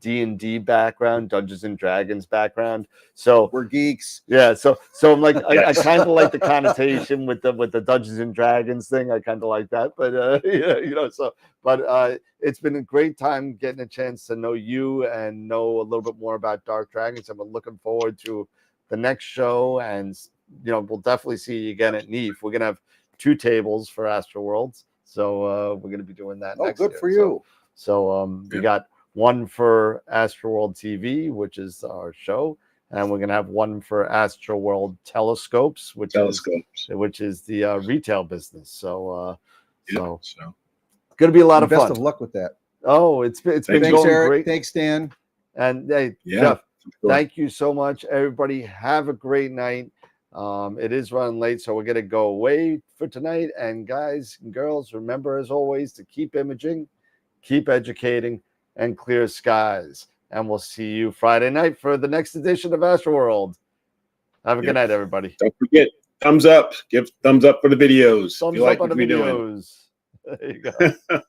D&D background, Dungeons and Dragons background. So we're geeks. Yeah. So I'm like, I kind of like the connotation with the Dungeons and Dragons thing. I kind of like that, but it's been a great time getting a chance to know you and know a little bit more about Dark Dragons. I'm looking forward to the next show, and we'll definitely see you again at NEAF. We're gonna have 2 tables for AstroWorlds, so we're gonna be doing that. Next good year. for you. So we got one for AstroWorld TV, which is our show, and we're gonna have one for AstroWorld Telescopes, which is the retail business. So gonna be a lot of fun. Best of luck with that. Oh, it's been going great. Thanks, Dan. And hey, Jeff, thank you so much, everybody. Have a great night. It is running late, so we're going to go away for tonight. And guys and girls, remember, as always, to keep imaging, keep educating, and clear skies. And we'll see you Friday night for the next edition of AstroWorld. Have a good night, everybody. Don't forget, thumbs up. Give thumbs up for the videos. Thumbs If you like up on what the we're doing. videos. There you go.